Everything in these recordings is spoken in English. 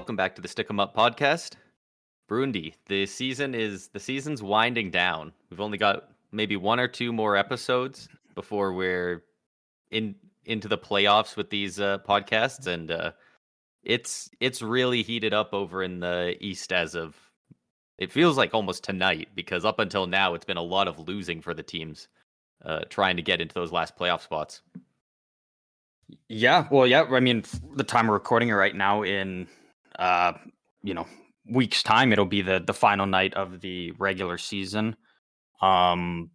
welcome back to the Stick 'em Up podcast. Brundi, the season's winding down. We've only got maybe one or two more episodes before we're in into the playoffs with these podcasts, and it's really heated up over in the East as of it feels like almost tonight, because up until now it's been a lot of losing for the teams trying to get into those last playoff spots. Yeah, well, yeah. I mean, the time we're recording it right now in, uh, you know, weeks time, it'll be the final night of the regular season. Yeah,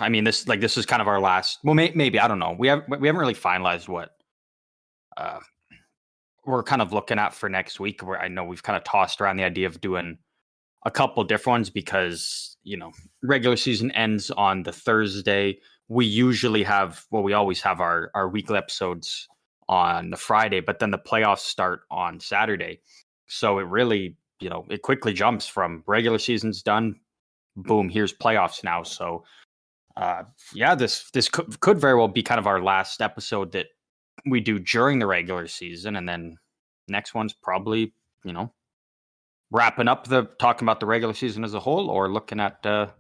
I mean, this is kind of our last. Well, maybe I don't know. We haven't really finalized what uh we're kind of looking at for next week. Where I know we've kind of tossed around the idea of doing a couple different ones because regular season ends on the Thursday. We always have our weekly episodes on the Friday, but then the playoffs start on Saturday. So it really, it quickly jumps from regular season's done, boom, here's playoffs now. So yeah, this could very well be kind of our last episode that we do during the regular season, and then next one's probably, wrapping up talking about the regular season as a whole, or looking at the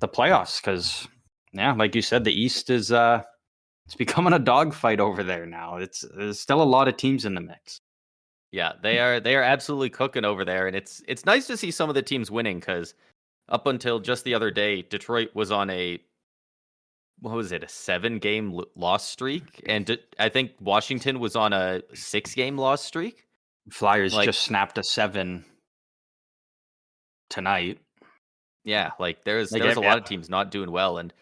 playoffs, because yeah, like you said, the East is it's becoming a dogfight over there now. There's still a lot of teams in the mix. Yeah, they are absolutely cooking over there, and it's nice to see some of the teams winning, because up until just the other day, Detroit was on a 7-game loss streak, and I think Washington was on a 6-game loss streak. Flyers just snapped a 7 tonight. Yeah, there's a lot of teams not doing well, and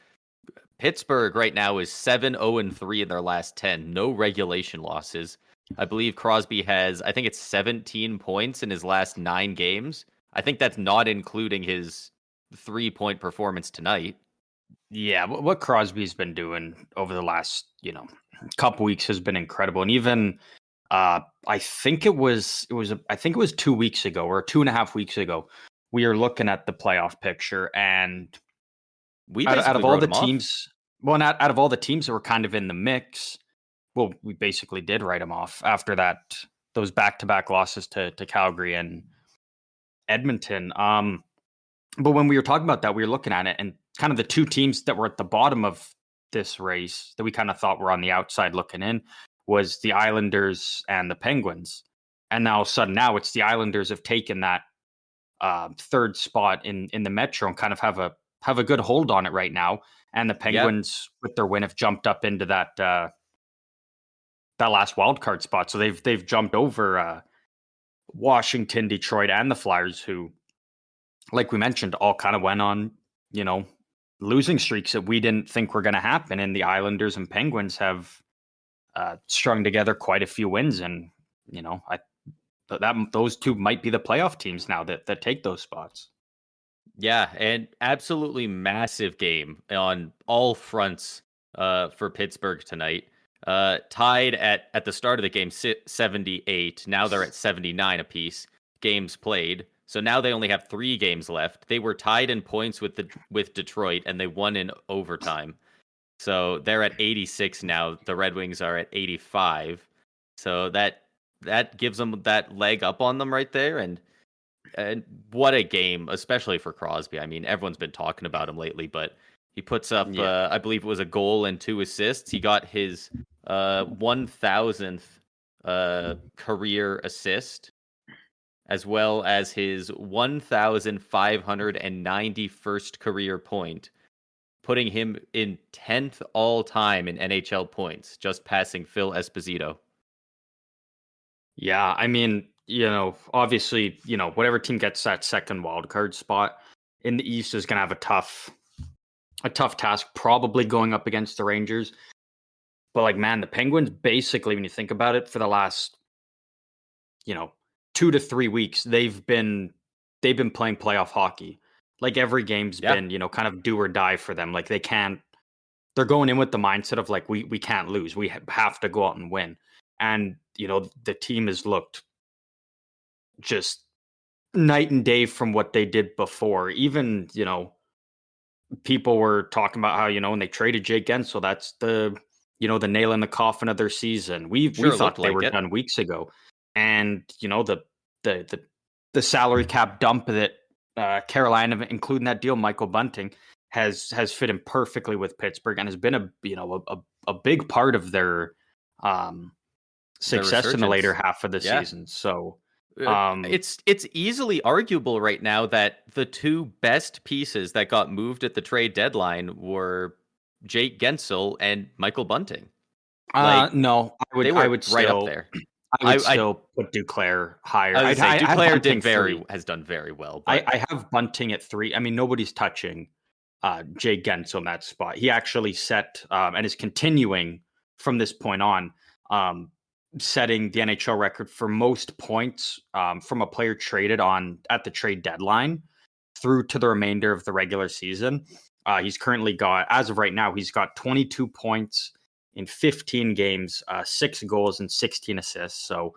Pittsburgh right now is 7-0-3 in their last 10, no regulation losses. I believe Crosby has, I think it's 17 points in his last 9 games. I think that's not including his 3-point performance tonight. Yeah, what Crosby's been doing over the last, couple weeks has been incredible. And even I think it was 2 weeks ago or 2.5 weeks ago, we were looking at the playoff picture, and we out of all the teams, out of all the teams that were kind of in the mix, well, we basically did write them off after those back-to-back losses to Calgary and Edmonton. But when we were talking about that, we were looking at it, and kind of the two teams that were at the bottom of this race that we kind of thought were on the outside looking in was the Islanders and the Penguins. And now, all of a sudden, it's the Islanders have taken that third spot in the Metro and kind of have a good hold on it right now. And the Penguins, with their win, have jumped up into that last wild card spot. So they've jumped over Washington, Detroit, and the Flyers, who, like we mentioned, all kind of went on, losing streaks that we didn't think were going to happen. And the Islanders and Penguins have strung together quite a few wins. And, those two might be the playoff teams now that take those spots. Yeah, and absolutely massive game on all fronts for Pittsburgh tonight. Tied at the start of the game 78. Now they're at 79 apiece games played. So now they only have 3 games left. They were tied in points with Detroit, and they won in overtime. So they're at 86 now. The Red Wings are at 85. So that gives them that leg up on them right there. And what a game, especially for Crosby. I mean, everyone's been talking about him lately, but he puts up, I believe it was a goal and 2 assists. He got his 1,000th career assist, as well as his 1,591st career point, putting him in 10th all time in NHL points, just passing Phil Esposito. Yeah, I mean, obviously, whatever team gets that second wildcard spot in the East is going to have a tough task, probably going up against the Rangers. But the Penguins, basically, when you think about it, for the last, 2 to 3 weeks, they've been playing playoff hockey. Like every game's been, kind of do or die for them. Like they're going in with the mindset of we can't lose. We have to go out and win. And, the team has looked just night and day from what they did before. Even, people were talking about how, when they traded Jake Gensel, that's the nail in the coffin of their season. We thought they were done weeks ago. and the the, the salary cap dump that Carolina, including that deal, Michael Bunting has fit in perfectly with Pittsburgh and has been a big part of their The success in the later resurgence. half of the Yeah. season. So, um, It's easily arguable right now that the two best pieces that got moved at the trade deadline were Jake Gensel and Michael Bunting. Like no, I they would I were would right up still there. I would I still put Duclair higher. I would say I have Duclair Bunting has done very well, I, but I have Bunting at 3. I mean, nobody's touching Jay Gensel in that spot. He actually set and is continuing from this point on, um, setting the NHL record for most points from a player traded on at the trade deadline through to the remainder of the regular season. He's currently got, as of right now, he's got 22 points in 15 games, 6 goals and 16 assists. So,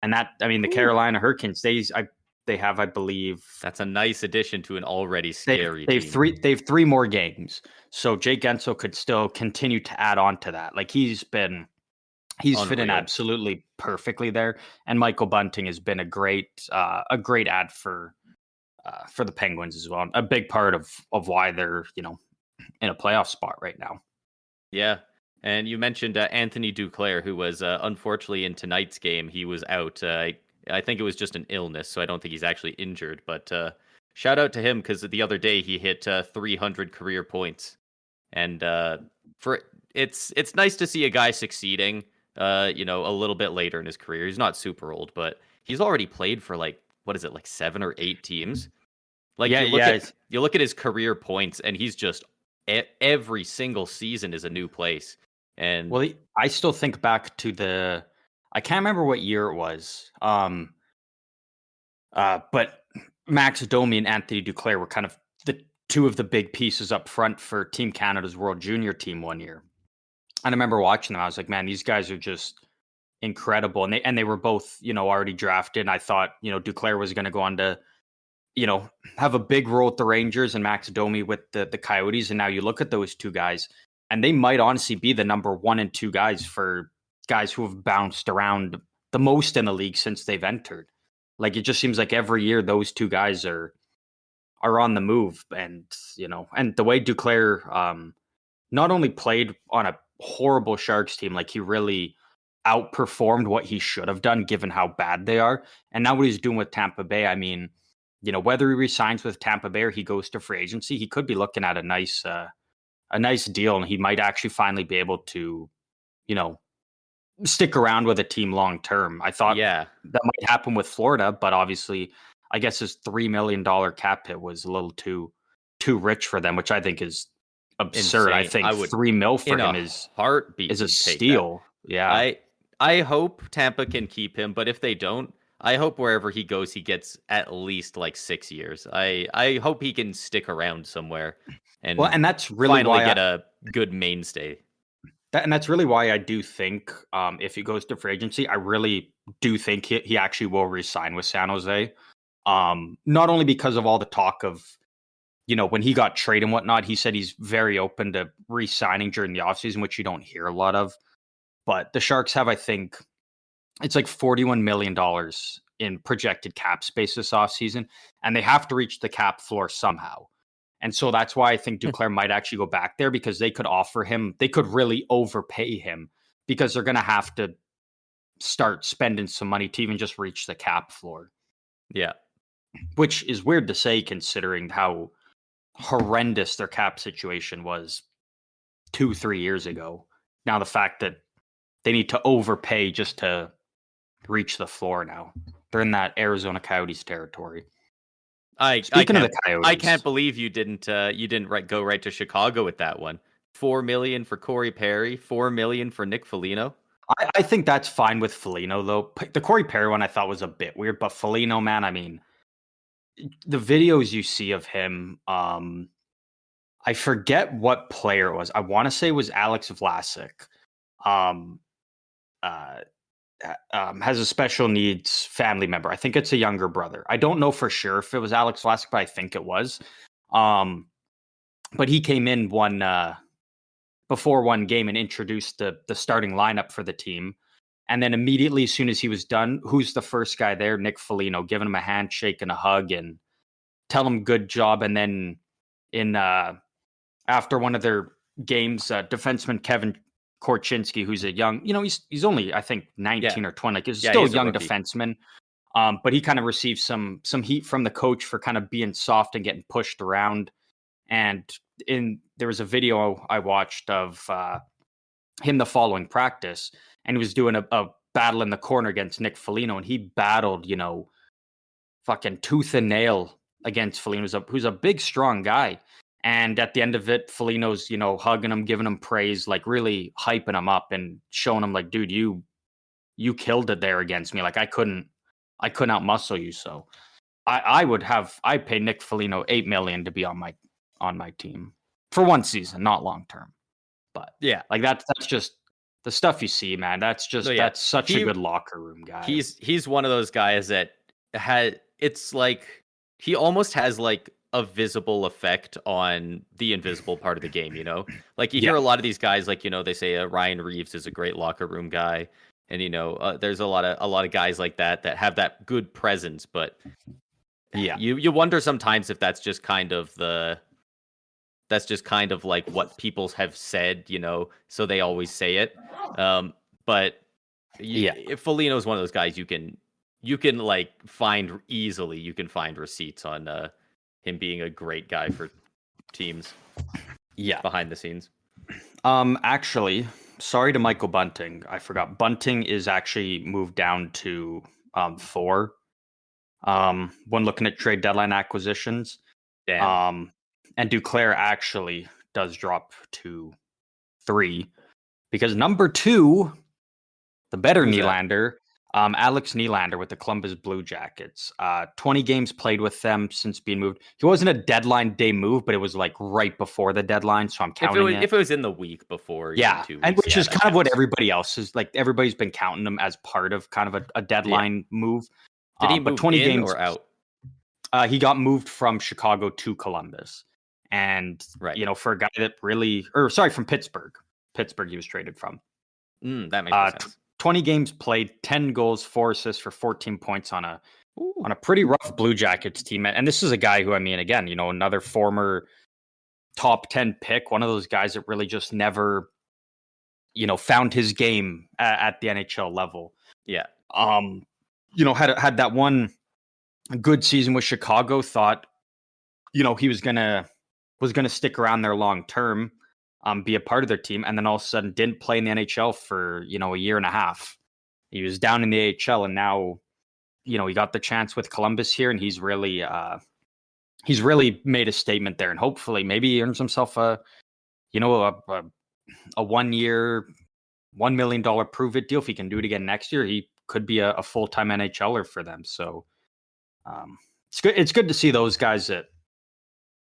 and that, I mean, the whew, Carolina Hurricanes, they have, I believe, that's a nice addition to an already scary team. they've 3 more games. So Jake Gensel could still continue to add on to that. Like he's fit in Unreal. absolutely perfectly there. And Michael Bunting has been a great ad for the Penguins as well. A big part of why they're in a playoff spot right now. Yeah. And you mentioned Anthony Duclair, who was unfortunately in tonight's game. He was out. I think it was just an illness, so I don't think he's actually injured. But shout out to him because the other day he hit 300 career points, and for it's nice to see a guy succeeding. A little bit later in his career. He's not super old, but he's already played for like what is it, like 7 or 8 teams. Like Yeah, yeah. you look at his career points, and he's just every single season is a new place. And Well, I still think back to I can't remember what year it was. But Max Domi and Anthony Duclair were kind of the two of the big pieces up front for Team Canada's World Junior team one year. And I remember watching them. I was like, man, these guys are just incredible. And they were both, already drafted. And I thought, Duclair was going to go on to, have a big role at the Rangers and Max Domi with the Coyotes. And now you look at those two guys, and they might honestly be the number 1 and 2 guys for guys who have bounced around the most in the league since they've entered. Like it just seems like every year those two guys are on the move, and and the way Duclair not only played on a horrible Sharks team, like he really outperformed what he should have done given how bad they are, and now what he's doing with Tampa Bay. I mean, whether he resigns with Tampa Bay or he goes to free agency, he could be looking at a nice deal, and he might actually finally be able to, you know, stick around with a team long term. I thought yeah, that might happen with Florida, but obviously, I guess his $3 million cap hit was a little too rich for them, which I think is absurd. I insane. think I would 3 mil for in a him heartbeat is a take that. steal. Yeah. I hope Tampa can keep him, but if they don't, I hope wherever he goes, he gets at least like 6 years. I hope he can stick around somewhere Well, and and that's really finally why get a good mainstay. that's really why I do think if he goes to free agency, I really do think he actually will resign with San Jose. Not only because of all the talk of, when he got traded and whatnot, he said he's very open to re-signing during the offseason, which you don't hear a lot of. But the Sharks have, I think, it's like $41 million in projected cap space this offseason, and they have to reach the cap floor somehow. And so that's why I think Duclair might actually go back there, because they could really overpay him, because they're going to have to start spending some money to even just reach the cap floor, Yeah. which is weird to say considering how horrendous their cap situation was 2-3 years ago. Now the fact that they need to overpay just to reach the floor now. They're in that Arizona Coyotes territory. I Speaking of can't the Coyotes, I can't believe you didn't go right to Chicago with that one. 4 million for Corey Perry, 4 million for Nick Foligno. I think that's fine with Foligno, though. The Corey Perry one I thought was a bit weird, but Foligno, man, I mean, the videos you see of him, I forget what player it was. I want to say it was Alex Vlasic. Um, uh, has a special needs family member. I think it's a younger brother. I don't know for sure if it was Alex Vlasic, but I think it was. But he came in before one game and introduced the starting lineup for the team. And then immediately, as soon as he was done, who's the first guy there? Nick Foligno, giving him a handshake and a hug and tell him good job. And then in after one of their games, defenseman Kevin Korchinski, who's a young, he's only I think Yeah. 19 or 20, like he's Yeah, still a he's a young rookie. defenseman. But he kind of received some heat from the coach for kind of being soft and getting pushed around. And there was a video I watched of him the following practice, and he was doing a battle in the corner against Nick Foligno, and he battled, fucking tooth and nail against Foligno, who's a big, strong guy. And at the end of it, Foligno's, hugging him, giving him praise, like really hyping him up and showing him, like, dude, you killed it there against me. Like I couldn't outmuscle you. So I pay Nick Foligno $8 million to be on my team for one season, not long term. But Yeah. like that's just the stuff you see, man. No, yeah. That's such a good locker room guy. He's one of those guys that it's like he almost has like a visible effect on the invisible part of the game, Like you hear a lot of these guys, like, they say Ryan Reeves is a great locker room guy. And, there's a lot of guys like that have that good presence, but you wonder sometimes if that's just kind of like what people have said, so they always say it. But if Foligno's one of those guys, you can like find easily, you can find receipts on him being a great guy for teams. Yeah. Behind the scenes. Actually, sorry to Michael Bunting. I forgot. Bunting is actually moved down to 4. When looking at trade deadline acquisitions. Damn. And Duclair actually does drop to 3 because number 2, the better Who's Nylander, Alex Nylander with the Columbus Blue Jackets. 20 games played with them since being moved. He wasn't a deadline day move, but it was like right before the deadline, so I'm counting it. If it was in the week before, yeah, 2 weeks, and which is kind counts. of what everybody else is like. Everybody's been counting them as part of kind of a deadline move. Did he move 20 games or out? He got moved from Chicago to Columbus, and for a guy that from Pittsburgh. Pittsburgh, he was traded from. That makes sense. 20 games played, 10 goals, 4 assists for 14 points on a pretty rough Blue Jackets team. And this is a guy who, I mean, again, another former top 10 pick, one of those guys that really just never, found his game at the NHL level. Yeah. Had that one good season with Chicago, thought, he was gonna stick around there long term, be a part of their team, and then all of a sudden didn't play in the NHL for a year and a half. He was down in the AHL, and now he got the chance with Columbus here, and he's really made a statement there, and hopefully maybe he earns himself a 1 year, $1 million prove it deal. If he can do it again next year, he could be a full-time NHLer for them. So it's good to see those guys that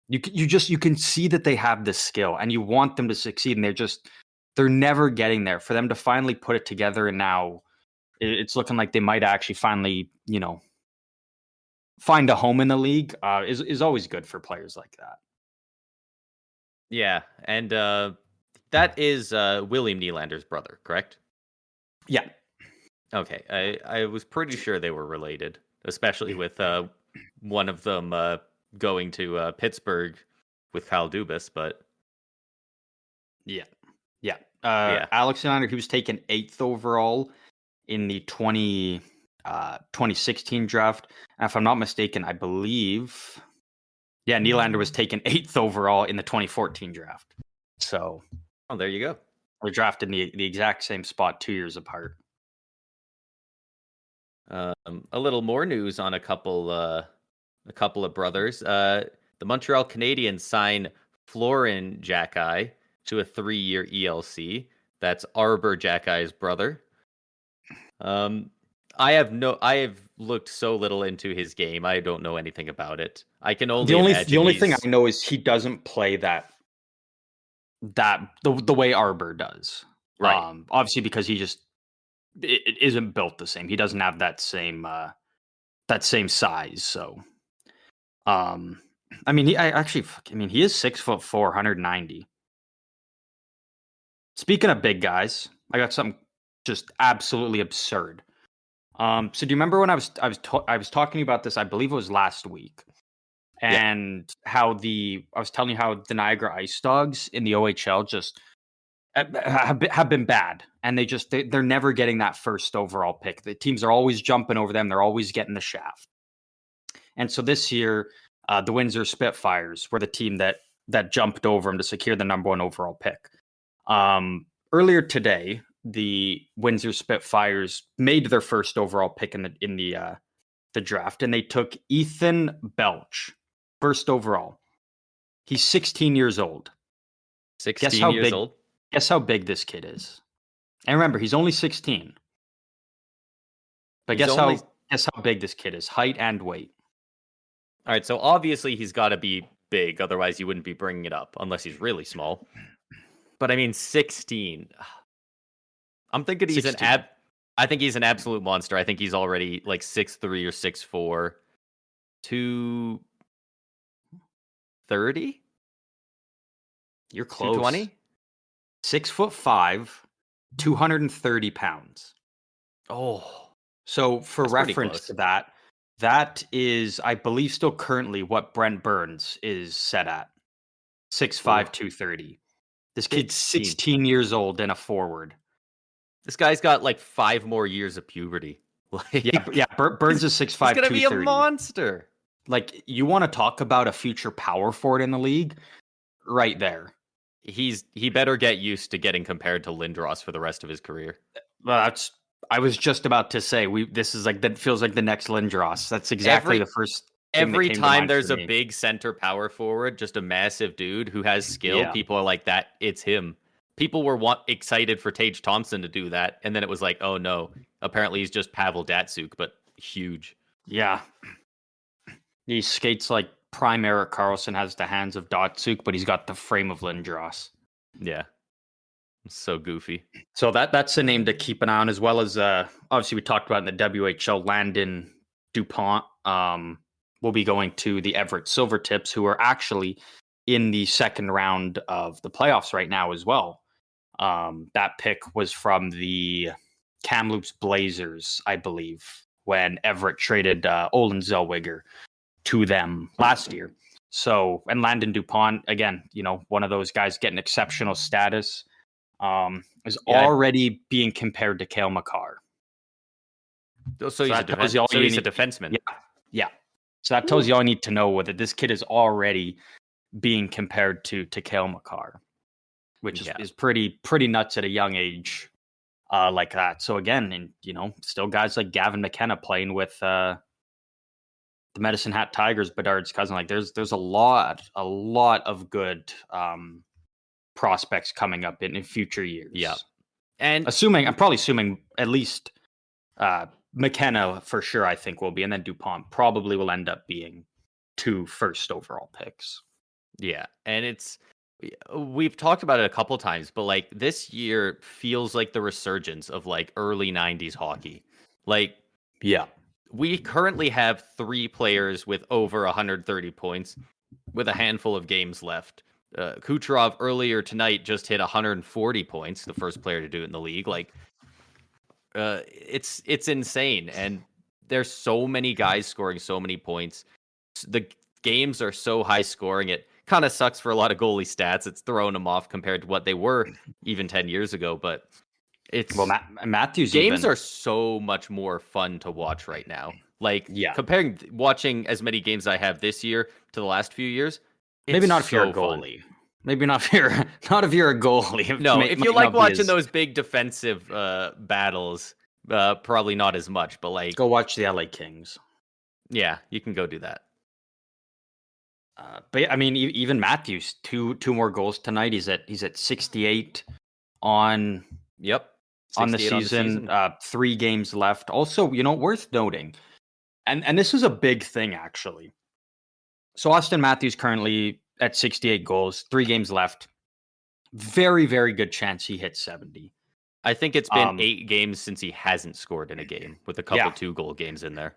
you can see that they have the skill and you want them to succeed, and they're never getting there. For them to finally put it together, and now it's looking like they might actually finally, find a home in the league, is always good for players like that. Yeah, and that is William Nylander's brother, correct? Yeah. Okay, I was pretty sure they were related, especially with one of them going to Pittsburgh with Kyle Dubas, but yeah. Alex Nylander, he was taken 8th overall in the 2016 draft. And if I'm not mistaken, I believe, Nylander was taken 8th overall in the 2014 draft. So, there you go. We're drafted in the exact same spot 2 years apart. A little more news on a couple of brothers. The Montreal Canadiens sign Florin Jacki to a 3-year ELC. That's Arbor Jacki's brother. I have looked so little into his game. I don't know anything about it. I can only the only thing I know is he doesn't play the way Arbor does. Right. Obviously because he just it isn't built the same. He doesn't have that same size. So, I mean, he is 6'4", 190. Speaking of big guys, I got something just absolutely absurd. So do you remember when I was talking about this? I believe it was last week, Yeah. and how I was telling you how the Niagara Ice Dogs in the OHL just have been bad, and they're never getting that first overall pick. The teams are always jumping over them. They're always getting the shaft. And so this year, the Windsor Spitfires were the team that jumped over them to secure the number 1 overall pick. Earlier today, the Windsor Spitfires made their first overall pick in the draft, and they took Ethan Belch, first overall. He's 16 years old. 16 years old. Guess how big this kid is. And remember, he's only 16. But guess how big this kid is, height and weight. All right, so obviously he's got to be big, otherwise you wouldn't be bringing it up, unless he's really small. But I mean, 16. I'm thinking he's 16. I think he's an absolute monster. I think he's already like 6'3" or 6'4", 230. You're close. 220. 6'5", 230 pounds. Oh, so for reference to that is, I believe, still currently what Brent Burns is set at. 6'5", 230. This kid's 16 years old and a forward. This guy's got like 5 more years of puberty. Like, yeah. Burns is 6'5", he's gonna 230. be a monster. Like, you want to talk about a future power forward in the league? Right there. He better get used to getting compared to Lindros for the rest of his career. Well, I was just about to say, this is like, that feels like the next Lindros. That's exactly the first thing every that came time to mind there's for a me. big center power forward, just a massive dude who has skill, Yeah. people are like, that it's him. People were excited for Tage Thompson to do that, and then it was like, oh no, apparently he's just Pavel Datsyuk, but huge. Yeah. He skates like prime Erik Karlsson has the hands of Datsyuk, but he's got the frame of Lindros. Yeah. So goofy. So that's a name to keep an eye on, as well as obviously we talked about in the WHL, Landon DuPont will be going to the Everett Silvertips, who are actually in the second round of the playoffs right now as well. That pick was from the Kamloops Blazers, I believe, when Everett traded Olin Zellweger to them last year. So, and Landon DuPont, again, one of those guys getting exceptional status, is already being compared to Cale Makar. So he's a defenseman. Yeah. So that tells you all you need to know, that this kid is already being compared to Cale Makar, which is pretty nuts at a young age like that. So again, and still guys like Gavin McKenna playing with the Medicine Hat Tigers, Bedard's cousin. Like there's a lot of good prospects coming up in future years. Yeah. And I'm probably assuming at least McKenna for sure, I think will be, and then DuPont probably will end up being 2 first overall picks. Yeah. And we've talked about it a couple times, but like this year feels like the resurgence of like early 90s hockey. Like, yeah, we currently have 3 players with over 130 points with a handful of games left. Kucherov earlier tonight just hit 140 points, the first player to do it in the league. Like, it's insane, and there's so many guys scoring so many points. The games are so high scoring. It kind of sucks for a lot of goalie stats. It's throwing them off compared to what they were even 10 years ago. But Matthews games are so much more fun to watch right now. Like, comparing watching as many games I have this year to the last few years. Maybe not if you're a goalie. Maybe not if you're a goalie. No, if you like watching those big defensive battles, probably not as much. But like, go watch the LA Kings. Yeah, you can go do that. But I mean, even Matthews, two more goals tonight. He's at 68 on on the season. 3 games left. Also, worth noting, and this is a big thing actually. So Austin Matthews currently at 68 goals, 3 games left. Very, very good chance he hits 70. I think it's been 8 games since he hasn't scored in a game, with a couple 2-goal games in there.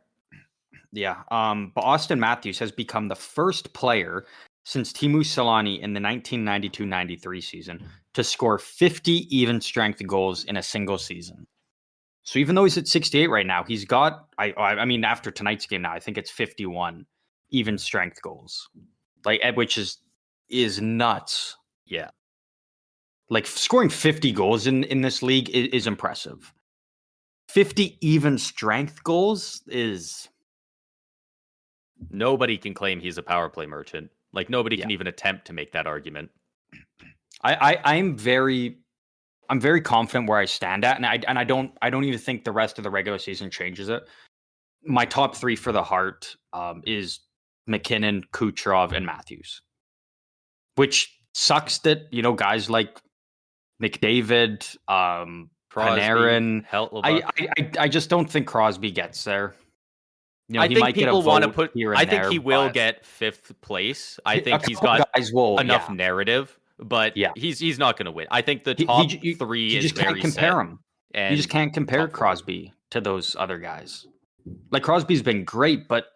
Yeah. But Austin Matthews has become the first player since Teemu Selanne in the 1992-93 season to score 50 even strength goals in a single season. So even though he's at 68 right now, he's got I mean after tonight's game now, I think it's 51 even strength goals. Like which is nuts. Yeah. Like scoring 50 goals in this league is impressive. 50 even strength goals is Nobody can claim he's a power play merchant. Like nobody Yeah. can even attempt to make that argument. I'm very confident where I stand at, and I don't even think the rest of the regular season changes it. My top 3 for the Hart is McKinnon, Kucherov, and Matthews. Which sucks that, guys like McDavid, Crosby, Panarin. Heltlebuck. I just don't think Crosby gets there. I He think might get a people want to vote put. here and I think there, he will but get 5th place. I a think he's couple got guys will, enough yeah. narrative, but Yeah. he's not going to win. I think the He, top you 3 is just can't very compare set, him. and You just can't compare top 4. Crosby to those other guys. Like Crosby's been great, but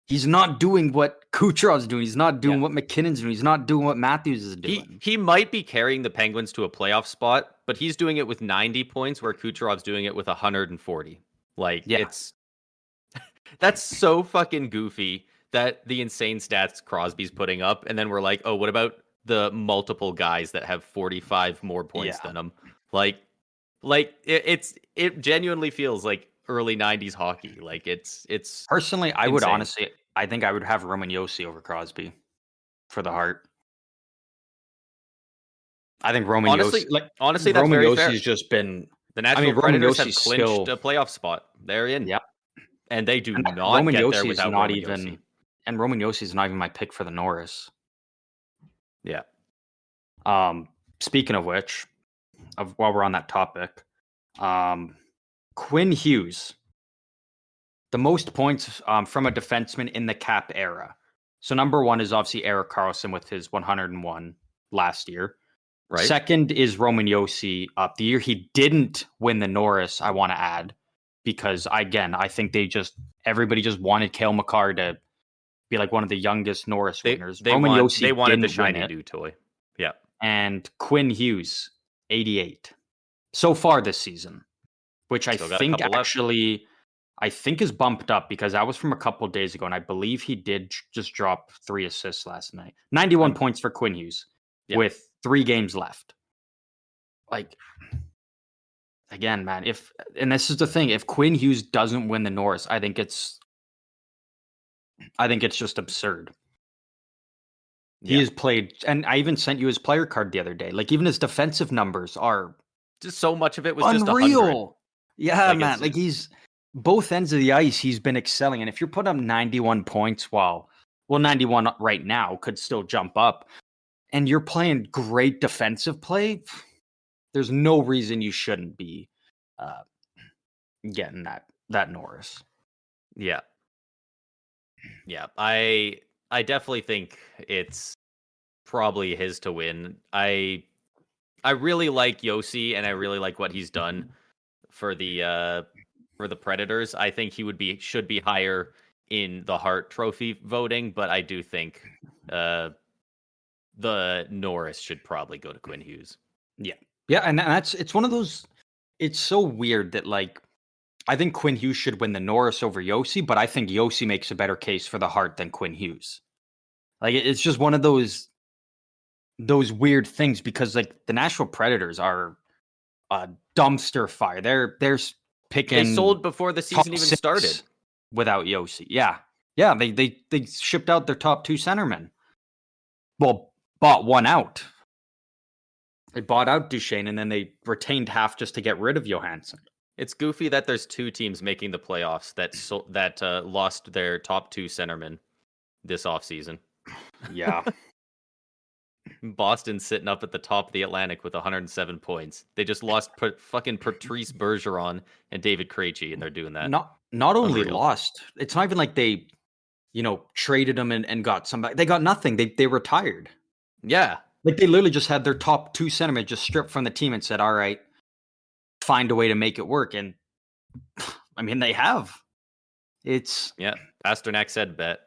he's not doing what Kucherov's doing. He's not doing what McKinnon's doing. He's not doing what Matthews is doing. He might be carrying the Penguins to a playoff spot, but he's doing it with 90 points, where Kucherov's doing it with 140. Like it's that's so fucking goofy that the insane stats Crosby's putting up, and then we're like, oh, what about the multiple guys that have 45 more points than him? Like it genuinely feels like early 90s hockey. Like it's Personally, I would insane. honestly, I think I would have Roman Josi over Crosby for the Hart. I think Roman honestly, Josi, that's very fair. Josi's just been The Nashville Predators have clinched still a playoff spot. They're in. Yeah. And they do And not Roman get Josi there is without not Roman even, Josi. and Roman Josi is not even my pick for the Norris. Yeah. Speaking of which, while we're on that topic, Quinn Hughes, the most points from a defenseman in the cap era. So number 1 is obviously Erik Karlsson with his 101 last year. Right. Second is Roman Josi. The year he didn't win the Norris, I want to add, because again, I think everybody just wanted Cale Makar to be like one of the youngest Norris winners. Roman Josi they wanted the didn't shiny win it. new toy. Yeah. And Quinn Hughes, 88 so far this season, which I think actually is bumped up because that was from a couple days ago, and I believe he did just drop 3 assists last night. 91 points for Quinn Hughes with 3 games left. Like, again, man, and this is the thing, if Quinn Hughes doesn't win the Norris, I think it's just absurd. He has played, and I even sent you his player card the other day. Like, even his defensive numbers are just so much of it was unreal. Just 100. Yeah, like, man. Like, he's both ends of the ice. He's been excelling, and if you're putting up 91 points, 91 right now could still jump up, and you're playing great defensive play, there's no reason you shouldn't be getting that Norris. Yeah. Yeah, I definitely think it's probably his to win. I really like Josi, and I really like what he's done for the Predators. I think he should be higher in the Hart Trophy voting, but I do think the Norris should probably go to Quinn Hughes. Yeah, and it's one of those. It's so weird that, like, I think Quinn Hughes should win the Norris over Josi, but I think Josi makes a better case for the Hart than Quinn Hughes. Like, it's just one of those weird things because, like, the Nashville Predators are a dumpster fire. They're picking. They sold before the season even started without Josi. Yeah. They shipped out their top 2 centermen. Well, bought one out. They bought out Duchesne, and then they retained half just to get rid of Johansson. It's goofy that there's 2 teams making the playoffs that lost their top 2 centermen this offseason. Yeah. Boston sitting up at the top of the Atlantic with 107 points. They just lost fucking Patrice Bergeron and David Krejci, and they're doing that. Not only lost, it's not even like they, traded them and got somebody. They got nothing. They retired. Yeah. Like, they literally just had their top 2 centermen just stripped from the team and said, all right, find a way to make it work. And I mean, they have. Pasternak said bet.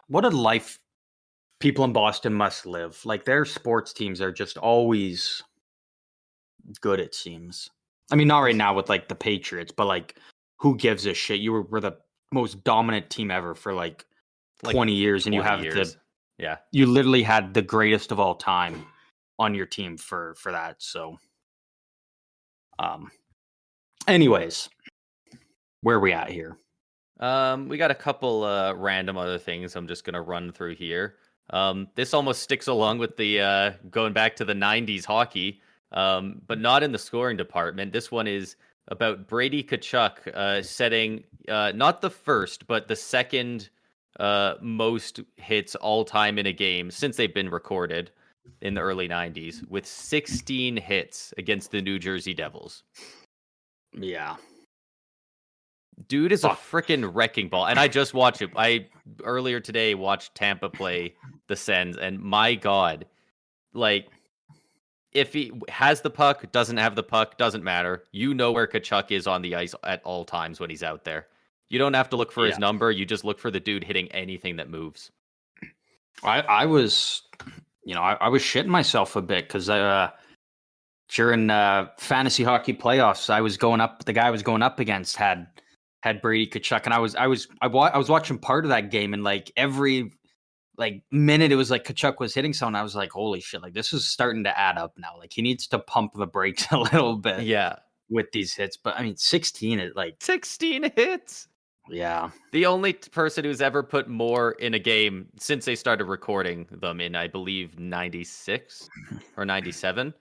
What a life people in Boston must live. Like, their sports teams are just always good, it seems. I mean, not right now with like the Patriots, but like, who gives a shit? You were the most dominant team ever for like Like 20 years, and 20 years. Yeah. you literally had the greatest of all time on your team for that. So, anyways, where are we at here? We got a couple random other things I'm just gonna run through here. This almost sticks along with the going back to the '90s hockey, but not in the scoring department. This one is about Brady Tkachuk setting not the first, but the second most hits all time in a game since they've been recorded in the early '90s, with 16 hits against the New Jersey Devils. Yeah. Dude is a Fuck. freaking wrecking ball. And I just watched it. I earlier today watched Tampa play the Sens, and my God, like if he has the puck, doesn't have the puck, doesn't matter. You know where Kachuk is on the ice at all times when he's out there. You don't have to look for his number. You just look for the dude hitting anything that moves. I was, I was shitting myself a bit because during fantasy hockey playoffs, I was going up. The guy I was going up against had Brady Tkachuk, and I was watching part of that game, and like every like minute it was like Tkachuk was hitting someone. I was like, holy shit! Like this is starting to add up now. Like he needs to pump the brakes a little bit. Yeah, with these hits, but I mean, 16 is like 16 hits. Yeah. The only person who's ever put more in a game since they started recording them in, I believe, 96 or 97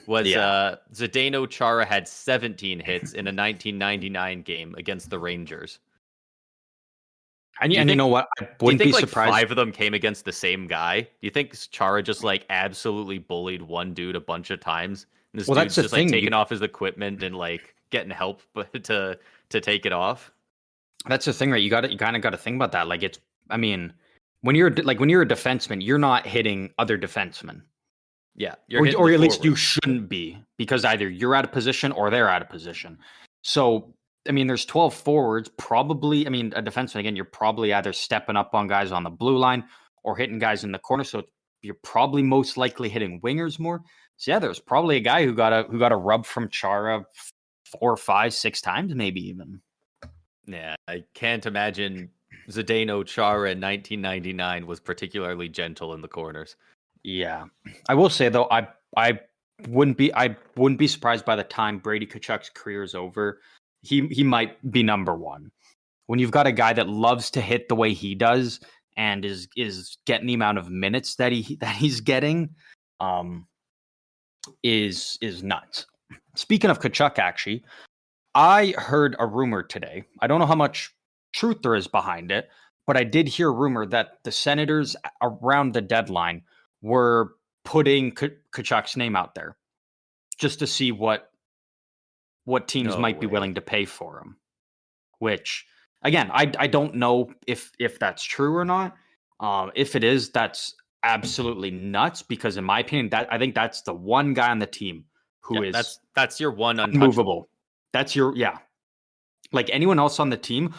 was Zdeno Chara had 17 hits in a 1999 game against the Rangers. And you know what? I wouldn't be surprised. Like 5 of them came against the same guy. Do you think Chara just like absolutely bullied one dude a bunch of times? And this dude's just like taking off his equipment and like getting help to take it off. That's the thing, right? You kind of got to think about that. Like I mean, when you're a defenseman, you're not hitting other defensemen. Yeah, or at least you shouldn't be, because either you're out of position or they're out of position. So, I mean, there's 12 forwards. Probably, I mean, a defenseman, again, you're probably either stepping up on guys on the blue line or hitting guys in the corner. So you're probably most likely hitting wingers more. So yeah, there's probably a guy who got a rub from Chara 4, 5, 6 times, maybe even. Yeah, I can't imagine Zdeno Chara in 1999 was particularly gentle in the corners. Yeah, I will say though, I wouldn't be surprised by the time Brady Tkachuk's career is over, he might be number one. When you've got a guy that loves to hit the way he does and is getting the amount of minutes that he's getting, is nuts. Speaking of Tkachuk, actually, I heard a rumor today. I don't know how much truth there is behind it, but I did hear a rumor that the Senators around the deadline were putting Tkachuk's name out there just to see what teams might be willing to pay for him. Which, again, I don't know if that's true or not. If it is, that's absolutely nuts, because in my opinion, I think that's the one guy on the team who is that's your one untouchable. That's your like anyone else on the team.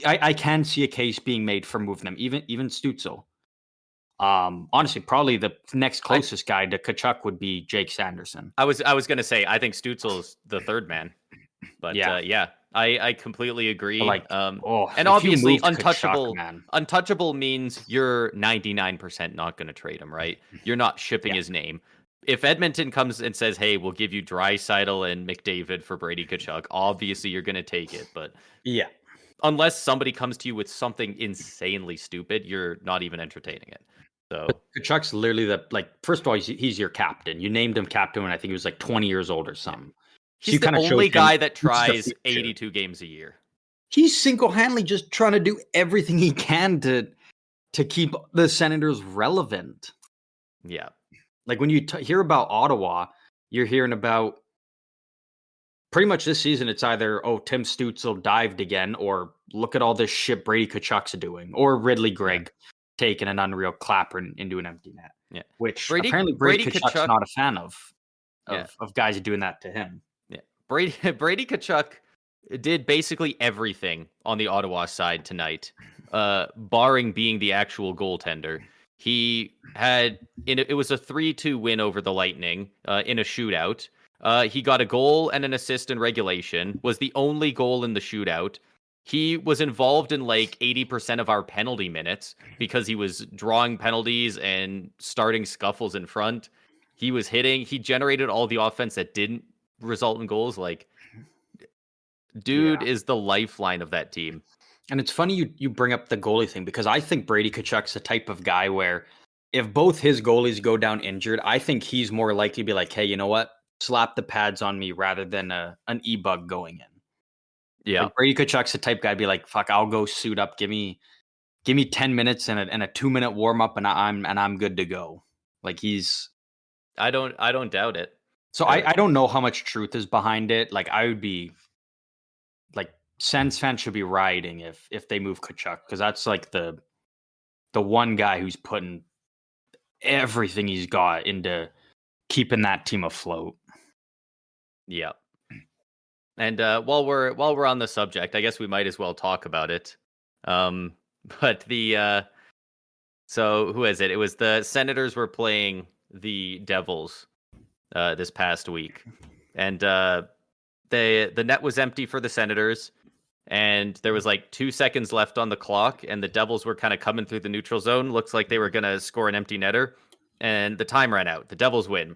I can see a case being made for moving them, even Stützle. Honestly, probably the next closest guy to Tkachuk would be Jake Sanderson. I was gonna say I think Stützle's the third man, but I completely agree. And obviously, untouchable. Tkachuk, untouchable means you're 99% not going to trade him, right? You're not shipping his name. If Edmonton comes and says, "Hey, we'll give you Draisaitl and McDavid for Brady Tkachuk," obviously you're going to take it. But unless somebody comes to you with something insanely stupid, you're not even entertaining it. So Tkachuk's literally first of all, he's your captain. You named him captain when I think he was like 20 years old or something. He's the only guy that tries 82 games a year. He's single-handedly just trying to do everything he can to keep the Senators relevant. Yeah. Like when you hear about Ottawa, you're hearing about pretty much this season, it's either, Tim Stützle dived again, or look at all this shit Brady Tkachuk's doing, or Ridley Gregg taking an unreal clapper into an empty net. Yeah. Which apparently Brady Tkachuk's not a fan of guys doing that to him. Yeah. Brady Tkachuk did basically everything on the Ottawa side tonight, barring being the actual goaltender. He had it was a 3-2 win over the Lightning in a shootout. He got a goal and an assist in regulation, was the only goal in the shootout. He was involved in like 80% of our penalty minutes because he was drawing penalties and starting scuffles in front. He was hitting, he generated all the offense that didn't result in goals. Like, dude Yeah. is the lifeline of that team. And it's funny you bring up the goalie thing because I think Brady Tkachuk's the type of guy where if both his goalies go down injured, I think he's more likely to be like, hey, you know what? Slap the pads on me rather than an e-bug going in. Yeah. Like Brady Tkachuk's the type guy to be like, fuck, I'll go suit up. Give me 10 minutes and a 2-minute warm up and I'm good to go. Like he's I don't doubt it. so I don't know how much truth is behind it. Like I would be like Sens fans should be rioting if they move Tkachuk because that's like the one guy who's putting everything he's got into keeping that team afloat. Yeah. And while we're on the subject, I guess we might as well talk about it. But the so who is it? It was the Senators were playing the Devils this past week, and the net was empty for the Senators, and there was like 2 seconds left on the clock, and the Devils were kind of coming through the neutral zone. Looks like they were gonna score an empty netter, and the time ran out. The Devils win,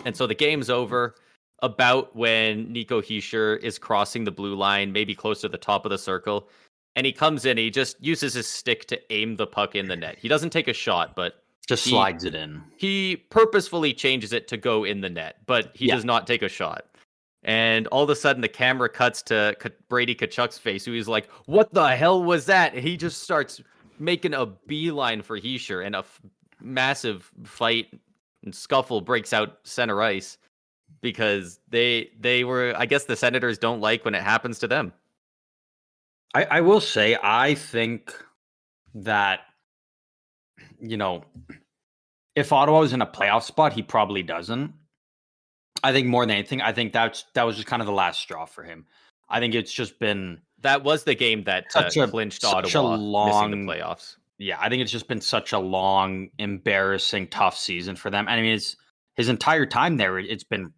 and so the game's over. About when Nico Hischier is crossing the blue line, maybe close to the top of the circle, and he comes in, he just uses his stick to aim the puck in the net. He doesn't take a shot, but Just slides it in. he purposefully changes it to go in the net, but he does not take a shot. And all of a sudden, the camera cuts to Brady Tkachuk's face, who is like, "What the hell was that?" And he just starts making a beeline for Hischier, and a massive fight and scuffle breaks out center ice because they were. I guess the Senators don't like when it happens to them. I will say, I think that, you know, if Ottawa was in a playoff spot, he probably doesn't. I think more than anything, I think that was just kind of the last straw for him. I think it's just been That was the game that clinched Ottawa missing the playoffs. Yeah, I think it's just been such a long, embarrassing, tough season for them. I mean, his entire time there, it's been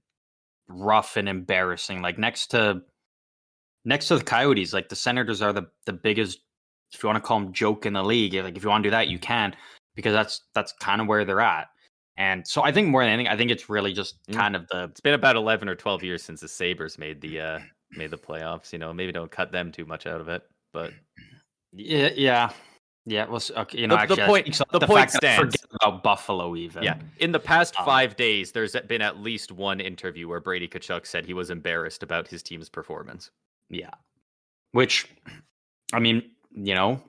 rough and embarrassing. Like next to the Coyotes, like the Senators are the biggest, if you want to call them, joke in the league. Like if you want to do that, you can, because that's kind of where they're at. And so I think more than anything, I think it's really just kind of It's been about 11 or 12 years since the Sabres made the playoffs. You know, maybe don't cut them too much out of it, but yeah. Well, okay. You know, the actually, the point stands. Forget about Buffalo even. Yeah, in the past 5 days, there's been at least one interview where Brady Tkachuk said he was embarrassed about his team's performance. Yeah, which, I mean, you know,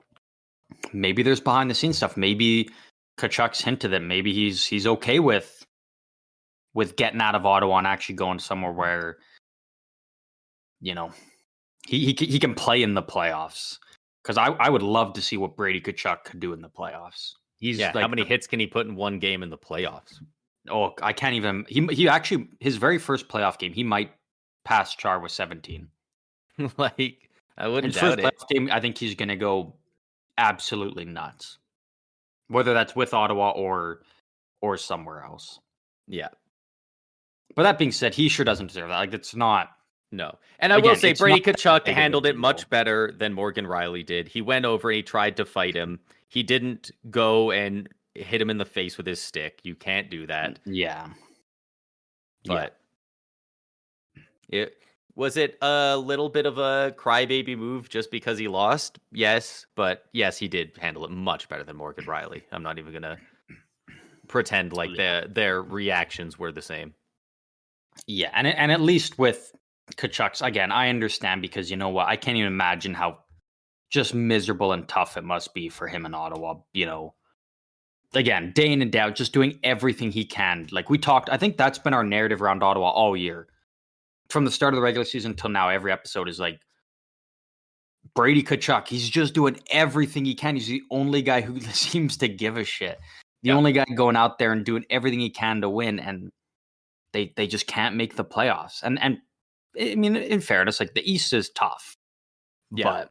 maybe there's behind the scenes stuff. Maybe Tkachuk's hinted that maybe he's okay with getting out of Ottawa and actually going somewhere where, you know, he can play in the playoffs. Because I would love to see what Brady Tkachuk could do in the playoffs. He's like, how many hits can he put in one game in the playoffs? Oh, I can't even. He actually, his very first playoff game, he might pass Char with 17. Like, I wouldn't His doubt first it. playoff game, I think he's going to go absolutely nuts. Whether that's with Ottawa or somewhere else. Yeah. But that being said, he sure doesn't deserve that. Like, it's not. No. And I will say Brady Tkachuk handled it much better than Morgan Riley did. He went over and he tried to fight him. He didn't go and hit him in the face with his stick. You can't do that. Yeah. But was it a little bit of a crybaby move just because he lost? Yes. But yes, he did handle it much better than Morgan Riley. I'm not even going to pretend like their reactions were the same. Yeah. And at least with Tkachuk's, again, I understand because you know what? I can't even imagine how just miserable and tough it must be for him in Ottawa. You know, again, day in and day out, just doing everything he can. Like we talked, I think that's been our narrative around Ottawa all year. From the start of the regular season until now, every episode is like Brady Tkachuk. He's just doing everything he can. He's the only guy who seems to give a shit. The only guy going out there and doing everything he can to win, and they just can't make the playoffs. And I mean, in fairness, like the East is tough, but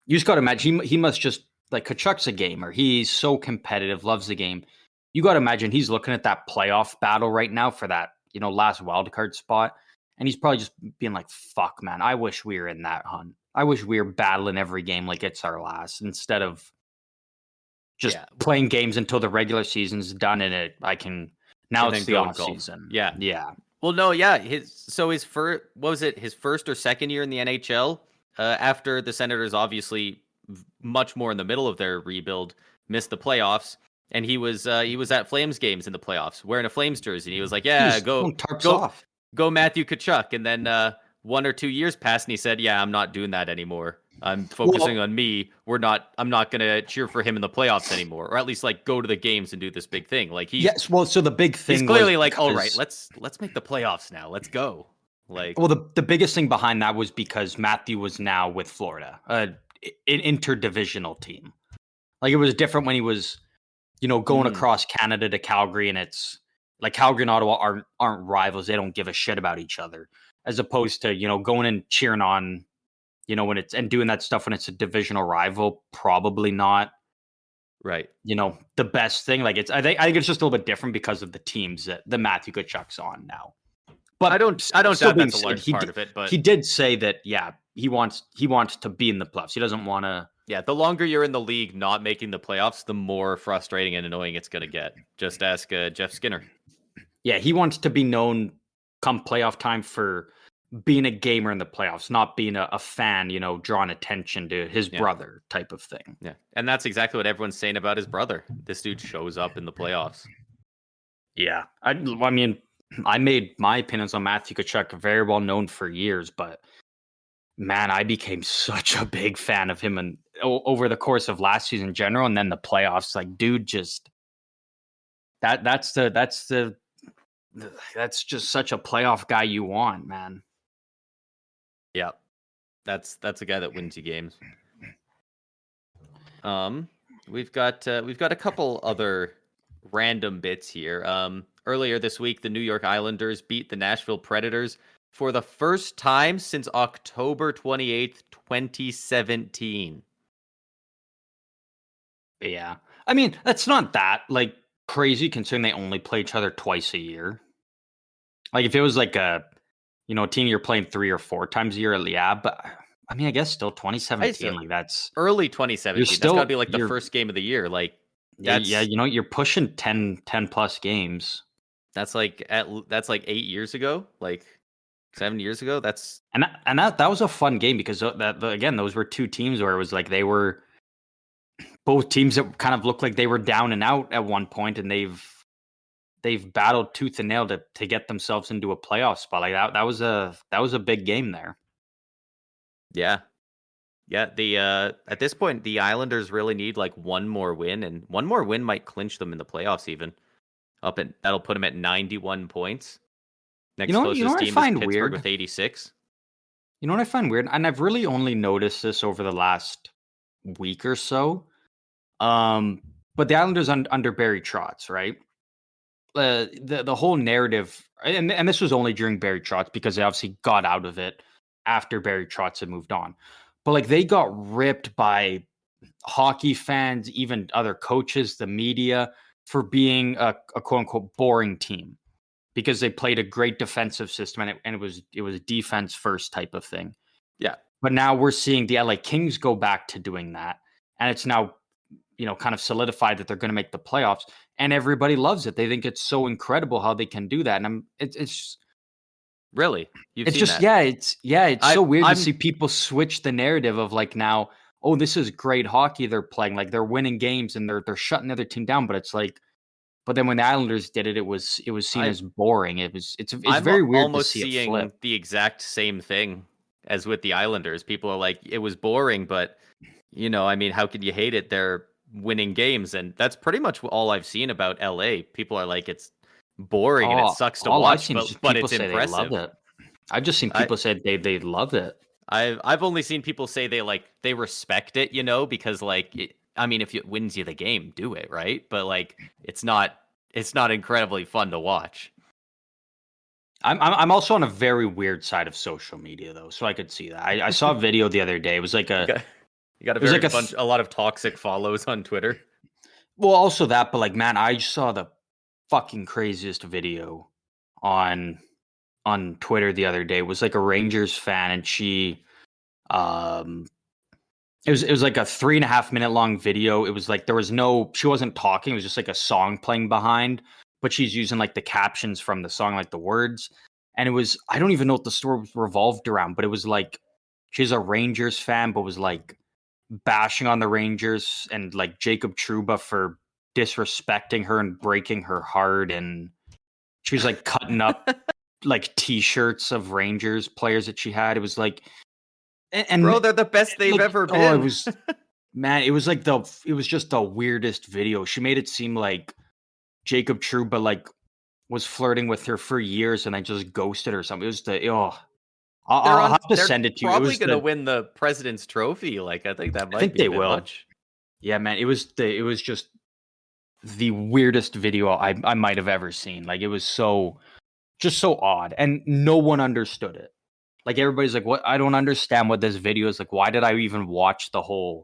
you just got to imagine he must just like Kachuk's a gamer. He's so competitive, loves the game. You got to imagine he's looking at that playoff battle right now for that last wild card spot, and he's probably just being like, "Fuck, man, I wish we were in that hunt. I wish we were battling every game like it's our last, instead of just Yeah, playing games until the regular season's done and I can now and it's then the go and off golf. season." Yeah. Yeah. Well, no, yeah. His first, what was it? His first or second year in the NHL, after the Senators obviously much more in the middle of their rebuild missed the playoffs, and he was at Flames games in the playoffs wearing a Flames jersey. And he was like, He "Yeah, was go throwing tarps go off. go Matthew Tkachuk." And then 1 or 2 years passed, and he said, "Yeah, I'm not doing that anymore. I'm focusing Well, on me. I'm not gonna cheer for him in the playoffs anymore, or at least like go to the games and do this big thing." Like yes. Well, so the big he's thing was clearly like, "All right, because let's make the playoffs now. Let's go." Like, well, the biggest thing behind that was because Matthew was now with Florida, an interdivisional team. Like it was different when he was, going mm, across Canada to Calgary, and it's like Calgary and Ottawa aren't rivals. They don't give a shit about each other, as opposed to going and cheering on, when it's and doing that stuff when it's a divisional rival. Probably not, right. the best thing. Like I think it's just a little bit different because of the teams that the Matthew Tkachuk's on now. But I don't still doubt being that's a said, large part of it, he but did say that he wants to be in the playoffs. He doesn't want to. yeah, the longer you're in the league not making the playoffs, the more frustrating and annoying it's going to get. Just ask Jeff Skinner. Yeah, he wants to be known come playoff time for being a gamer in the playoffs, not being a fan, drawing attention to his Yeah. brother type of thing. Yeah. And that's exactly what everyone's saying about his brother. This dude shows up in the playoffs. Yeah. I mean, I made my opinions on Matthew Tkachuk very well known for years, but man, I became such a big fan of him and over the course of last season in general, and then the playoffs. Like, dude, just that's just such a playoff guy you want, man. Yeah. That's a guy that wins you games. We've got a couple other random bits here. Earlier this week, the New York Islanders beat the Nashville Predators for the first time since October 28th, 2017. Yeah. I mean, that's not that like crazy considering they only play each other twice a year. Like if it was like a team you're playing 3 or 4 times a year, yeah, but I mean, I guess still 2017, like that's Early you're 2017. That's got to still be like the you're first game of the year. Like yeah, that's you're pushing 10 plus games. that's like that's like 8 years ago, like 7 years ago. That's And that was a fun game because again, those were two teams where it was like they were both teams that kind of looked like they were down and out at one point, and they've battled tooth and nail to get themselves into a playoff spot. Like that was a big game there. yeah. Yeah, the at this point the Islanders really need like one more win, and one more win might clinch them in the playoffs even. That'll put them at 91 points. Next You know closest what I team is find Pittsburgh weird? with 86. You know what I find weird? And I've really only noticed this over the last week or so. But the Islanders under Barry Trotz, right? The whole narrative, and this was only during Barry Trotz because they obviously got out of it after Barry Trotz had moved on. But like they got ripped by hockey fans, even other coaches, the media, for being a quote unquote boring team because they played a great defensive system and it was defense first type of thing. Yeah. But now we're seeing the LA Kings go back to doing that, and it's now kind of solidified that they're going to make the playoffs, and everybody loves it. They think it's so incredible how they can do that, and Really? You've it's seen just that? it's so weird to I'm see people switch the narrative of like now, oh, this is great hockey they're playing, like they're winning games and they're shutting the other team down, but it's like, but then when the Islanders did it, it was seen I as boring. It's I'm very weird to almost see it flip. seeing the exact same thing as with the Islanders. People are like, it was boring, but I mean, how could you hate it? They're winning games, and that's pretty much all I've seen about LA. People are like, it's boring and it sucks to All I've watch, seen is just but people it's say they love impressive. it. I've just seen I people say they love it. I've only seen people say they respect it, because like I mean, if it wins you the game, do it, right? But like it's not incredibly fun to watch. I'm also on a very weird side of social media though, so I could see that. I saw a video the other day. It was like You got, you got it was like a lot of toxic follows on Twitter. well, also that, but like man, I saw the fucking craziest video on Twitter the other day. It was like a Rangers fan, and she um it was like a 3.5 minute long video. It was like she wasn't talking, it was just like a song playing behind, but she's using like the captions from the song, like the words. And it was, I don't even know what the story was revolved around, but it was like she's a Rangers fan, but was like bashing on the Rangers and like Jacob Trouba for disrespecting her and breaking her heart. And she was like cutting up like t-shirts of Rangers players that she had. It was like, and Bro, they're the best they've like, ever oh, it been. was, man, it was like it was just the weirdest video. She made it seem like Jacob Trouba like was flirting with her for years and I just ghosted her or something. It was I'll have to They're send it to you. It probably was gonna win the President's Trophy. Like, I think that I might think be a they bit will. much. Yeah, man, it was just the weirdest video I might have ever seen. Like, it was just so odd, and no one understood it. Like, everybody's like, "What? I don't understand what this video is like. Why did I even watch the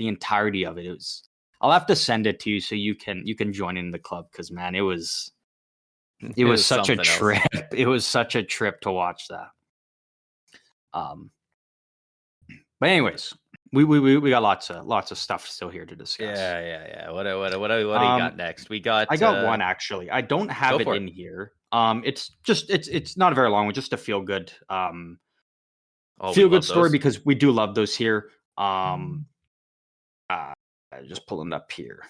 entirety of it?" It was. I'll have to send it to you so you can join in the club, because man, it It was was such a something else. trip. It was such a trip to watch that. Um, but anyways, we got lots of stuff still here to discuss. Yeah. What do you got next? We I got got one actually. I don't go have it for it. in here. It's not a very long one, just a feel good Oh, we love story, those. because we do love those here. Uh, just pulling up here.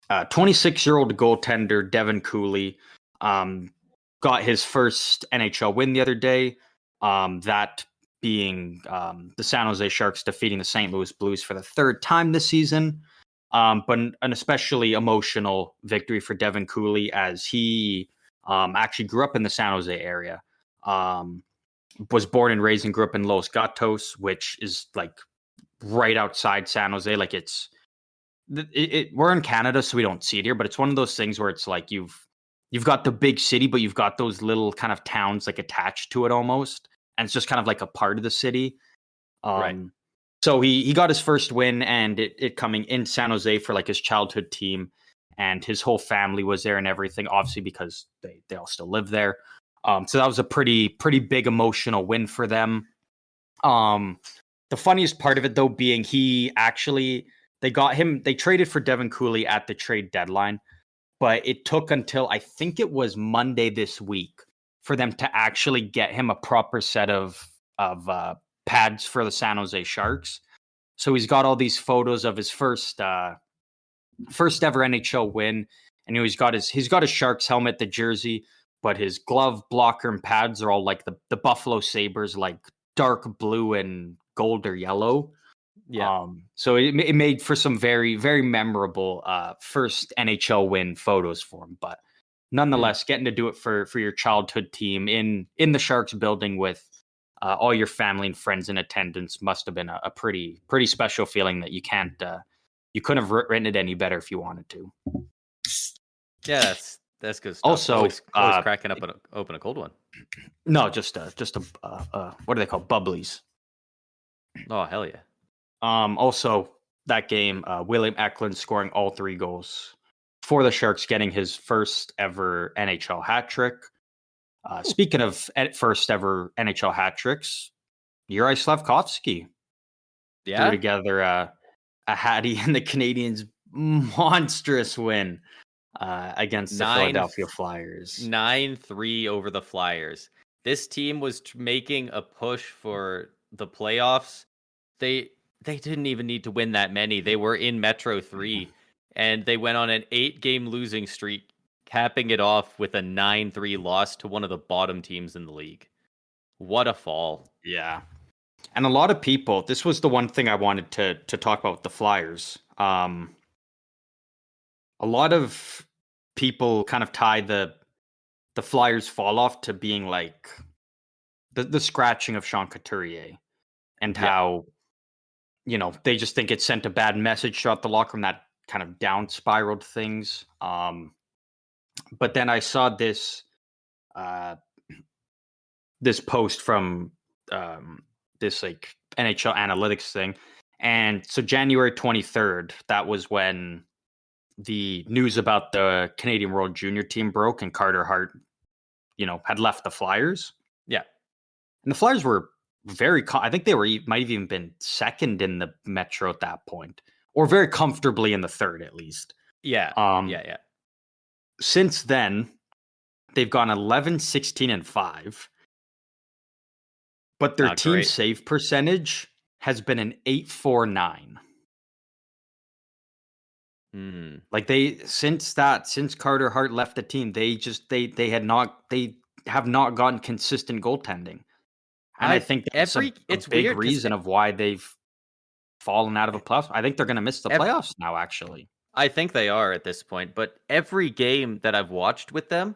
26-year-old goaltender Devin Cooley got his first NHL win the other day. That being the San Jose Sharks defeating the St. Louis Blues for the third time this season. But an especially emotional victory for Devin Cooley, as he actually grew up in the San Jose area. Was born and raised and grew up in Los Gatos, which is like right outside San Jose. Like, we're in Canada, so we don't see it here, but it's one of those things where it's like you've got the big city, but you've got those little kind of towns like attached to it almost, and it's just kind of like a part of the city. Right. So he got his first win, and it coming in San Jose for like his childhood team, and his whole family was there and everything, obviously because they all still live there. So that was a pretty big emotional win for them. The funniest part of it though being they traded for Devin Cooley at the trade deadline, but it took until I think it was Monday this week for them to actually get him a proper set of pads for the San Jose Sharks. So he's got all these photos of his first ever NHL win, and he's got his Sharks helmet, the jersey, but his glove, blocker, and pads are all like the Buffalo Sabres, like dark blue and gold or yellow. Yeah. So it made for some very, very memorable first NHL win photos for him. But nonetheless, getting to do it for your childhood team in the Sharks building with all your family and friends in attendance must have been a pretty special feeling that you couldn't have written it any better if you wanted to. Yeah, that's good stuff. Also, Always cracking up open a cold one. no, just a what are they called? Bubblies. Oh, hell yeah. Also, that game, William Eklund scoring all 3 goals for the Sharks, getting his first ever NHL hat trick. Speaking of first ever NHL hat tricks, Yuri Slavkovsky threw Yeah. together a hattie in the Canadiens' monstrous win against the Philadelphia Flyers. 9-3 over the Flyers. This team was making a push for the playoffs. They didn't even need to win that many. They were in Metro 3, and they went on an 8-game losing streak, capping it off with a 9-3 loss to one of the bottom teams in the league. What a fall. Yeah. And a lot of people, this was the one thing I wanted to talk about with the Flyers. A lot of people kind of tie the Flyers fall off to being like the scratching of Sean Couturier, and how, they just think it sent a bad message throughout the locker room, that kind of down spiraled things. But then I saw this post from this like NHL analytics thing. And so January 23rd, that was when the news about the Canadian World Junior team broke, and Carter Hart had left the Flyers. Yeah. And the Flyers were I think they might have even been second in the Metro at that point, or very comfortably in the third at least. Yeah. Um, Yeah. Since then, they've gone 11, 16, and 5. But their Not team great. save percentage has been an 8.49. Like since Carter Hart left the team, they have not gotten consistent goaltending. And I think that's a it's big weird 'cause reason of why they've fallen out of a playoff. I think they're going to miss the playoffs now, actually. I think they are at this point, but every game that I've watched with them,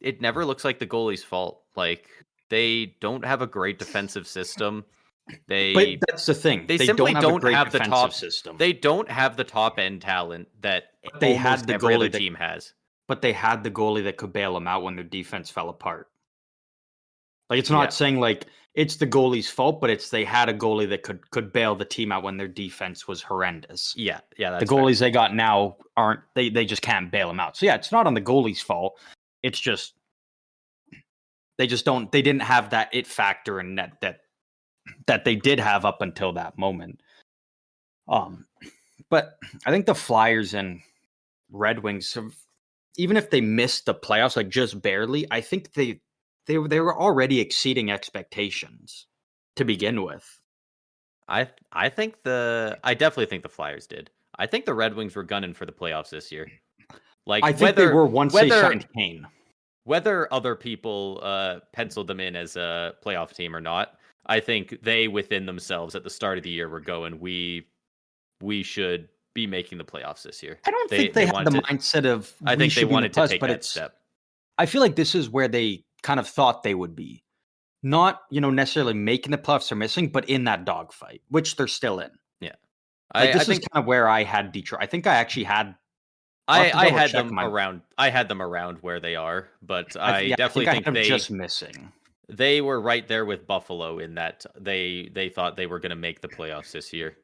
it never looks like the goalie's fault. Like, they don't have a great defensive system. But that's the thing. They don't simply have a don't great have the defensive top system. They don't have the top end talent that they almost had the every other goalie team has. But they had the goalie that could bail them out when their defense fell apart. Like, it's not saying like it's the goalie's fault, but they had a goalie that could bail the team out when their defense was horrendous. Yeah, that's the goalies they got now aren't. They just can't bail them out. So yeah, it's not on the goalie's fault. It's just they just don't. They didn't have that it factor in net that they did have up until that moment. But I think the Flyers and Red Wings have, even if they missed the playoffs, like just barely, I think they were already exceeding expectations to begin with. I definitely think the Flyers did. I think the Red Wings were gunning for the playoffs this year. Like, I think they were once they signed Kane. Whether other people penciled them in as a playoff team or not, I think they within themselves at the start of the year were going, we should be making the playoffs this year. I don't think they had the mindset of I think they wanted to take that step. I feel like this is where they kind of thought they would be. Not, necessarily making the playoffs or missing, but in that dogfight, which they're still in. Yeah. This is kind of where I had Detroit. I think I actually had I had them around where they are, but I definitely think they're just missing. They were right there with Buffalo in that they thought they were going to make the playoffs this year.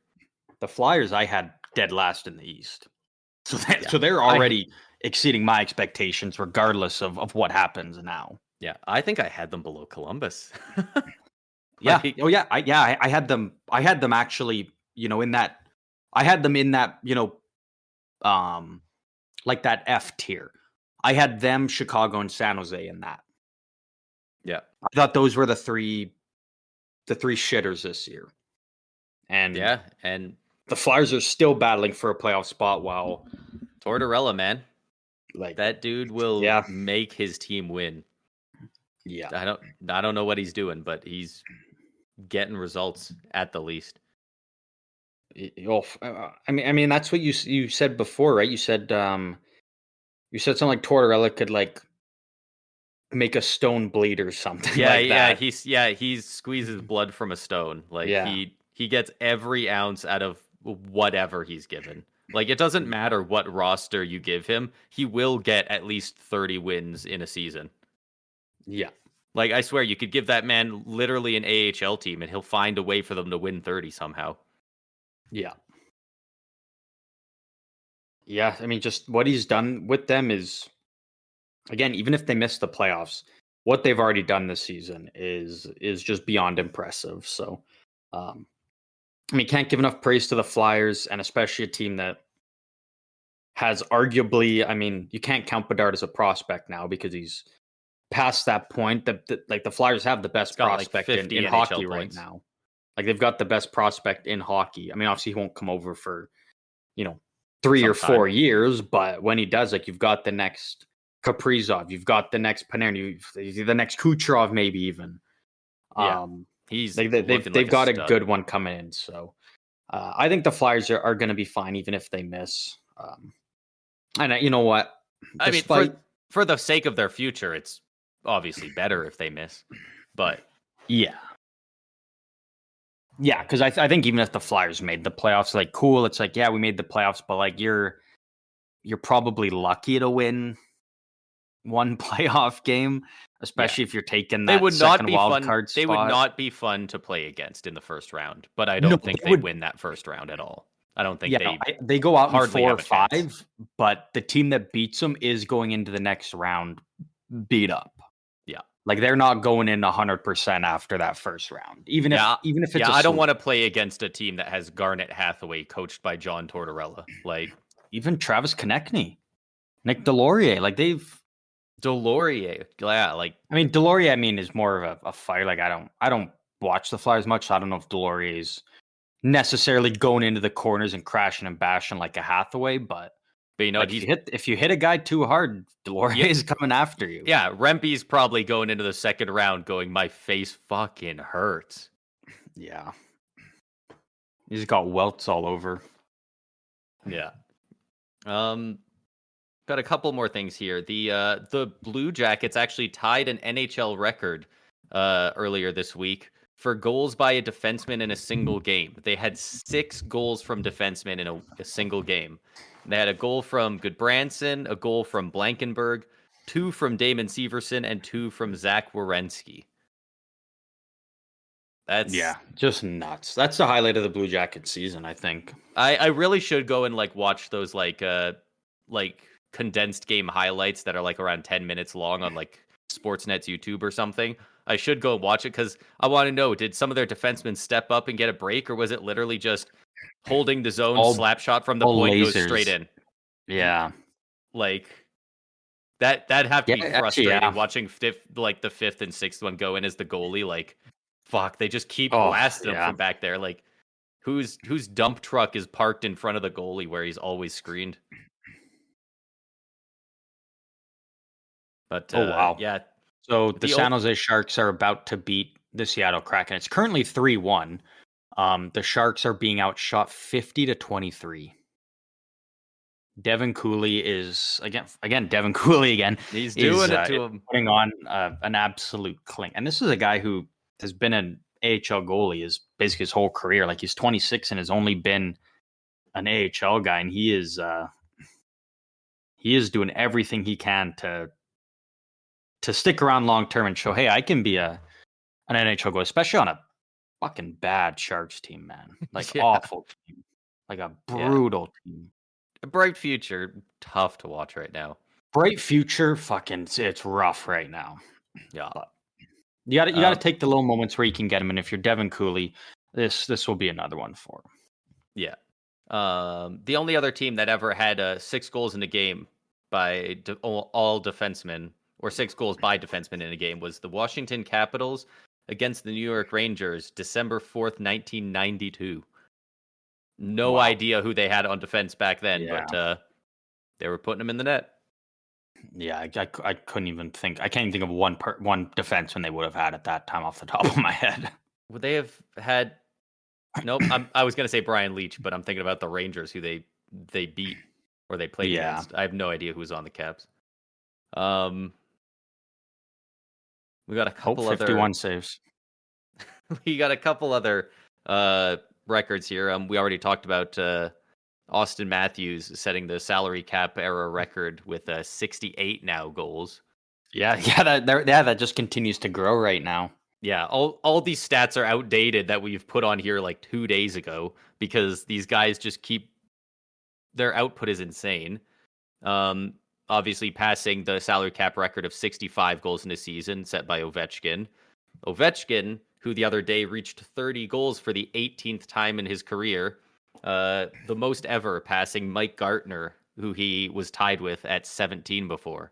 The Flyers I had dead last in the East. So they're already exceeding my expectations regardless of what happens now. Yeah, I think I had them below Columbus. Yeah. Oh yeah. I had them actually, in that I had them in that, like that F tier. I had them, Chicago, and San Jose in that. Yeah. I thought those were the three shitters this year. And the Flyers are still battling for a playoff spot while Tortorella, man. Like, that dude will make his team win. Yeah. I don't know what he's doing, but he's getting results at the least. I mean that's what you said before, right? You said something like Tortorella could like make a stone bleed or something. That. He squeezes blood from a stone. Like he gets every ounce out of whatever he's given. Like, it doesn't matter what roster you give him, he will get at least 30 wins in a season. Yeah. Like, I swear, you could give that man literally an AHL team and he'll find a way for them to win 30 somehow. Yeah. Yeah, I mean, just what he's done with them is, again, even if they miss the playoffs, what they've already done this season is just beyond impressive. So, I mean, can't give enough praise to the Flyers, and especially a team that has arguably, I mean, you can't count Bedard as a prospect now because he's past that point. That like the Flyers have the best prospect in hockey right now. Like, they've got the best prospect in hockey. I mean, obviously he won't come over for, 3 or 4 years, but when he does, like, you've got the next Kaprizov, you've got the next Panarin, the next Kucherov, maybe even. Yeah. They've got a good one coming in, so I think the Flyers are going to be fine even if they miss. And you know what? I mean, for the sake of their future, it's obviously better if they miss. But yeah, because I think even if the Flyers made the playoffs, like, cool, it's like, yeah, we made the playoffs, but like you're probably lucky to win one playoff game. Especially if you're taking that second wild card spot. They would not be fun to play against in the first round, but I don't think they win that first round at all. I don't think they go out in 4 or 5, but the team that beats them is going into the next round beat up. Like they're not going in 100% after that first round, even if it's a I don't sweep. want to play against a team that has Garnet Hathaway coached by John Tortorella. Like Even Travis Konechny, Nick Delorier, like they've Delorier. Yeah, like I mean, Delorier, is more of a fighter. Like I don't watch the Flyers much, so I don't know if Delorier's necessarily going into the corners and crashing and bashing like a Hathaway. But you know what? like if you hit a guy too hard, Delorier is coming after you. Yeah, Rempe's probably going into the second round going, my face fucking hurts. Yeah. He's got welts all over. Yeah. Got a couple more things here. The Blue Jackets actually tied an NHL record earlier this week for goals by a defenseman in a single game. They had 6 goals from defensemen in a single game. They had a goal from Goodbranson, a goal from Blankenberg, 2 from Damon Severson, and 2 from Zach Werenski. That's just nuts. That's the highlight of the Blue Jackets season, I think. I really should go and watch those condensed game highlights that are around 10 minutes long on Sportsnet's YouTube or something. I should go and watch it because I want to know, did some of their defensemen step up and get a break, or was it literally just holding the zone, slap shot from the point, goes straight in? Yeah. That'd have to be frustrating watching the 5th and 6th one go in as the goalie. Fuck, they just keep blasting him from back there. Whose dump truck is parked in front of the goalie where he's always screened? But wow. Yeah. So the San Jose Sharks are about to beat the Seattle Kraken. It's currently 3-1. The Sharks are being outshot 50-23. Devin Cooley is again. Devin Cooley again. He's doing it to him, putting on an absolute clink. And this is a guy who has been an AHL goalie his basically his whole career. Like he's 26 and has only been an AHL guy, and he is doing everything he can to stick around long term and show, hey, I can be an NHL goalie, especially on a fucking bad Sharks team, man. Awful team, like a brutal team. A bright future, tough to watch right now. Bright future, fucking, it's rough right now. Yeah, but you got to take the little moments where you can get him. And if you're Devin Cooley, this will be another one for him. Yeah. The only other team that ever had 6 goals in a game by all defensemen, or 6 goals by defensemen in a game, was the Washington Capitals against the New York Rangers, December 4th, 1992. No idea who they had on defense back then, but they were putting them in the net. Yeah, I couldn't even think. I can't even think of one defenseman they would have had at that time off the top of my head. Would they have had? Nope. I was gonna say Brian Leach, but I'm thinking about the Rangers who they beat or they played against. I have no idea who was on the Caps. We got a couple other 51 saves. We got a couple other records here. We already talked about Austin Matthews setting the salary cap era record with 68 now goals. That just continues to grow right now. Yeah, all these stats are outdated that we've put on here 2 days ago because these guys just their output is insane. Obviously passing the salary cap record of 65 goals in a season set by Ovechkin. Ovechkin, who the other day reached 30 goals for the 18th time in his career, the most ever, passing Mike Gartner, who he was tied with at 17 before.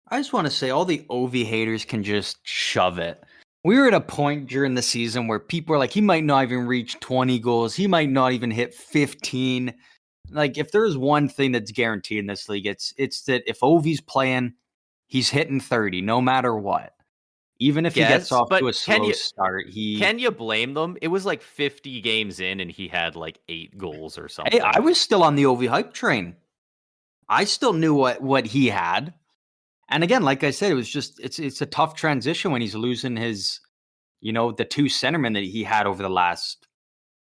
I just want to say all the Ovi haters can just shove it. We were at a point during the season where people were like, he might not even reach 20 goals. He might not even hit 15. If there's one thing that's guaranteed in this league, it's that if Ovi's playing, he's hitting 30 no matter what. Even if he gets off to a slow start, can you blame them? It was 50 games in, and he had 8 goals or something. Hey, I was still on the Ovi hype train. I still knew what he had, and again, like I said, it was just it's a tough transition when he's losing his, the 2 centermen that he had over the last,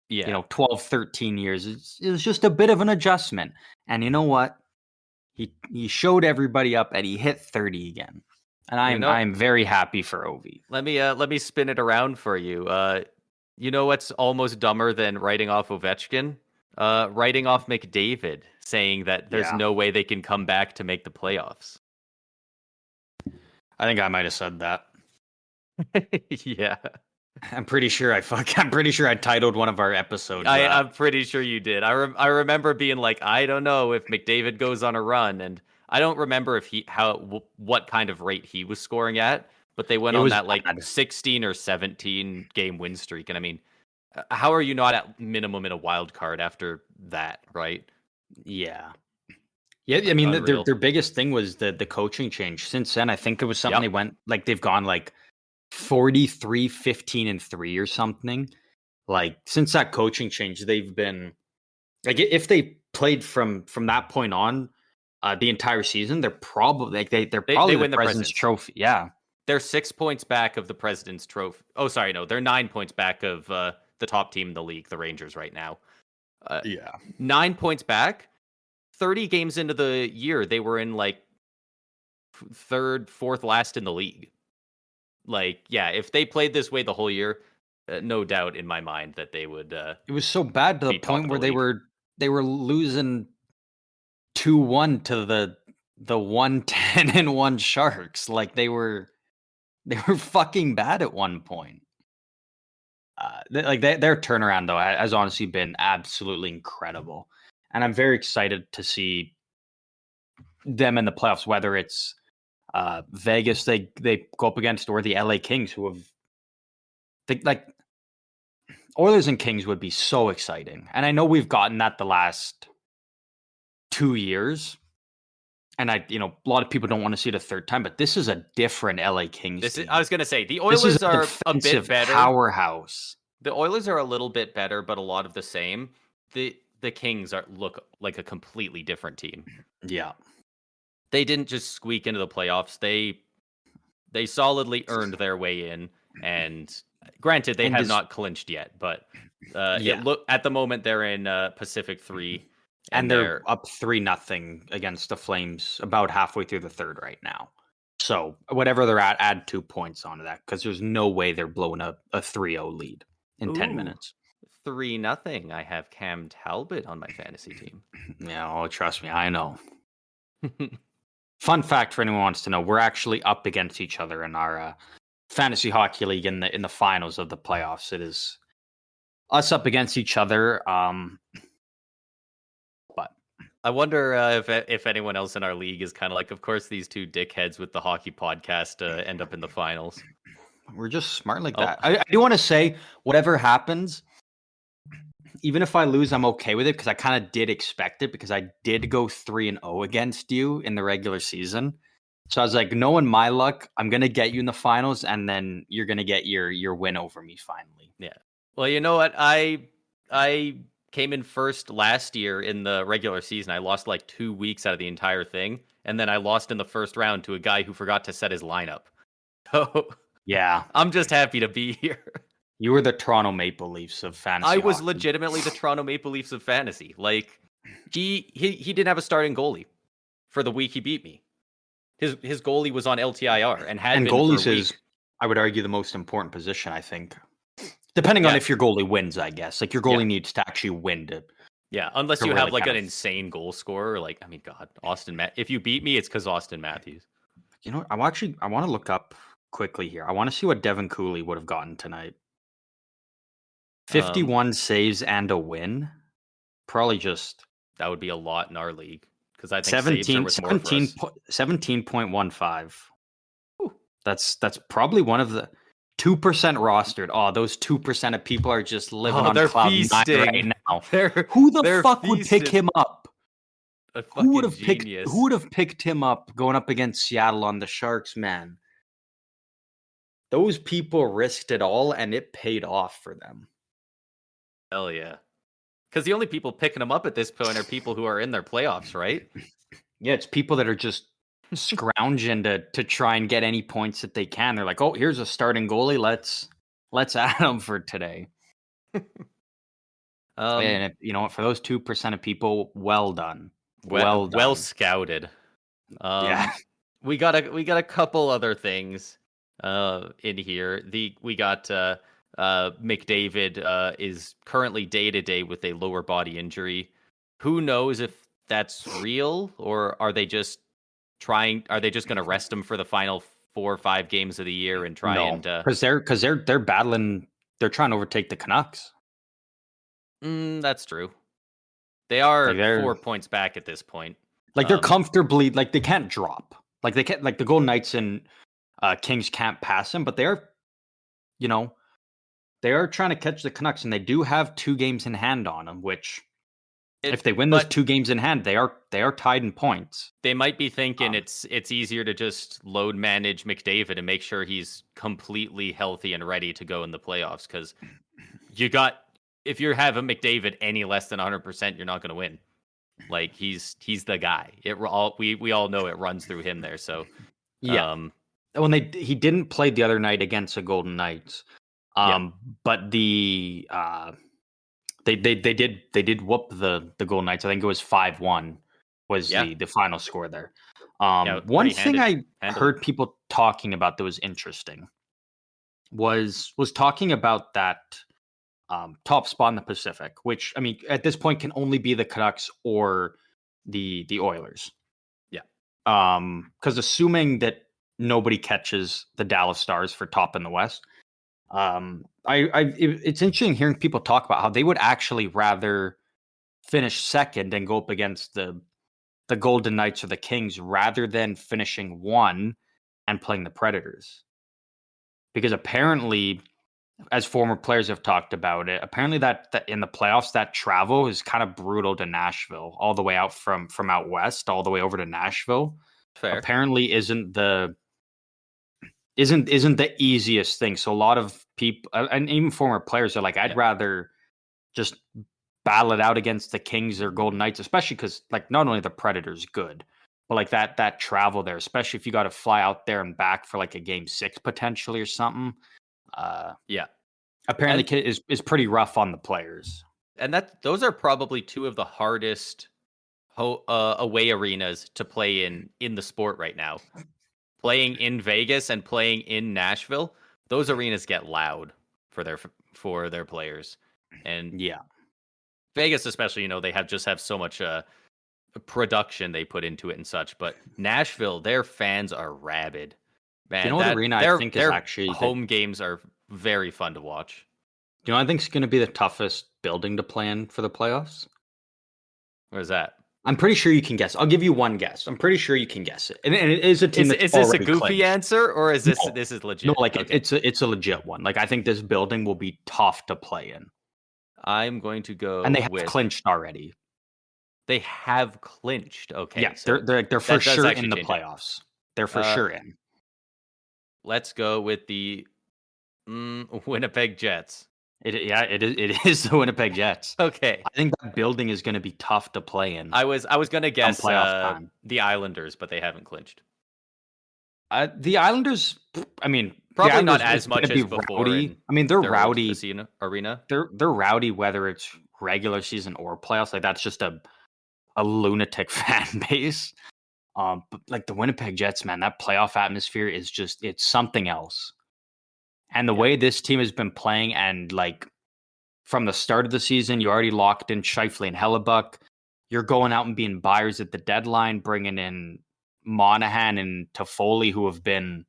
12, 13 years. It was just a bit of an adjustment, and you know what? He showed everybody up, and he hit 30 again. And I'm very happy for Ovi. Let me spin it around for you. You know what's almost dumber than writing off Ovechkin? Writing off McDavid, saying that there's no way they can come back to make the playoffs. I think I might have said that. Yeah. I'm pretty sure I'm pretty sure I titled one of our episodes. I'm pretty sure you did. I remember being like, I don't know if McDavid goes on a run, and I don't remember if what kind of rate he was scoring at, but they went It on was that like bad. 16 or 17 game win streak, and I mean, how are you not at minimum in a wild card after that, right? Yeah. Yeah, I Like mean unreal. their biggest thing was the coaching change. Since then, I think it was something they Yep. went like they've gone like 43, 15, and 3 or something. Like since that coaching change, they've been like if they played from that point on the entire season, they're probably like they're They probably the win the President's Presidents. Trophy. Yeah. They're 6 points back of the President's Trophy. Oh, sorry, no, they're 9 points back of the top team in the league, the Rangers, right now. Uh, Yeah. 9 points back. 30 games into the year, they were in like third, fourth last in the league. Like, yeah, if they played this way the whole year, no doubt in my mind that they would It was so bad to the be top point of where the league. they were losing 2-1 to the 110 and 1 Sharks. Like they were fucking bad at one point. Their turnaround though has honestly been absolutely incredible, and I'm very excited to see them in the playoffs. Whether it's Vegas, they go up against, or the LA Kings, who have like Oilers and Kings would be so exciting. And I know we've gotten that the last 2 years, and a lot of people don't want to see it a third time, but this is a different LA Kings This is, team. I was gonna say, the This is Oilers a are a bit defensive better. powerhouse. The Oilers are a little bit better, but a lot of the same. The Kings look like a completely different team. Yeah. They didn't just squeak into the playoffs. They solidly earned their way in, and granted, they And have just not clinched yet, but it yeah. look at the moment they're in Pacific 3, And and they're they're up 3-0 against the Flames about halfway through the third right now. So whatever they're at, add 2 points onto that, because there's no way they're blowing up a 3-0 lead in 10 ooh minutes. 3-0. I have Cam Talbot on my fantasy team. Yeah, oh, trust me, I know. Fun fact for anyone who wants to know: we're actually up against each other in our fantasy hockey league in the finals of the playoffs. It is us up against each other. But I wonder if anyone else in our league is kind of like, of course, these two dickheads with the hockey podcast end up in the finals. we're just smart like Oh, that. I do want to say, whatever happens, even if I lose, I'm okay with it, because I kind of did expect it, because I did go 3-0 against you in the regular season. So I was like, knowing my luck, I'm gonna get you in the finals, and then you're gonna get your win over me finally. yeah. Well, you know what? I came in first last year in the regular season. I lost like 2 weeks out of the entire thing, and then I lost in the first round to a guy who forgot to set his lineup. So Yeah, I'm just happy to be here. you were the Toronto Maple Leafs of fantasy I was hockey. legitimately the Toronto Maple Leafs of fantasy. Like he didn't have a starting goalie for the week he beat me. His goalie was on LTIR and had And been for a goalies week. is, I would argue, the most important position, I think. Depending on Yeah, if your goalie wins, I guess. Like your yeah, goalie needs to actually win yeah. Unless to you have really like kind an of. insane goal scorer, like I mean, God, If you beat me, it's because Austin Matthews. You know, I want to look up quickly here. I want to see what Devin Cooley would have gotten tonight. Um, 51 saves and a win. Probably just that would be a lot in our league because I think saves are 17, worth more for us. 17.15. Whew. That's probably one of the 2% rostered. Oh, those 2% of people are just living Oh, on they're cloud nine right feasting. now. They're Who the they're fuck would pick feasting. him up? A Who would fucking have picked who genius. would have picked him up going up against Seattle on the Sharks, man? Those people risked it all, and it paid off for them. Hell yeah. Because the only people picking them up at this point are people who are in their playoffs, right? Yeah, it's people that are just scrounging to try and get any points that they can. They're like, "Oh, here's a starting goalie. Let's add him for today." Um, And you know what? For those 2% of people, well done, well, well well done. scouted. Yeah, We got a couple other things in here. We got McDavid is currently day to day with a lower body injury. Who knows if that's real, or are they just going to rest him for the final 4 or 5 games of the year and try No, and because they're battling. They're trying to overtake the Canucks. that's true. They Like are they're 4 points back at this point. they're comfortably like they can't drop. Like they can't like the Golden Knights and Kings can't pass them, but they're you know they are trying to catch the Canucks, and they do have 2 games in hand on them. Which if they win those But 2 games in hand, they are tied in points. they might be thinking Um, it's easier to just load manage McDavid and make sure he's completely healthy and ready to go in the playoffs. Because you got if you have a McDavid any less than 100%, you're not going to win. Like he's the guy. We all know it runs through him there. So yeah, um when he didn't play the other night against the Golden Knights, yeah but they did whoop the Golden Knights. I think it was 5-1 was yeah the final score there. yeah One pretty thing I handily. heard people talking about that was interesting was talking about that top spot in the Pacific, which I mean at this point can only be the Canucks or the Oilers. Yeah. Because assuming that nobody catches the Dallas Stars for top in the West, it's interesting hearing people talk about how they would actually rather finish second and go up against the Golden Knights or the Kings rather than finishing one and playing the Predators. Because apparently, as former players have talked about it, apparently that in the playoffs that travel is kind of brutal to Nashville, all the way out from out west, all the way over to Nashville. Fair. Apparently, isn't the easiest thing. So a lot of people and even former players are like, I'd Yeah. rather just battle it out against the Kings or Golden Knights, especially because like not only the Predators good, but like that travel there, especially if you got to fly out there and back for like a game 6 potentially or something. Yeah. Apparently And is pretty rough on the players. those are probably two of the hardest away arenas to play in the sport right now. Playing in Vegas and playing in Nashville, those arenas get loud for their players. And Yeah. Vegas especially, they have so much production they put into it and such, but Nashville, their fans are rabid. Do you Man, know what that arena I think is their actually home games are very fun to watch. do you know what I think is going to be the toughest building to play in for the playoffs? What is that? I'm pretty sure you can guess. I'll give you one guess. I'm pretty sure you can guess it. And it is a team that's Is this a already goofy clinched. answer or is No. this is No, legit? like Okay. it's a legit one. Like I think this building will be tough to play in. I'm going to go And they have with clinched already. they have clinched. Okay, Yeah, so they're for that does sure in actually the change it. playoffs. They're for Uh, sure in. let's go with the Winnipeg Jets. It is the Winnipeg Jets. Okay, I think that building is going to be tough to play in I was gonna come guess playoff time. the Islanders, but they haven't clinched. The Islanders, I mean, the Probably not Islanders as are going much to be as before rowdy. in I mean, they're their old rowdy. casino arena. They're rowdy whether it's regular season or playoffs. Like that's just a lunatic fan base. But like the Winnipeg Jets, man, that playoff atmosphere is just it's something else. And the Yeah. way this team has been playing, and like from the start of the season, you already locked in Scheifele and Hellebuck. You're going out and being buyers at the deadline, bringing in Monahan and Toffoli, who have been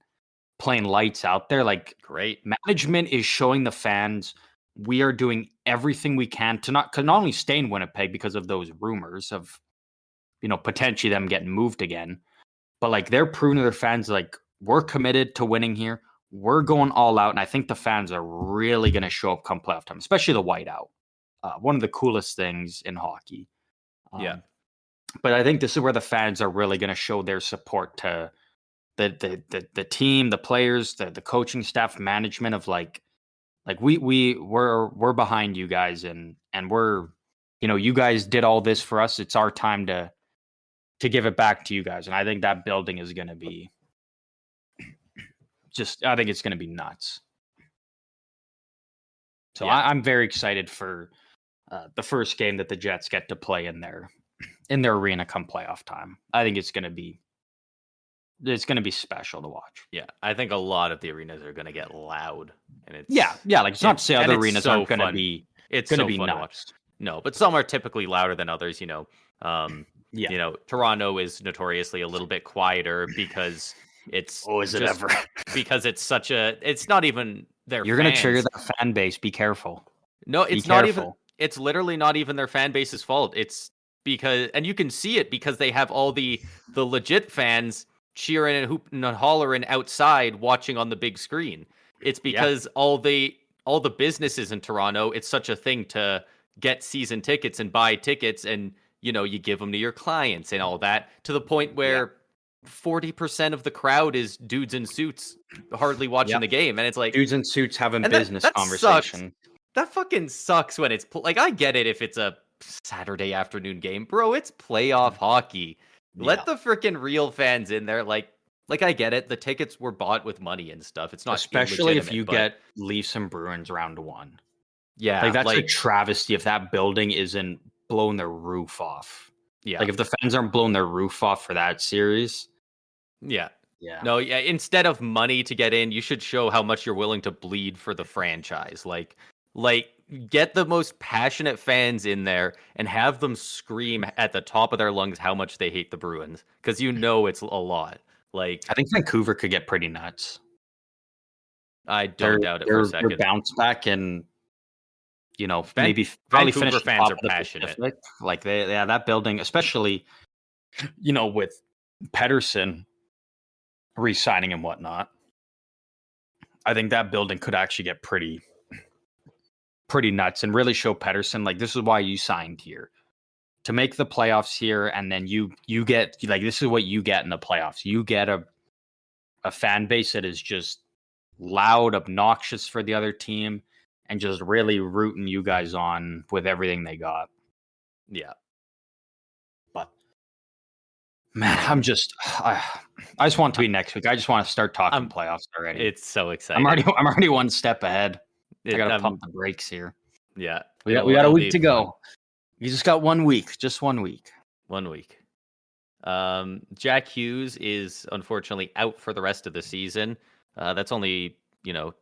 playing lights out there. Like Great. management is showing the fans we are doing everything we can to not only stay in Winnipeg because of those rumors of potentially them getting moved again, but like they're proving to their fans like we're committed to winning here. We're going all out, and I think the fans are really going to show up come playoff time, especially the whiteout. One of the coolest things in hockey. Yeah. But I think this is where the fans are really going to show their support to the team, the players, the coaching staff, management of like we're behind you guys, and we're you guys did all this for us. It's our time to give it back to you guys, and I think that building is going to be I think it's going to be nuts. So Yeah. I'm very excited for the first game that the Jets get to play in their arena come playoff time. I think it's going to be special to watch. Yeah, I think a lot of the arenas are going to get loud, and it's Yeah. Like it's not to say other arenas aren't going to be. It's going to so be fun nuts. to watch. No, but some are typically louder than others. Yeah. Toronto is notoriously a little bit quieter because It's Oh, is it just ever? because it's not even their You're gonna trigger fans. that fan base. Be careful. No, Be it's not even. careful. It's literally not even their fan base's fault. It's because, and you can see it because they have all the legit fans cheering and hooping and hollering outside, watching on the big screen. It's Yeah. because all the businesses in Toronto, it's such a thing to get season tickets and buy tickets, and you give them to your clients and all that, to the point Yeah. where 40% of the crowd is dudes in suits hardly watching Yep. the game, and it's like, Dudes in suits having and that business that sucks. conversation. That fucking sucks when it's like, I get it if it's a Saturday afternoon game, bro. It's playoff hockey. Yeah. Let the freaking real fans in there. Like I get it. The tickets were bought with money and stuff. It's not Especially if illegitimate, you but get Leafs and Bruins round one. Like yeah, that's a like travesty if that building isn't blowing their roof off. yeah, Like if the fans aren't blowing their roof off for that series. yeah. Yeah. No, yeah. Instead of money to get in, you should show how much you're willing to bleed for the franchise. Like get the most passionate fans in there and have them scream at the top of their lungs how much they hate the Bruins, because it's a lot. Like, I think Vancouver could get pretty nuts. I Their don't doubt it for a their second. bounce back and Van- maybe probably Vancouver finish fans top are of the passionate. Pacific. Like that building, especially with Pedersen re-signing and whatnot. I think that building could actually get pretty nuts and really show Pedersen like this is why you signed here to make the playoffs here, and then you get like this is what you get in the playoffs. You get a fan base that is just loud, obnoxious for the other team, and just really rooting you guys on with everything they got. Yeah. But man, I just want it to be next week. I just want to start talking playoffs already. It's so exciting. I'm already one step ahead. I gotta pump the brakes here. Yeah. We got a week to go. You just got 1 week. Just 1 week. 1 week. Jack Hughes is unfortunately out for the rest of the season. That's only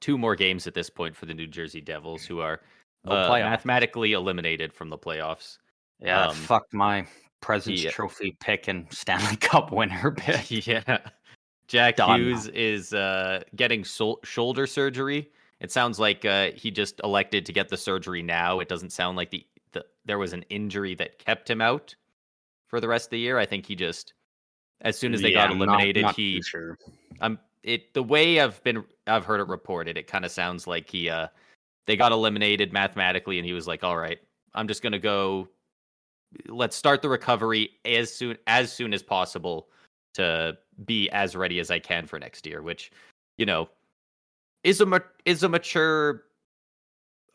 2 more games at this point for the New Jersey Devils, who are mathematically eliminated from the playoffs. Yeah, that fucked my President's Trophy pick and Stanley Cup winner pick. Yeah. Jack Hughes is getting shoulder surgery. It sounds like he just elected to get the surgery now. It doesn't sound like there was an injury that kept him out for the rest of the year. I think he just, as soon as they got eliminated, not too sure. The way I've heard it reported, it kind of sounds like they got eliminated mathematically, and he was like, all right, I'm just gonna go. Let's start the recovery as soon as possible to be as ready as I can for next year, which is a mature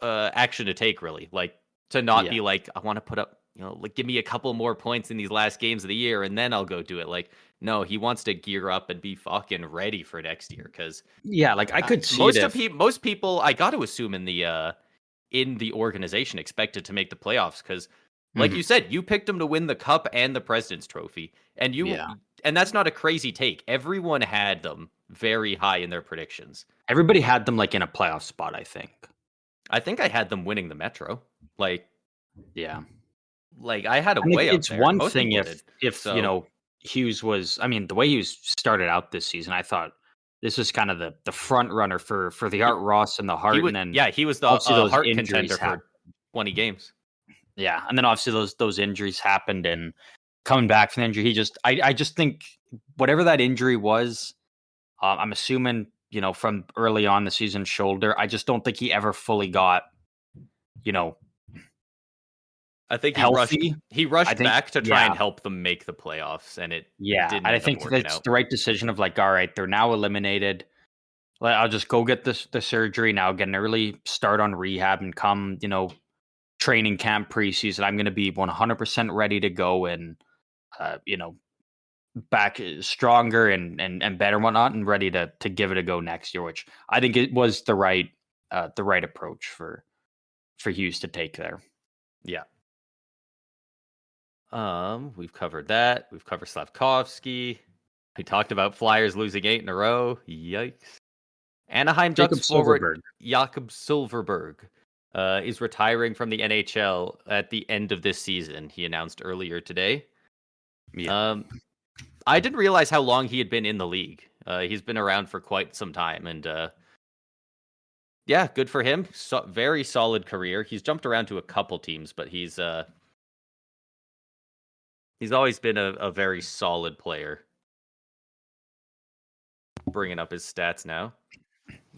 action to take, really. Like, to not be like, I want to put up, like, give me a couple more points in these last games of the year and then I'll go do it. Like, no, he wants to gear up and be fucking ready for next year, because like I could see most people, I got to assume, in the organization expected to make the playoffs, because like you said, you picked them to win the cup and the President's Trophy, and and that's not a crazy take. Everyone had them very high in their predictions. Everybody had them like in a playoff spot, I think. I think I had them winning the Metro. Like, yeah. Like, I had a way up there. One Most thing if Hughes was, I mean, the way Hughes started out this season, I thought this was kind of the front runner for the Art Ross and the Hart. And then he was the Hart contender for 20 games. Yeah, and then obviously those injuries happened, and coming back from the injury, I just think whatever that injury was, I'm assuming from early on the season, shoulder. I just don't think he ever fully got I think healthy. He rushed back to try and help them make the playoffs, and it didn't. And I think that's the right decision of like, all right, they're now eliminated. I'll just go get the surgery now, get an early start on rehab, and come training camp preseason, I'm going to be 100% ready to go and back stronger and better and whatnot, and ready to give it a go next year, which I think it was the right approach for Hughes to take there. Yeah. We've covered that. We've covered Slavkovsky. We talked about Flyers losing 8 in a row. Yikes. Anaheim Ducks forward Jakob Silfverberg is retiring from the NHL at the end of this season. He announced earlier today. Yeah. I didn't realize how long he had been in the league. He's been around for quite some time, and yeah, good for him. Very solid career. He's jumped around to a couple teams, but he's always been a very solid player. Bringing up his stats now.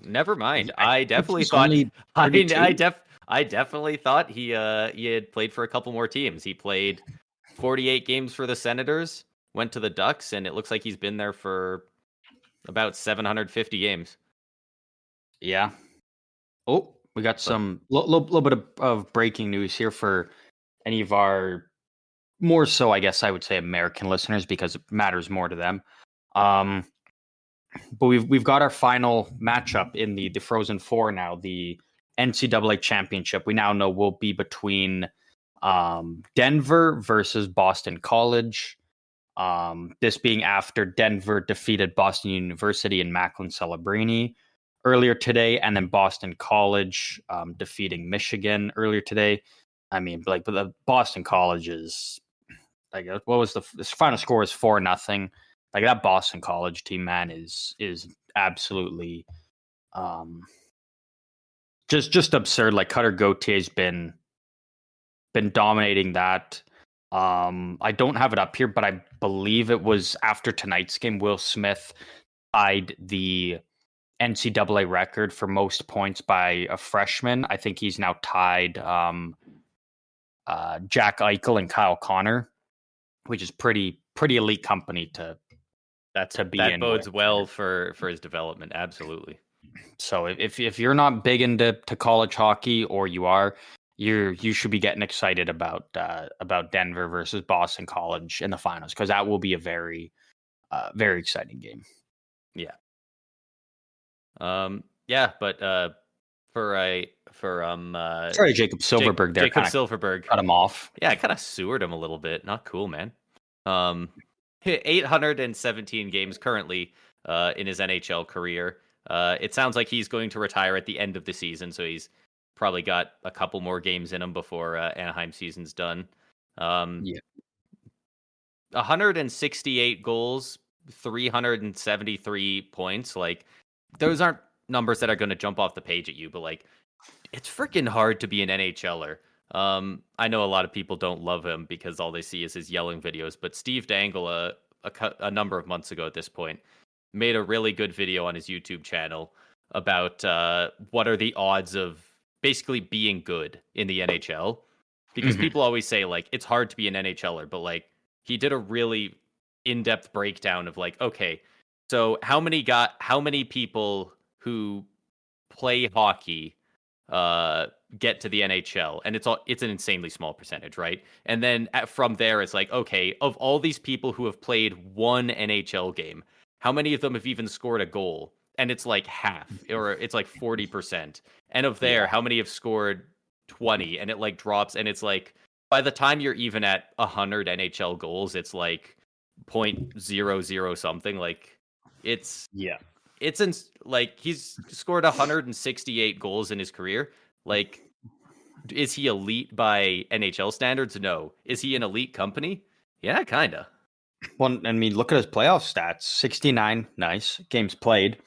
Never mind. I think definitely he's thought only 32. I definitely thought he had played for a couple more teams. He played 48 games for the Senators, went to the Ducks, and it looks like he's been there for about 750 games. Yeah. Oh, we got some little bit of breaking news here for any of our more so, I guess I would say American listeners because it matters more to them. But we've got our final matchup in the Frozen Four now. The NCAA championship we now know will be between Denver versus Boston College. This being after Denver defeated Boston University and Macklin Celebrini earlier today, and then Boston College defeating Michigan earlier today. I mean, like, but the Boston College is like, what was the final score? Is 4-0. Like, that Boston College team, man, is absolutely just absurd. Like, Cutter Gautier's been dominating that. I don't have it up here, but I believe it was after tonight's game, Will Smith tied the NCAA record for most points by a freshman. I think he's now tied Jack Eichel and Kyle Connor, which is pretty elite company to be That in bodes with. well for his development. Absolutely. So if you're not big into college hockey, or you are, you should be getting excited about Denver versus Boston College in the finals, because that will be a very very exciting game. Yeah. Yeah, but sorry, Jacob Silverberg there. Jacob Silverberg Cut him off. Yeah, I kind of sewered him a little bit. Not cool, man. 817 games currently in his NHL career. It sounds like he's going to retire at the end of the season, so he's probably got a couple more games in him before Anaheim season's done. Yeah. 168 goals, 373 points. Like, those aren't numbers that are going to jump off the page at you, but like, it's freaking hard to be an NHLer. I know a lot of people don't love him because all they see is his yelling videos, but Steve Dangle, a number of months ago at this point, made a really good video on his YouTube channel about what are the odds of basically being good in the NHL. Because people always say, like, it's hard to be an NHLer, but like, he did a really in-depth breakdown of like, okay, so how many people who play hockey get to the NHL, and it's an insanely small percentage, right? And then from there, it's like, okay, of all these people who have played one NHL game, how many of them have even scored a goal? And it's like half, or it's like 40%. And of there, how many have scored 20? And it like drops, and it's like, by the time you're even at 100 NHL goals, it's like 0.00 something. Like, it's like, he's scored 168 goals in his career. Like, is he elite by NHL standards? No. Is he an elite company? Yeah, kinda. Well, I mean, look at his playoff stats: 69 nice games played,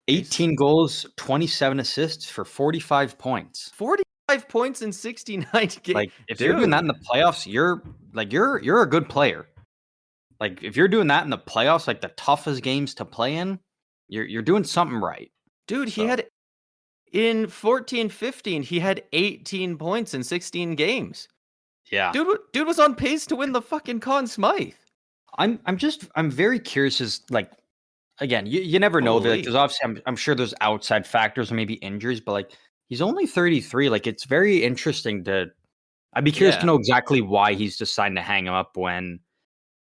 18 goals, 27 assists for 45 points. 45 points in 69 games. Like, if you're doing that in the playoffs, you're a good player. Like, if you're doing that in the playoffs, like the toughest games to play in, you're doing something right. Dude, he had in 14-15, he had 18 points in 16 games. Yeah. Dude was on pace to win the fucking Conn Smythe. I'm very curious, as like, again, you never know that, because obviously I'm sure there's outside factors or maybe injuries, but like, he's only 33. Like, it's very interesting I'd be curious to know exactly why he's deciding to hang him up when,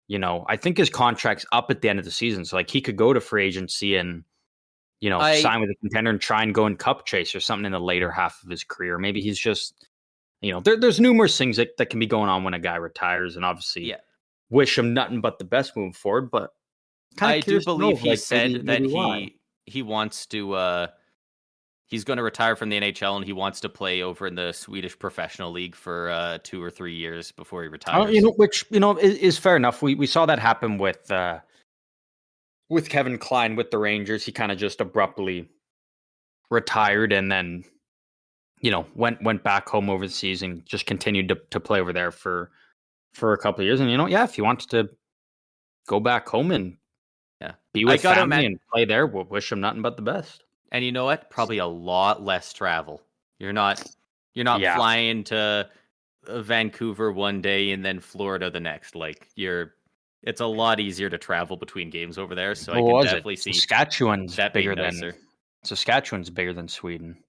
I think his contract's up at the end of the season. So like, he could go to free agency and, sign with a contender and try and go in cup chase or something in the later half of his career. Maybe he's just, there's numerous things that can be going on when a guy retires, and obviously wish him nothing but the best moving forward. But I do believe he said that he wants to, he's going to retire from the NHL and he wants to play over in the Swedish professional league for 2 or 3 years before he retires. Which is fair enough. We saw that happen with with Kevin Kline with the Rangers, he kind of just abruptly retired and then, went back home over the season, just continued to play over there for a couple of years. And, if he wants to go back home and Yeah. be I with got him family at, and play there, we'll wish him nothing but the best. and you know what? Probably a lot less travel. You're not Yeah. flying to Vancouver one day and then Florida the next. Like it's a lot easier to travel between games over there. So I What can was it? definitely see Saskatchewan's that bigger being nicer. Saskatchewan's bigger than Sweden.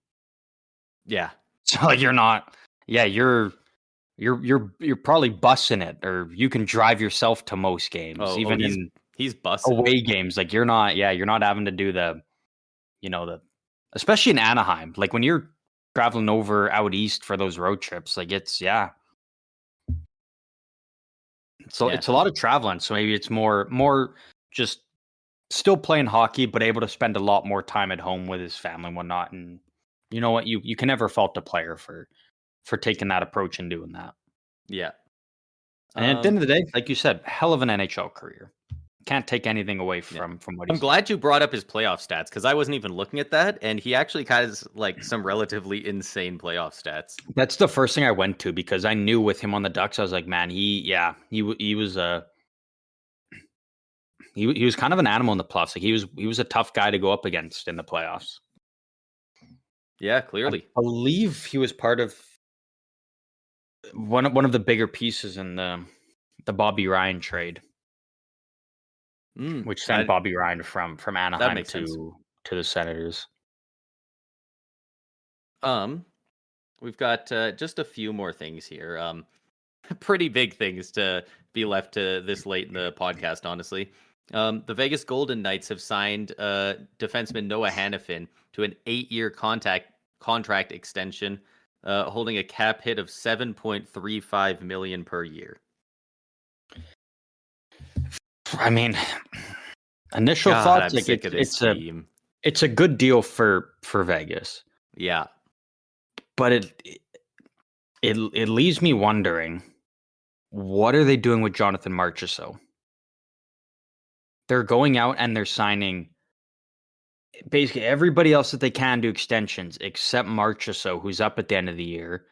Yeah. So like you're not. Yeah, you're probably bussing it, or you can drive yourself to most games, even in he's bussing. away games. Like you're not. Yeah, you're not having to do the especially in Anaheim. Like when you're traveling over out east for those road trips, like it's a lot of traveling. So maybe it's more just still playing hockey, but able to spend a lot more time at home with his family and whatnot. And you know what? You can never fault a player for taking that approach and doing that. Yeah. And at the end of the day, like you said, hell of an NHL career. Can't take anything away from what he's I'm glad you brought up his playoff stats because I wasn't even looking at that, and he actually has like some relatively insane playoff stats. That's the first thing I went to because I knew with him on the Ducks, I was like, man, he was he was kind of an animal in the playoffs. Like he was a tough guy to go up against in the playoffs. Yeah, clearly. I believe he was part of one of the bigger pieces in the Bobby Ryan trade, which sent Bobby Ryan from Anaheim to the Senators. We've got just a few more things here. Pretty big things to be left to this late in the podcast, honestly. The Vegas Golden Knights have signed defenseman Noah Hannafin to an 8-year contract extension, holding a cap hit of $7.35 million per year. I mean, initial thoughts, like it's a good deal for Vegas. Yeah, but it leaves me wondering, what are they doing with Jonathan Marchessault? They're going out and they're signing basically everybody else that they can do extensions except Marchessault, who's up at the end of the year.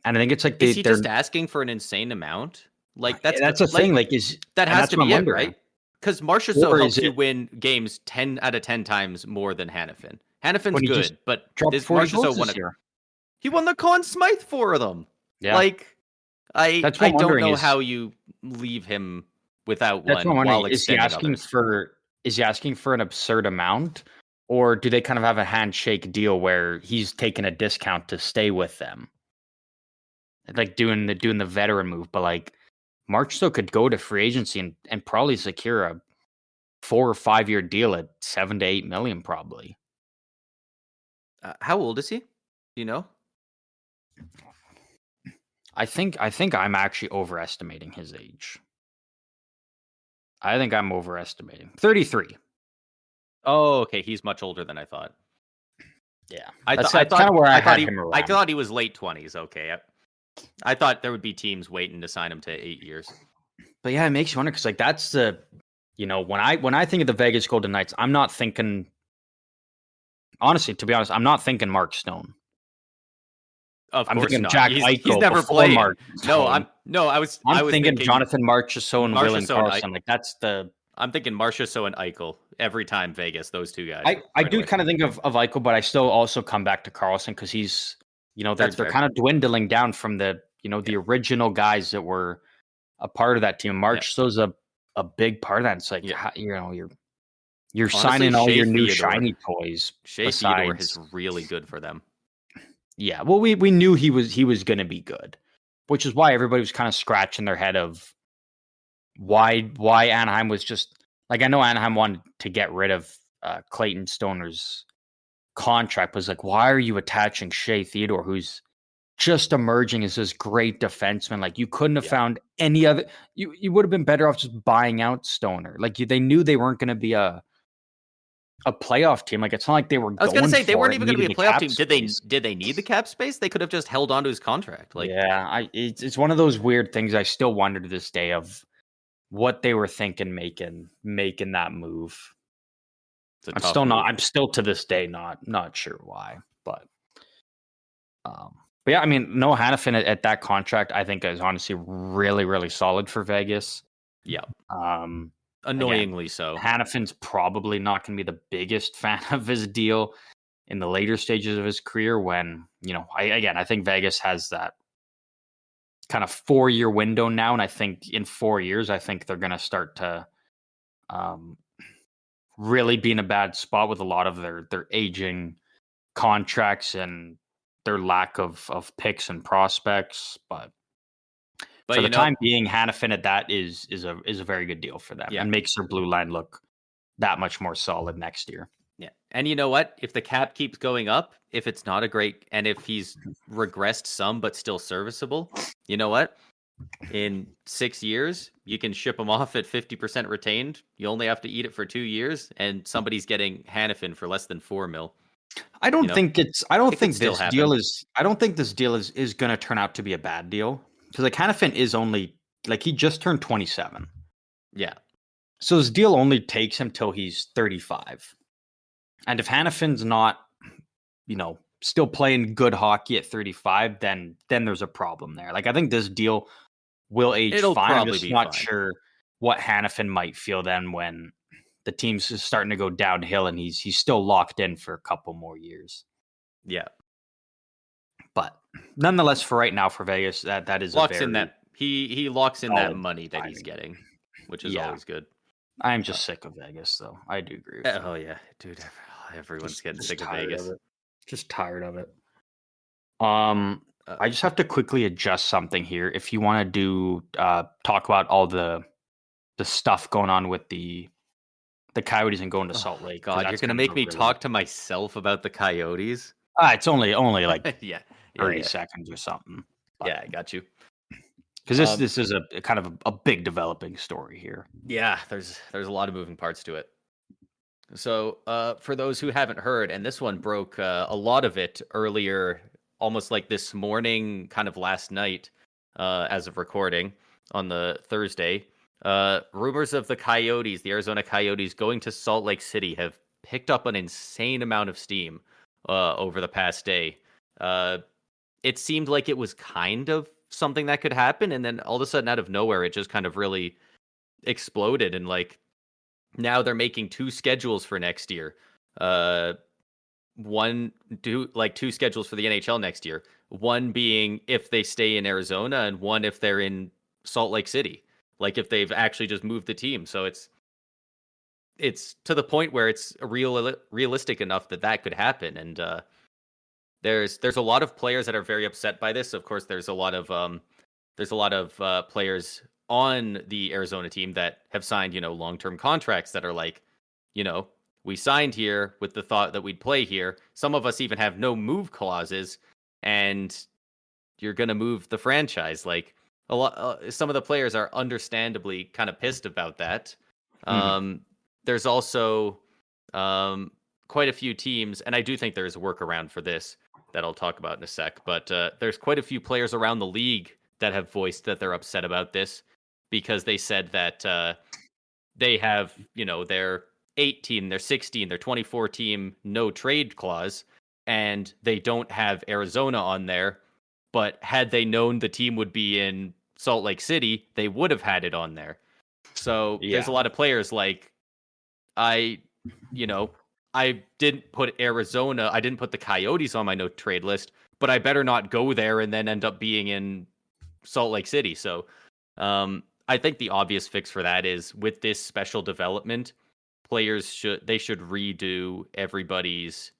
And I think it's like is he just asking for an insane amount? Like that's the thing. Like that has to be it, right? Because Marchessault helps you win games 10 out of 10 times more than Hannafin. Hannafin's good, but this Marchessault he won the Conn Smythe for them. Yeah. Like I don't know how you leave him without one while extending is he asking for an absurd amount, or do they kind of have a handshake deal where he's taking a discount to stay with them? Like doing the veteran move, but like Marchessault could go to free agency and probably secure a 4 or 5 year deal at $7 to $8 million, probably. How old is he? Do you know? I think I'm actually overestimating his age. I think I'm overestimating. 33. Oh, okay. He's much older than I thought. Yeah, that's kind of where I had him around. I thought he was late 20s. Okay, I thought there would be teams waiting to sign him to 8 years. But yeah, it makes you wonder because like that's the, when I think of the Vegas Golden Knights, I'm not thinking. Honestly, to be honest, I'm not thinking Mark Stone. Of I'm course thinking not. Jack Eichel. He's never played. Mark Stone. I was thinking Jonathan Marchessault and William Karlsson. Like that's the. I'm thinking Marchessault and Eichel every time Vegas. Those two guys. I do kind of think of Eichel, but I still also come back to Karlsson because he's, they're kind of dwindling down from the the original guys that were a part of that team. Marchessault's a big part of that. It's like you're honestly, signing all your new shiny toys. Shea Theodore is really good for them. Yeah, well, we knew he was going to be good, which is why everybody was kind of scratching their head of why Anaheim was just like, I know Anaheim wanted to get rid of Clayton Stoner's contract, but was like, why are you attaching Shea Theodore, who's just emerging as this great defenseman? Like you couldn't have found any other. You would have been better off just buying out Stoner. Like they knew they weren't going to be a playoff team. Like it's not like they were. I was going to say they weren't even going to be a playoff team. Did they need the cap space? They could have just held on to his contract. Like it's one of those weird things. I still wonder to this day of what they were thinking making that move. It's a I'm tough still not. move. I'm still to this day not sure why, but yeah, I mean, Noah Hannafin at that contract, I think is honestly really really solid for Vegas. Yeah, Again, annoyingly so. Hannafin's probably not going to be the biggest fan of his deal in the later stages of his career. When I think Vegas has that kind of 4-year window now, and I think in 4 years, I think they're going to start to um, really be in a bad spot with a lot of their aging contracts and their lack of picks and prospects. But But for the time being, Hannafin at that is a very good deal for them yeah, and makes their blue line look that much more solid next year. yeah. And you know what? If the cap keeps going up, if it's not a great, and if he's regressed some but still serviceable, you know what? In 6 years, you can ship him off at 50% retained. You only have to eat it for 2 years, and somebody's getting Hannafin for less than 4 mil. I don't think It could still happen. I don't think this deal is going to turn out to be a bad deal because like Hannafin is only like he just turned 27. Yeah. So his deal only takes him till he's 35. And if Hannafin's not, still playing good hockey at 35, then there's a problem there. Like I think this deal will age It'll fine. I'm probably just be not fine. sure what Hannafin might feel then when the team's starting to go downhill and he's still locked in for a couple more years. Yeah. But nonetheless, for right now, for Vegas, that is Locks a in very that he locks in that solid money that he's signing. getting, which is Yeah. always good. I'm just sick of Vegas, though. I do agree with you. Oh yeah, dude, everyone's getting Just sick of tired Vegas. of it. Just tired of it. Uh, I just have to quickly adjust something here. If you want to do talk about all the stuff going on with the Coyotes and going to Salt Lake, because God, you're that's gonna kind of make a me really talk to myself about the Coyotes? it's only like Yeah, 30 seconds or something. Yeah, I got you. Because this is a kind of a big developing story here. Yeah, there's a lot of moving parts to it. So, for those who haven't heard, and this one broke a lot of it earlier, almost like this morning, kind of last night, as of recording on the Thursday. Rumors of the Coyotes, the Arizona Coyotes, going to Salt Lake City have picked up an insane amount of steam over the past day. It seemed like it was kind of something that could happen, and then all of a sudden, out of nowhere, it just kind of really exploded, and like now they're making two schedules for next year. Uh, two schedules for the NHL next year. One being if they stay in Arizona, and one if they're in Salt Lake City. Like if they've actually just moved the team. So it's to the point where it's realistic enough that could happen. And there's a lot of players that are very upset by this. Of course, there's a lot of players on the Arizona team that have signed, long-term contracts that are like, we signed here with the thought that we'd play here. Some of us even have no move clauses, and you're going to move the franchise. Like a lot, some of the players are understandably kind of pissed about that. There's also quite a few teams, and I do think there's a workaround for this that I'll talk about in a sec, but there's quite a few players around the league that have voiced that they're upset about this because they said that they have, their 18, their 16, their 24 team no trade clause, and they don't have Arizona on there. But had they known the team would be in Salt Lake City, they would have had it on there. So there's a lot of players like I didn't put Arizona, I didn't put the Coyotes on my no trade list, but I better not go there and then end up being in Salt Lake City. So I think the obvious fix for that is with this special development, players should redo everybody's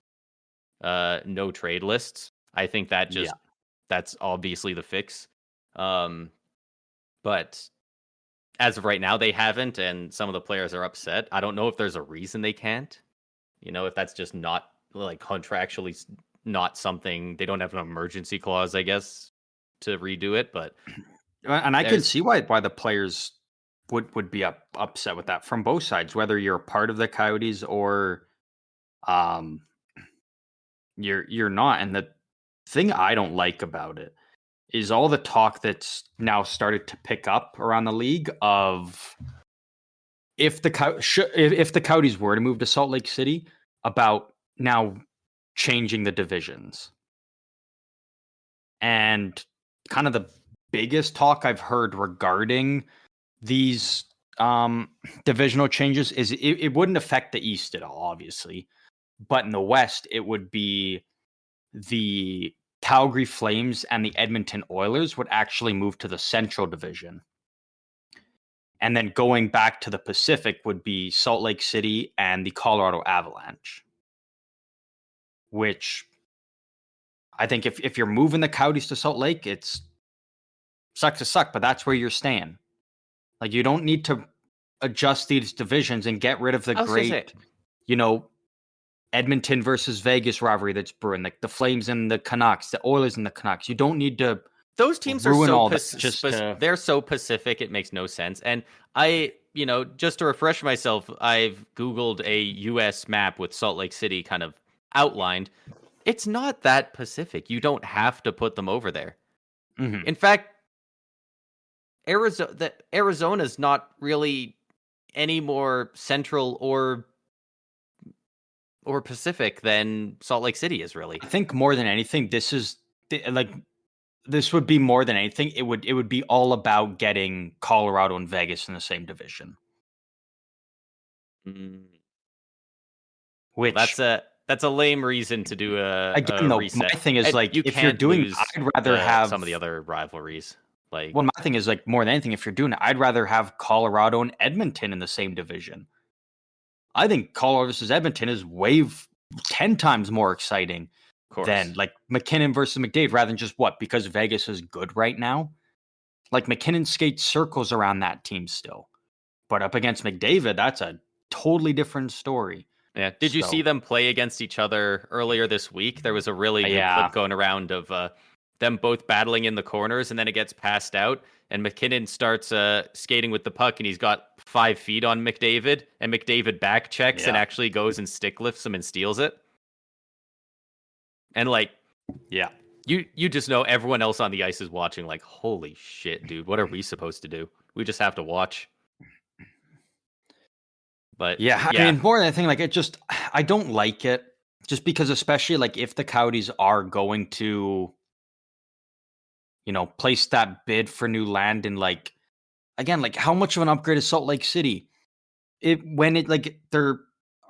no trade lists. I think that that's obviously the fix. But as of right now, they haven't, and some of the players are upset. I don't know if there's a reason they can't. If that's just not like contractually not something, they don't have an emergency clause, I guess, to redo it. But and I can see why the players would be upset with that from both sides, whether you're a part of the Coyotes or you're not. And the thing I don't like about it is all the talk that's now started to pick up around the league of if the Coyotes were to move to Salt Lake City, about now changing the divisions. And kind of the biggest talk I've heard regarding these divisional changes is it wouldn't affect the East at all, obviously. But in the West, it would be the Calgary Flames and the Edmonton Oilers would actually move to the Central Division. And then going back to the Pacific would be Salt Lake City and the Colorado Avalanche. Which I think if you're moving the Coyotes to Salt Lake, it's sucks to suck, but that's where you're staying. Like, you don't need to adjust these divisions and get rid of the I was gonna say, great, Edmonton versus Vegas rivalry that's brewing, like the Flames and the Canucks, the Oilers and the Canucks. You don't need to those teams are ruin so all that just to. they're so Pacific, it makes no sense. And I, just to refresh myself, I've Googled a US map with Salt Lake City kind of outlined. It's not that Pacific. You don't have to put them over there. Mhm. In fact, Arizona's not really any more central or Pacific than Salt Lake City is really. I think more than anything, this would be more than anything. It would be all about getting Colorado and Vegas in the same division. Mm. Which That's a lame reason to do again, a though, reset. my thing is, And like, you if you're can't doing, lose I'd rather have some of the other rivalries. Like, well, my thing is, like, more than anything, if you're doing it, I'd rather have Colorado and Edmonton in the same division. I think Colorado versus Edmonton is 10 times more exciting of course. than like McKinnon versus McDavid, rather than just because Vegas is good right now. Like, McKinnon skates circles around that team still, but up against McDavid, that's a totally different story. Yeah. Did you see them play against each other earlier this week? There was a really good clip going around of them both battling in the corners, and then it gets passed out, and McKinnon starts skating with the puck, and he's got 5 feet on McDavid, and McDavid back checks and actually goes and stick lifts him and steals it. And like, yeah, you just know everyone else on the ice is watching, like, holy shit, dude, what are we supposed to do? We just have to watch. But yeah, I mean, more than anything, like, I don't like it, just because, especially like if the Coyotes are going to, place that bid for new land, and like, again, like, how much of an upgrade is Salt Lake City? Their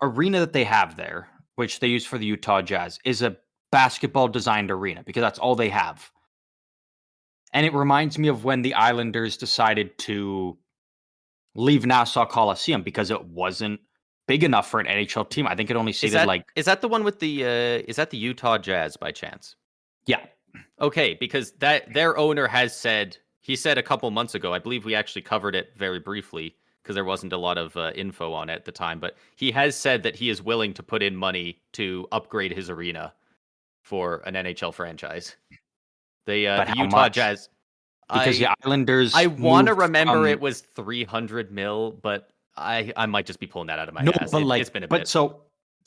arena that they have there, which they use for the Utah Jazz, is a basketball designed arena because that's all they have. And it reminds me of when the Islanders decided to leave Nassau Coliseum because it wasn't big enough for an NHL team. I think it only seated is that the one with the is that the Utah Jazz by chance? Yeah. Okay, because their owner has said, he said a couple months ago, I believe we actually covered it very briefly because there wasn't a lot of info on it at the time, but he has said that he is willing to put in money to upgrade his arena for an NHL franchise. The Utah Jazz. Because the Islanders, I want to remember it was 300 mil, but I might just be pulling that out of my ass. But it's been a bit. So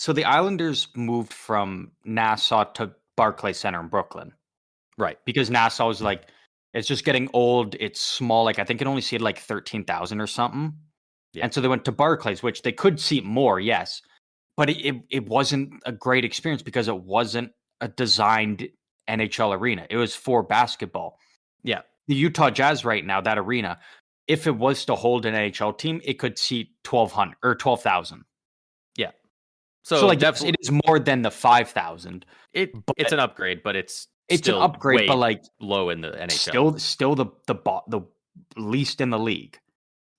the Islanders moved from Nassau to Barclays Center in Brooklyn, right? Because Nassau is like, it's just getting old. It's small. Like, I think it only seated like 13,000 or something. Yeah. And so they went to Barclays, which they could seat more, yes, but it wasn't a great experience because it wasn't a designed NHL arena. It was for basketball. Yeah. The Utah Jazz right now, that arena, if it was to hold an NHL team, it could seat 1,200 or 12,000. Yeah. So like, it is more than the 5,000. It's an upgrade, but it's an upgrade, but like low in the NHL. Still the least in the league.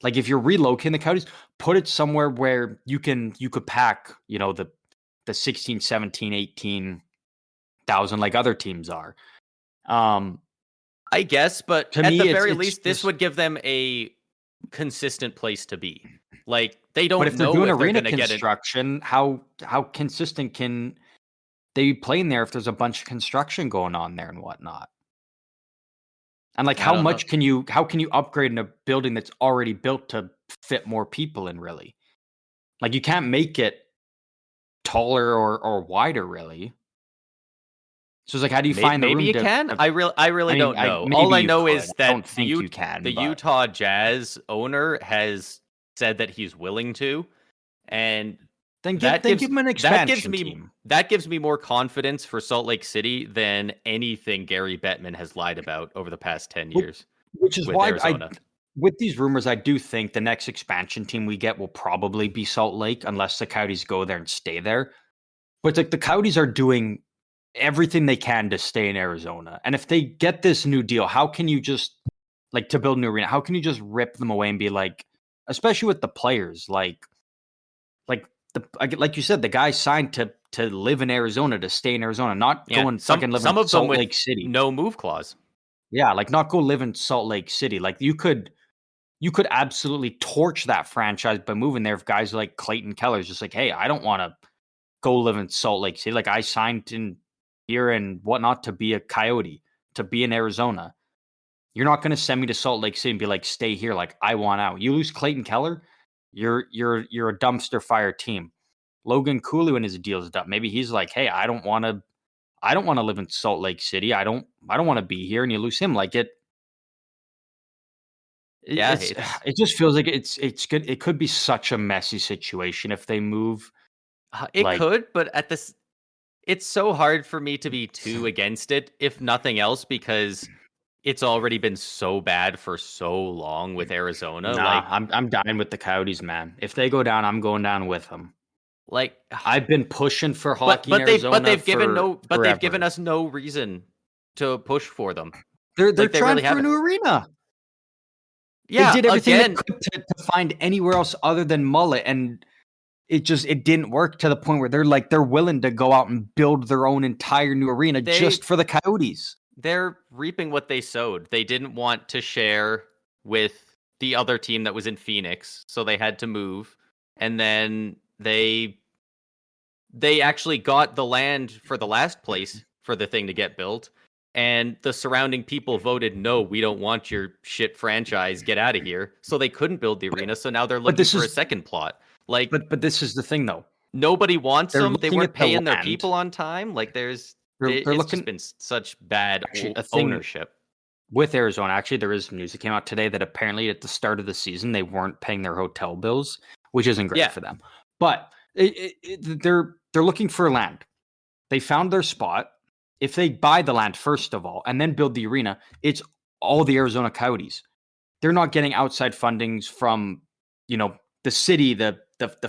Like, if you're relocating the Coyotes, put it somewhere where you could pack, the 16, 17, 18,000 like other teams are. I guess, but at the very least, this would give them a consistent place to be. Like, they don't know if they're doing arena construction, how consistent can they be playing there if there's a bunch of construction going on there and whatnot? And like, how can you upgrade in a building that's already built to fit more people in, really? Like, you can't make it taller or wider, really. So it's like, how do you find the Maybe room you to? can. I really don't know. All Maybe I you know could. is I don't that think you The can, but Utah Jazz owner has said that he's willing to, and then give them an expansion team. that gives me more confidence for Salt Lake City than anything Gary Bettman has lied about over the past 10 Which, years which is with why Arizona. with these rumors, I do think the next expansion team we get will probably be Salt Lake, unless the Coyotes go there and stay there. But it's like the Coyotes are doing everything they can to stay in Arizona. And if they get this new deal, how can you just like to build a new arena? How can you just rip them away and be like, especially with the players, like you said, the guy signed to live in Arizona, to stay in Arizona, not Yeah, go and fucking live in some of them Salt with Lake City. no move clause. Yeah, like not go live in Salt Lake City. Like you could absolutely torch that franchise by moving there if guys like Clayton Keller's just like, hey, I don't want to go live in Salt Lake City. Like I signed in here and whatnot to be a Coyote, to be in Arizona. You're not going to send me to Salt Lake City and be like, stay here. Like I want out. You lose Clayton Keller, you're a dumpster fire team. Logan Cooley, when his deal's done, maybe he's like, hey, I don't want to live in Salt Lake City. I don't want to be here. And you lose him. Like Yeah, it's it just feels like it's good. It could be such a messy situation if they move. it Like could, but at this, it's so hard for me to be too against it, if nothing else, because it's already been so bad for so long with Arizona. nah, I'm dying with the Coyotes, man. If they go down, I'm going down with them. Like, I've been pushing for but hockey in Arizona for they've given forever. us no reason to push for them. They're Like they trying really for a haven't. new arena. They Yeah, did everything they again, could to find anywhere else other than Mullet, and it didn't work to the point where they're willing to go out and build their own entire new arena just they for the Coyotes. they're reaping what they sowed. They didn't want to share with the other team that was in Phoenix, so they had to move. And then they actually got the land for the last place for the thing to get built. And the surrounding people voted, no, we don't want your shit franchise. Get out of here. So they couldn't build the arena. So now they're But looking this for a is second plot. Like, but this is the thing though. nobody wants They're them. They looking weren't at the paying their land. people on time. Like, They're it's just looking been such bad actually a thing ownership. with Arizona. Actually, there is news that came out today that apparently at the start of the season they weren't paying their hotel bills, which isn't great Yeah. for them. But they're looking for land. They found their spot. If they buy the land first of all and then build the arena, it's all the Arizona Coyotes. They're not getting outside fundings from, the city, the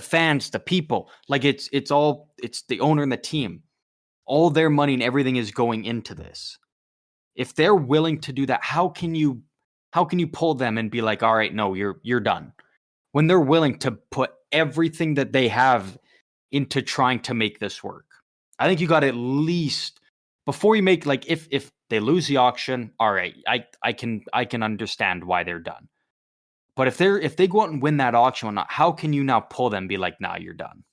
fans, the people. Like it's the owner and the team. All their money and everything is going into this. If they're willing to do that, how can you pull them and be like, all right, no, you're done? When they're willing to put everything that they have into trying to make this work. I think you got at least before you make, like, if they lose the auction, all right, I can understand why they're done. But if they go out and win that auction or not, how can you now pull them and be like, nah, you're done?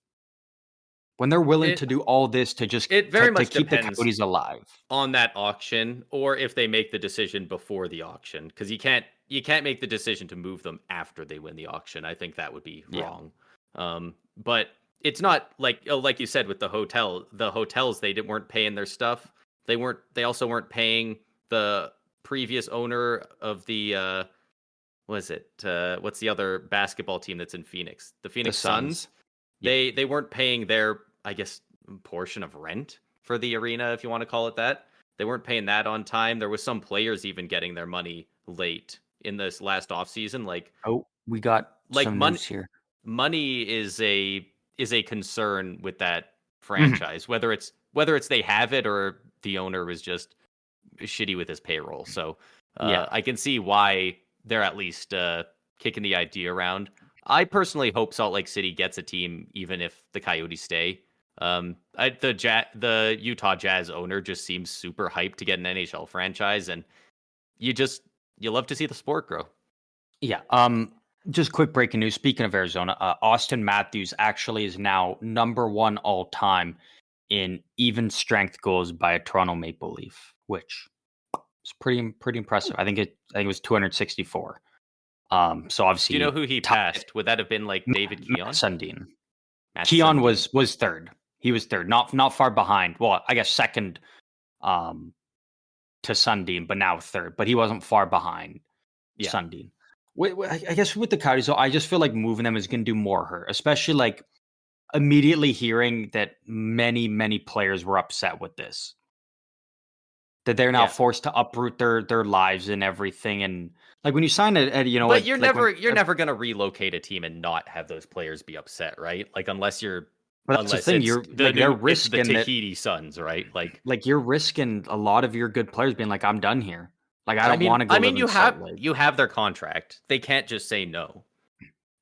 When they're willing It to do all this to just it very to much keep the depends Coyotes alive. on that auction, or if they make the decision before the auction, because you can't make the decision to move them after they win the auction. I think that would be Yeah. wrong. But it's not like you said with the hotels, they weren't paying their stuff. They also weren't paying the previous owner of the what's the other basketball team that's in Phoenix, the The Phoenix Suns. Suns. Yeah. They weren't paying their, I guess, portion of rent for the arena, if you want to call it that. They weren't paying that on time. There was some players even getting their money late in this last offseason. Oh, we got Like some money news here. money is a concern with that Mhm. franchise, whether it's they have it or the owner was just shitty with his payroll. So Yeah. I can see why they're at least kicking the idea around. I personally hope Salt Lake City gets a team, even if the Coyotes stay. The Utah Jazz owner just seems super hyped to get an NHL franchise, and you love to see the sport grow. Yeah. Just quick breaking news. Speaking of Arizona, Austin Matthews actually is now number one all time in even strength goals by a Toronto Maple Leaf, which is pretty impressive. I think it was 264. So Do you know obviously who he tied passed? Would that have been like David Matt Keon? Sundin. Matt Keon Sundin. was third. He was third, not far behind. Well, I guess second um, to Sundin, but now third. But he wasn't far behind Yeah. Sundin. I guess with the Coyotes, though, I just feel like moving them is going to do more hurt, especially like immediately hearing that many players were upset with this, that they're now Yeah. forced to uproot their lives and everything. And like when you sign But you're like when, never gonna relocate a team and not have those players be upset, right? Like but that's the unless thing, you're like they're it's the risking that, Tahiti Suns, right? like you're risking a lot of your good players being like, I'm done here. Like I don't want to go I live mean in Salt Lake. you have their contract. They can't just say no.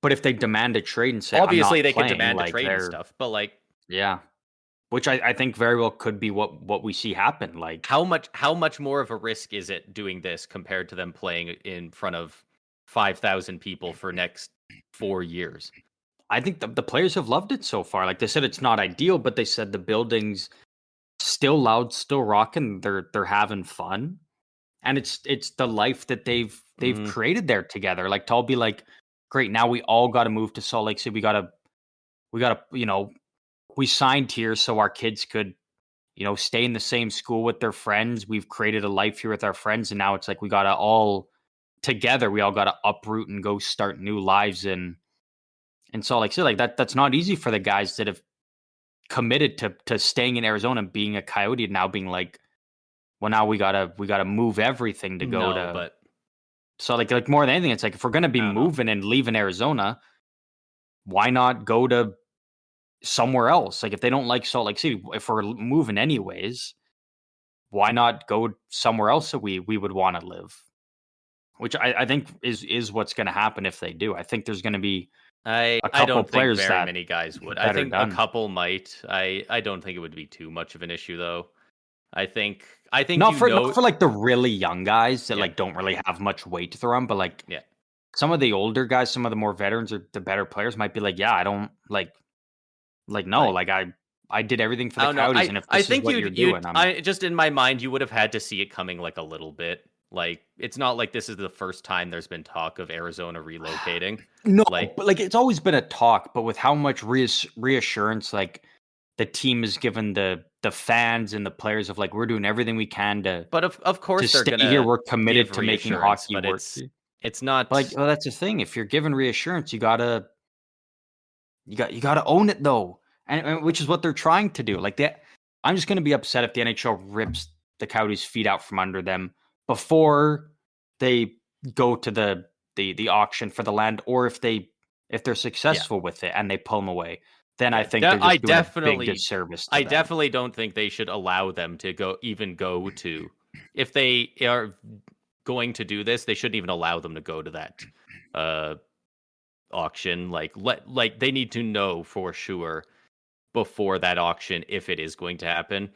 But if they demand a trade and say I'm Obviously not they could playing, demand a like trade and they're stuff, but like yeah, which I think very well could be what we see happen. Like how much more of a risk is it doing this compared to them playing in front of 5,000 people for next 4 years? I think the players have loved it so far. Like they said, it's not ideal, but they said the building's still loud, still rocking. They're having fun, and it's the life that they've Mm, created there together. Like to all be like, great, now we all got to move to Salt Lake City. We gotta we signed here so our kids could stay in the same school with their friends. We've created a life here with our friends, and now it's like we gotta all together. We all gotta uproot and go start new lives in Salt Lake City. Like that's not easy for the guys that have committed to staying in Arizona and being a Coyote, and now being like, well, now we gotta move everything to go no, to. but So like more than anything, it's like if we're gonna be I don't know. moving and leaving Arizona, why not go to somewhere else? Like if they don't like Salt Lake City, if we're moving anyways, why not go somewhere else that we would want to live? Which I think is what's going to happen if they do. I think there's going to be a I couple don't think players very that many guys would. I that are think a done. couple might. I don't think it would be too much of an issue though. I think Not for like the really young guys that yeah, like don't really have much weight to throw on, but like yeah. some of the older guys, some of the more veterans or the better players might be like, yeah, I don't like no, Like like I did everything for I the don't know. Coyotes, and if I this is think what you're doing, I'm I just in my mind you would have had to see it coming like a little bit. Like it's not like this is the first time there's been talk of Arizona relocating. no, Like but like it's always been a talk, but with how much reassurance like the team has given the fans and the players of like we're doing everything we can but of to course they're stay here. gonna We're give committed to making reassurance, hockey but work. it's But like, not well, that's the thing. If you're given reassurance, you gotta own it though, and which is what they're trying to do. Like that, I'm just gonna be upset if the NHL rips the Coyotes' feet out from under them before they go to the auction for the land, or if they're yeah. successful with it and they pull them away. Then I Yeah, think they're I just doing a big disservice to I them. definitely don't think they should allow them to go to if they are going to do this, they shouldn't even allow them to go to that uh auction. Like they need to know for sure before that auction if it is going to happen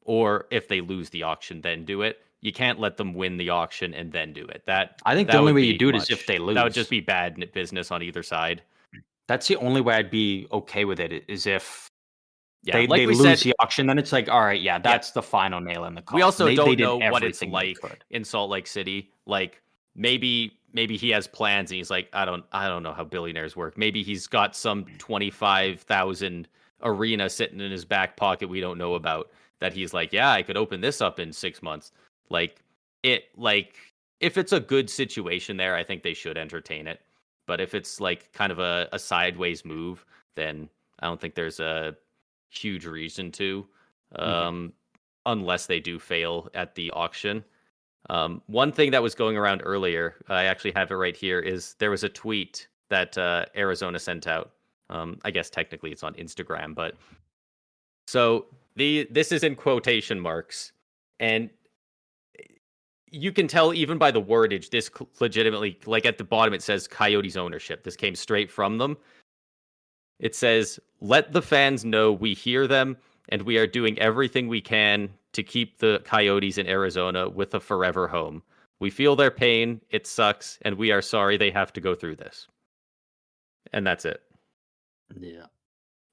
or if they lose the auction then do it. You can't let them win the auction and then do it. I think the That only would way you be do it is if much. they That would just lose. be bad business on either side. That's the only way I'd be okay with it is if Yeah, they like we lose said, the auction, then it's like, all right, yeah, yeah, that's the final nail in the we coffin. also They don't did know what it's everything they like could. in Salt Lake City. Like maybe he has plans and he's like, I don't know how billionaires work. Maybe he's got some 25,000 arena sitting in his back pocket we don't know about that he's like, yeah, I could open this up in 6 months. Like if it's a good situation there, I think they should entertain it. But if it's like kind of a sideways move, then I don't think there's a huge reason to. Mhm. Um, unless they do fail at the auction. One thing that was going around earlier, I actually have it right here, is there was a tweet that Arizona sent out. I guess technically it's on Instagram, but so this is in quotation marks, and you can tell even by the wordage, this legitimately, like at the bottom, it says Coyotes ownership. This came straight from them. It says, let the fans know we hear them and we are doing everything we can to keep the Coyotes in Arizona with a forever home. We feel their pain, it sucks, and we are sorry they have to go through this. And that's it. Yeah.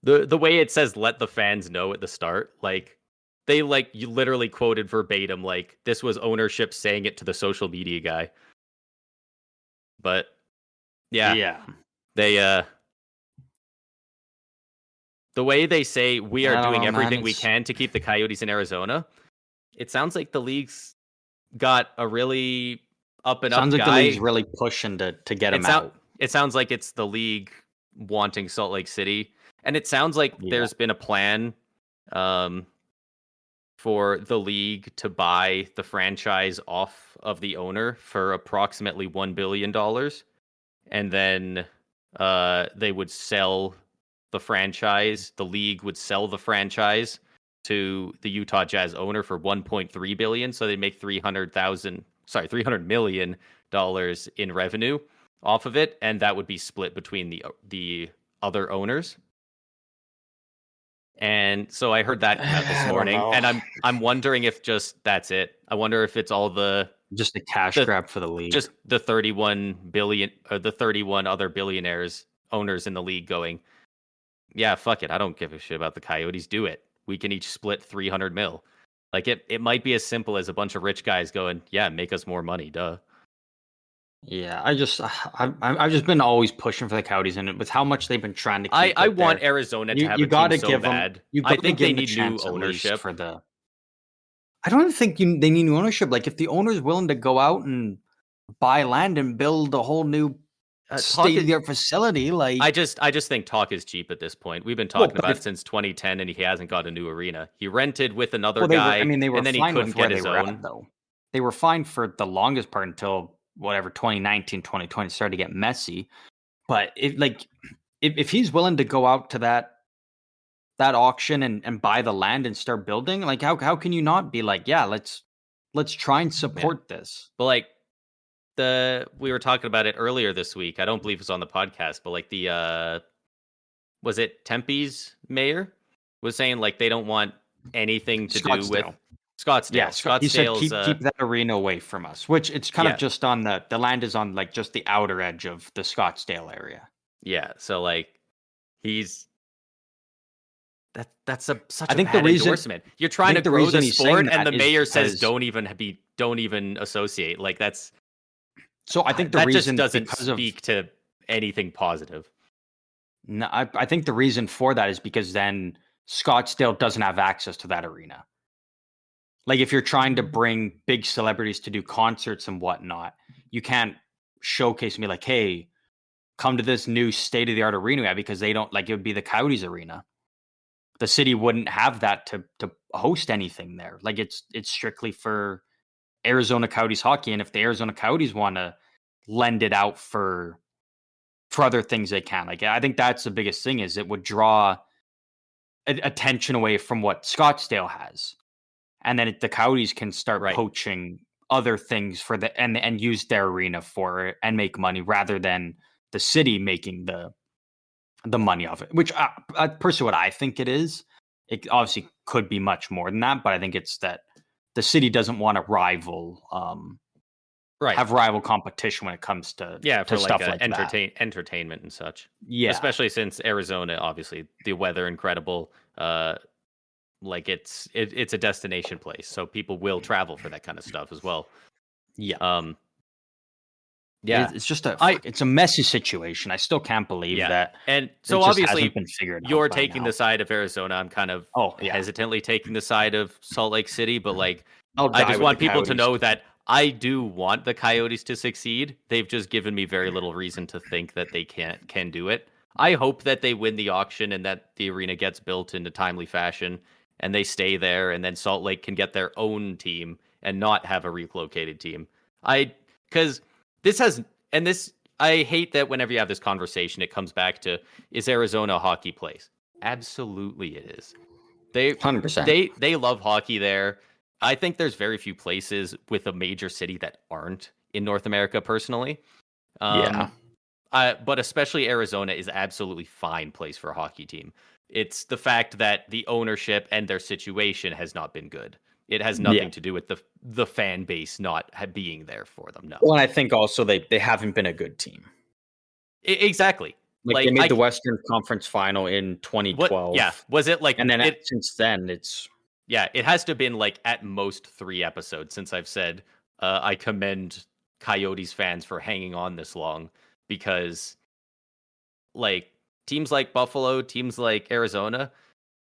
The way it says let the fans know at the start, like they like you literally quoted verbatim like this was ownership saying it to the social media guy. But yeah, Yeah. they the way they say we are I don't doing know, man. everything we can to keep the Coyotes in Arizona, it sounds like the league's got a really up and Sounds up like the league's guy. really pushing to get It him sound out. it sounds like it's the league wanting Salt Lake City, and it sounds like Yeah. there's been a plan um, for the league to buy the franchise off of the owner for approximately $1 billion, and then they would sell the franchise. The league would sell the franchise to the Utah Jazz owner for 1.3 billion. So they make 300 million dollars in revenue off of it, and that would be split between the other owners. And so I heard that come out this I don't morning, know. and I'm wondering if just that's it. I wonder if it's all Just a cash the grab for the league. just the 31 billion or the 31 other billionaires owners in the league going, yeah, fuck it. I don't give a shit about the Coyotes. Do it. We can each split 300 mil. Like it might be as simple as a bunch of rich guys going, yeah, make us more money. Duh. Yeah, I've just been always pushing for the Coyotes, and with how much they've been trying to keep I it want there, Arizona to have you a team got to so give them bad. you I got to think give they them the need new chance at least ownership. for the. I don't even think they need new ownership. Like if the owner's willing to go out and buy land and build a whole new Talk state of it. the art facility, like I just think talk is cheap at this point. We've been well, talking but about if it since 2010, and he hasn't got a new arena. He rented with another well, they were. I guy, mean, they were and then he fine with couldn't where get they his were own. at, though. They were fine for the longest part until whatever 2019, 2020 started to get messy. But if he's willing to go out to that auction and buy the land and start building, like how can you not be like, yeah, let's try and Yeah, support this. but like we were talking about it earlier this week. I don't believe it's on the podcast, but like the was it Tempe's mayor was saying like they don't want anything to do with Scottsdale. Yeah, Scottsdale. he said Scottsdale's keep that arena away from us, which it's kind of yeah, just on the land is on like just the outer edge of the Scottsdale area. yeah. So like he's that's such I a think the bad reason endorsement. You're I trying to think the grow the reason he's saying sport, and that the is mayor says because don't even associate. Like so I think the that just reason doesn't because of speak to anything positive. no, I think the reason for that is because then Scottsdale doesn't have access to that arena. Like if you're trying to bring big celebrities to do concerts and whatnot, you can't showcase and be like, hey, come to this new state of the art arena we have because they don't like it would be the Coyotes arena. The city wouldn't have that to host anything there. Like it's strictly for Arizona Coyotes hockey. And if the Arizona Coyotes want to lend it out for other things they can. Like I think that's the biggest thing is it would draw attention away from what Scottsdale has. And then the Coyotes can start Right. poaching other things for the and use their arena for it and make money rather than the city making the money of it. Which personally, what I think it is, it obviously could be much more than that, but I think it's that the city doesn't want to Right. have rival competition when it comes to Yeah, for like stuff like that. entertainment and such. Yeah, Especially since Arizona, obviously, the weather incredible. Like it's a destination place, so people will travel for that kind of stuff as well. yeah. Um, yeah, It's just I it's a messy situation. I still can't believe yeah, that and it so just hasn't obviously been figured out you're by taking the now. side of Arizona. I'm kind of Oh yeah, hesitantly taking the side of Salt Lake City, but like I'll I die just with the want people to Coyotes. know that I do want the Coyotes to succeed. They've just given me very little reason to think that they can do it. I hope that they win the auction and that the arena gets built in a timely fashion and they stay there and then Salt Lake can get their own team and not have a relocated team. I cuz this has and this I hate that whenever you have this conversation it comes back to is Arizona a hockey place? Absolutely it is. They 100%. they love hockey there. I think there's very few places with a major city that aren't in North America personally. Yeah, Um, but especially Arizona is absolutely fine place for a hockey team. It's the fact that the ownership and their situation has not been good. It has yeah. nothing to do with the fan base not being there for them. No, Well, and I think also they haven't been a good team. exactly. Like they Like made I the Western Conference Final in what? Yeah, 2012, was it like and then it? since then it's Yeah, it has to have been like at most 3 episodes since I've said I commend Coyotes fans for hanging on this long because like teams like Buffalo, teams like Arizona,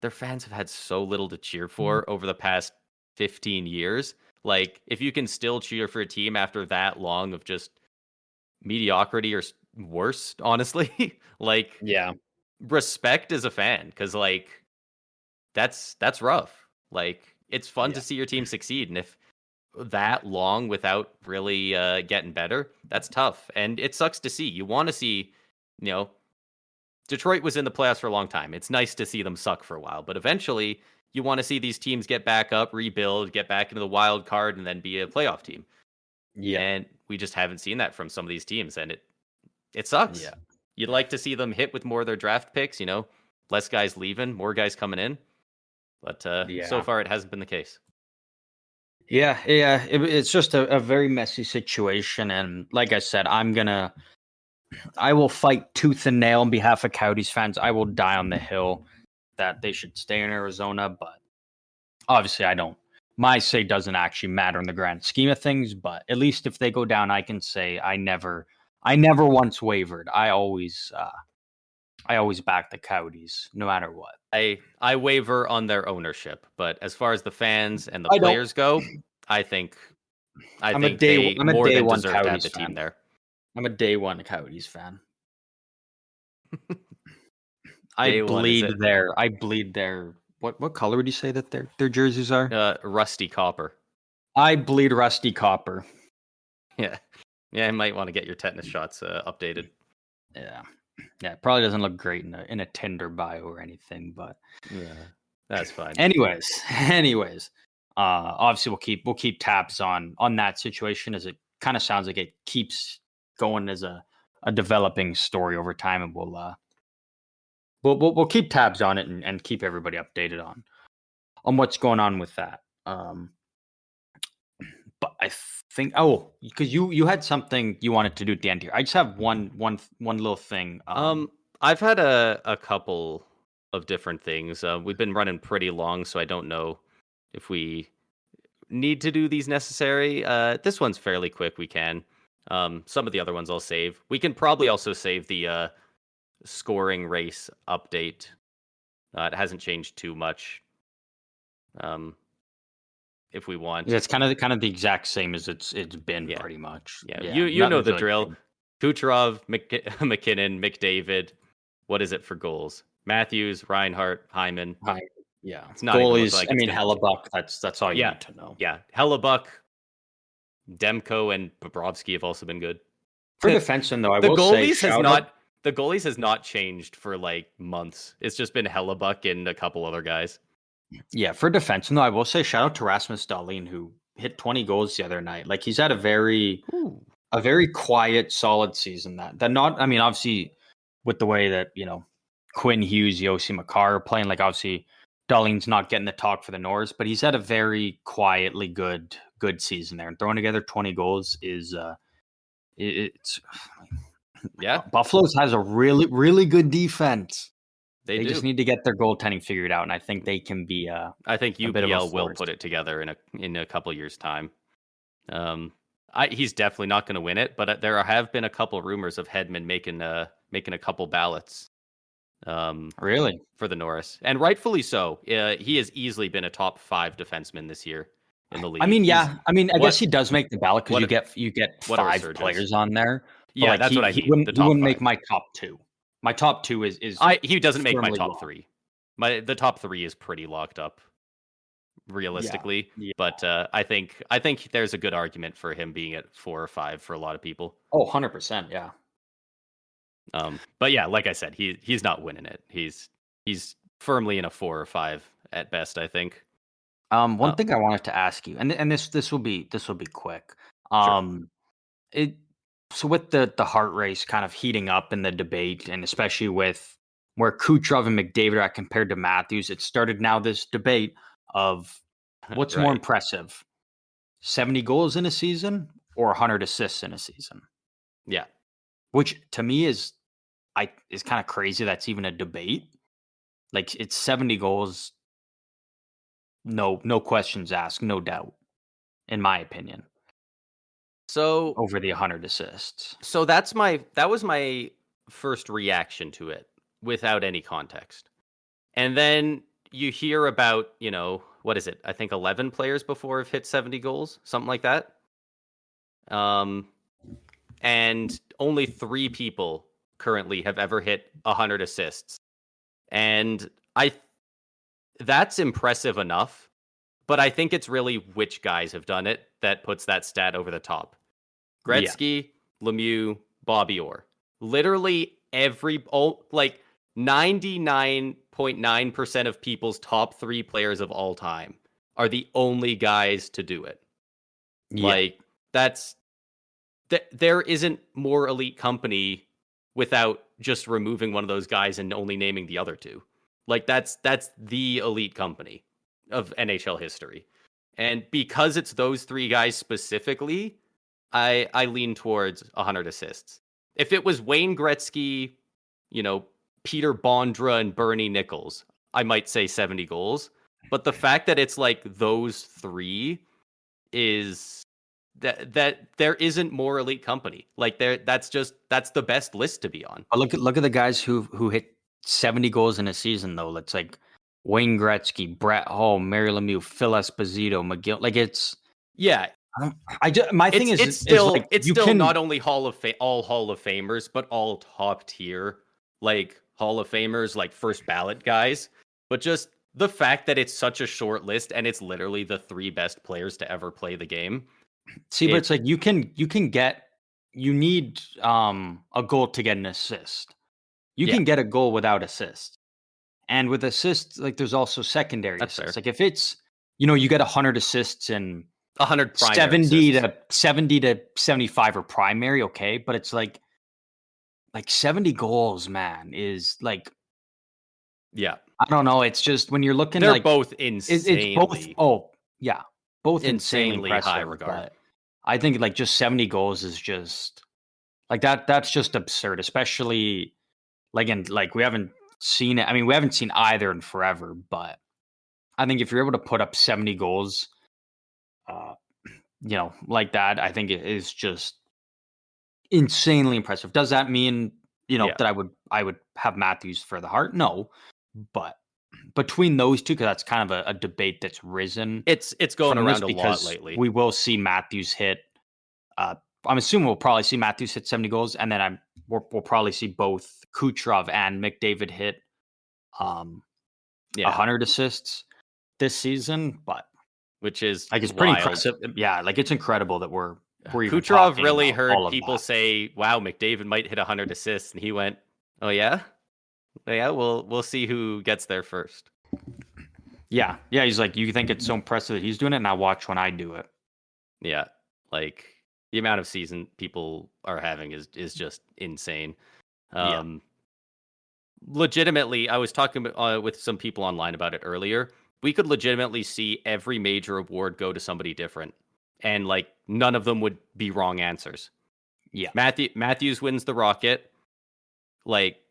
their fans have had so little to cheer for over the past 15 years. Like, if you can still cheer for a team after that long of just mediocrity or worse, honestly, like, Yeah. respect as a fan, because like that's rough. Like, it's fun Yeah. to see your team succeed, and if that long without really getting better, that's tough, and it sucks to see. You want to see, you know, Detroit was in the playoffs for a long time. It's nice to see them suck for a while, but eventually you want to see these teams get back up, rebuild, get back into the wild card, and then be a playoff team. Yeah. And we just haven't seen that from some of these teams, and it sucks. Yeah. You'd like to see them hit with more of their draft picks, less guys leaving, more guys coming in, but so Yeah. far it hasn't been the case. Yeah. Yeah. It's just a very messy situation. And like I said, I will fight tooth and nail on behalf of Coyotes fans. I will die on the hill that they should stay in Arizona, but obviously I don't. My say doesn't actually matter in the grand scheme of things, but at least if they go down, I can say I never once wavered. I always back the Coyotes, no matter what. I waver on their ownership, but as far as the fans and the I don't. players go, I think I I'm a think day. they I'm a more day than one deserve to have Coyotes the team fan. there. I'm a day one Coyotes fan. I Day one is bleed it? their. I bleed their. What color would you say that their jerseys are? Rusty copper. I bleed rusty copper. Yeah, yeah. I might want to get your tetanus shots updated. Yeah, yeah. It probably doesn't look great in a Tinder bio or anything, but Yeah, that's fine. anyways. Obviously we'll keep tabs on that situation, as it kind of sounds like it keeps going as a developing story over time, and we'll keep tabs on it, and keep everybody updated on what's going on with that. But I think, because you had something you wanted to do at the end here. I just have one little thing. I've had a couple of different things. We've been running pretty long, so I don't know if we need to do these necessary. This one's fairly quick. We can. Some of the other ones I'll save. We can probably also save the scoring race update. It hasn't changed too much. If we want. It's kind of the exact same as it's been, Yeah. pretty much. Yeah, Yeah, you know nothing's the really drill. changed. Kucherov, McKinnon, McDavid. What is it for goals? Matthews, Reinhart, Hyman. Hi. Yeah. It's not even looking Goalies, like I it's mean, gonna. Hellebuck, that's all you Yeah, need to know. yeah. Hellebuck, Demko, and Bobrovsky have also been good. For defenseman, though, I The will say goalies has shout out. not. The goalies has not changed for like months. It's just been Hellebuck and a couple other guys. Yeah, for defenseman, though, I will say shout out to Rasmus Dahlin, who hit 20 goals the other night. Like, he's had a very quiet, solid season. That not, I mean, obviously, with the way that Quinn Hughes, Yossi Makar are playing, like, obviously Dahlin's not getting the talk for the Norris, but he's had a very quietly good season there. And throwing together 20 goals is it's Yeah, Buffalo's has a really, really good defense. they They do. just need to get their goaltending figured out, and I think they can be I think a bit of a UPL will force. put it together in a couple years' time. He's definitely not going to win it, but there have been a couple rumors of Hedman making a couple ballots. Really? For the Norris, and rightfully so. He has easily been a top 5 defenseman this year in the league. I mean, yeah. I mean, I guess he does make the ballot because you get what a 5 resurgence. players on there. But Yeah, like that's what I he mean. wouldn't The he top wouldn't 5. make my top 2. My top 2 is He doesn't make my firmly top locked. 3. The top 3 is pretty locked up, realistically. Yeah. But I think there's a good argument for him being at 4 or 5 for a lot of people. Oh, 100%, yeah. But yeah, like I said, he's not winning it. He's firmly in a 4 or 5 at best, I think. One thing I wanted to ask you, and this will be quick. Sure. So with the heart race kind of heating up in the debate, and especially with where Kucherov and McDavid are at compared to Matthews, it started now this debate of what's more Right. impressive, 70 goals in a season or 100 assists in a season. Yeah. Which to me is kind of crazy. That's even a debate. Like, it's 70 goals. No questions asked, no doubt, in my opinion. So Over the 100 assists. So that was my first reaction to it without any context. And then you hear about, what is it? I think 11 players before have hit 70 goals, something like that. And only 3 people currently have ever hit 100 assists. And that's impressive enough, but I think it's really which guys have done it that puts that stat over the top. Yeah. Gretzky, Lemieux, Bobby Orr. Literally like 99.9% of people's top 3 players of all time are the only guys to do it. Yeah. Like there isn't more elite company without just removing one of those guys and only naming the other 2. Like that's the elite company of NHL history. And because it's those 3 guys specifically, I lean towards 100 assists. If it was Wayne Gretzky, Peter Bondra and Bernie Nichols, I might say 70 goals. But the fact that it's like those 3 is that there isn't more elite company. Like that's the best list to be on. But look at the guys who hit 70 goals in a season though. It's like Wayne Gretzky, Brett Hull, Mario Lemieux, Phil Esposito, McGill. Like Yeah, my thing is like it's you still can not only all Hall of Famers, but all top tier like Hall of Famers, like first ballot guys. But just the fact that it's such a short list and it's literally the 3 best players to ever play the game. see, but it's like you need a goal to get an assist. You can get a goal without assist. And with assists, like there's also secondary That's assists. fair. Like if it's you get 100 assists and 100 primary 70 assists. to 70 to 75 are primary, okay, but it's like 70 goals, man, is like Yeah. I don't know. It's just when you're looking They're like both it's both. insanely Oh yeah, both insanely insanely high impressive. regard. But I think like just 70 goals is just like that. That's just absurd, especially like we haven't seen it. I mean, we haven't seen either in forever. But I think if you're able to put up 70 goals, uh, like that, I think it is just insanely impressive. Does that mean that I would have Matthews for the heart? No, but between those two, because that's kind of a debate that's risen. It's going From this around a lot because lately. we will see Matthews hit. I'm assuming we'll probably see Matthews hit 70 goals, and then we'll probably see both Kucherov and McDavid hit 100 assists this season. But which is like it's pretty wild. impressive. Yeah, like it's incredible that we're even Kucherov talking really about heard all of people that. say, "Wow, McDavid might hit 100 assists," and he went, "Oh yeah, yeah. We'll see who gets there first." Yeah, he's like, you think it's so impressive that he's doing it, now watch when I do it. Yeah, like the amount of season people are having is just insane. Legitimately, I was talking with some people online about it earlier. We could legitimately see every major award go to somebody different, and like none of them would be wrong answers. Yeah, Matthews wins the Rocket. Like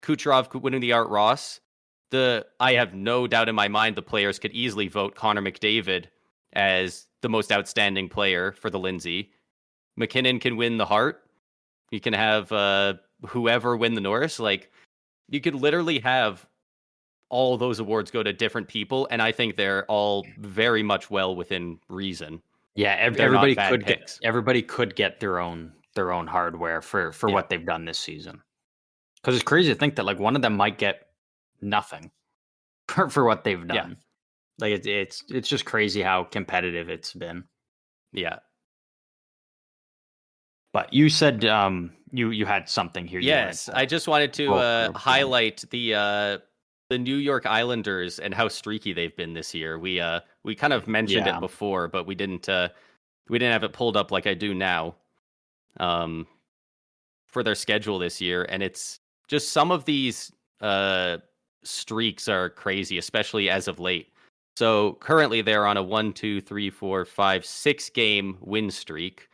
Kucherov winning the Art Ross. I have no doubt in my mind the players could easily vote Connor McDavid as the most outstanding player for the Lindsay. McKinnon can win the Hart. You can have whoever win the Norris. Like you could literally have all those awards go to different people, and I think they're all very much well within reason. yeah. They're not Everybody bad could picks. get their own hardware for what they've done this season. Because it's crazy to think that like one of them might get nothing for what they've done. Yeah. Like it's just crazy how competitive it's been. Yeah. But you said you had something here. Yes, I just wanted to highlight the New York Islanders and how streaky they've been this year. We kind of mentioned it before, but we didn't have it pulled up like I do now. For their schedule this year, and it's just some of these streaks are crazy, especially as of late. So currently they're on a 1, 2, 3, 4, 5, 6 game win streak.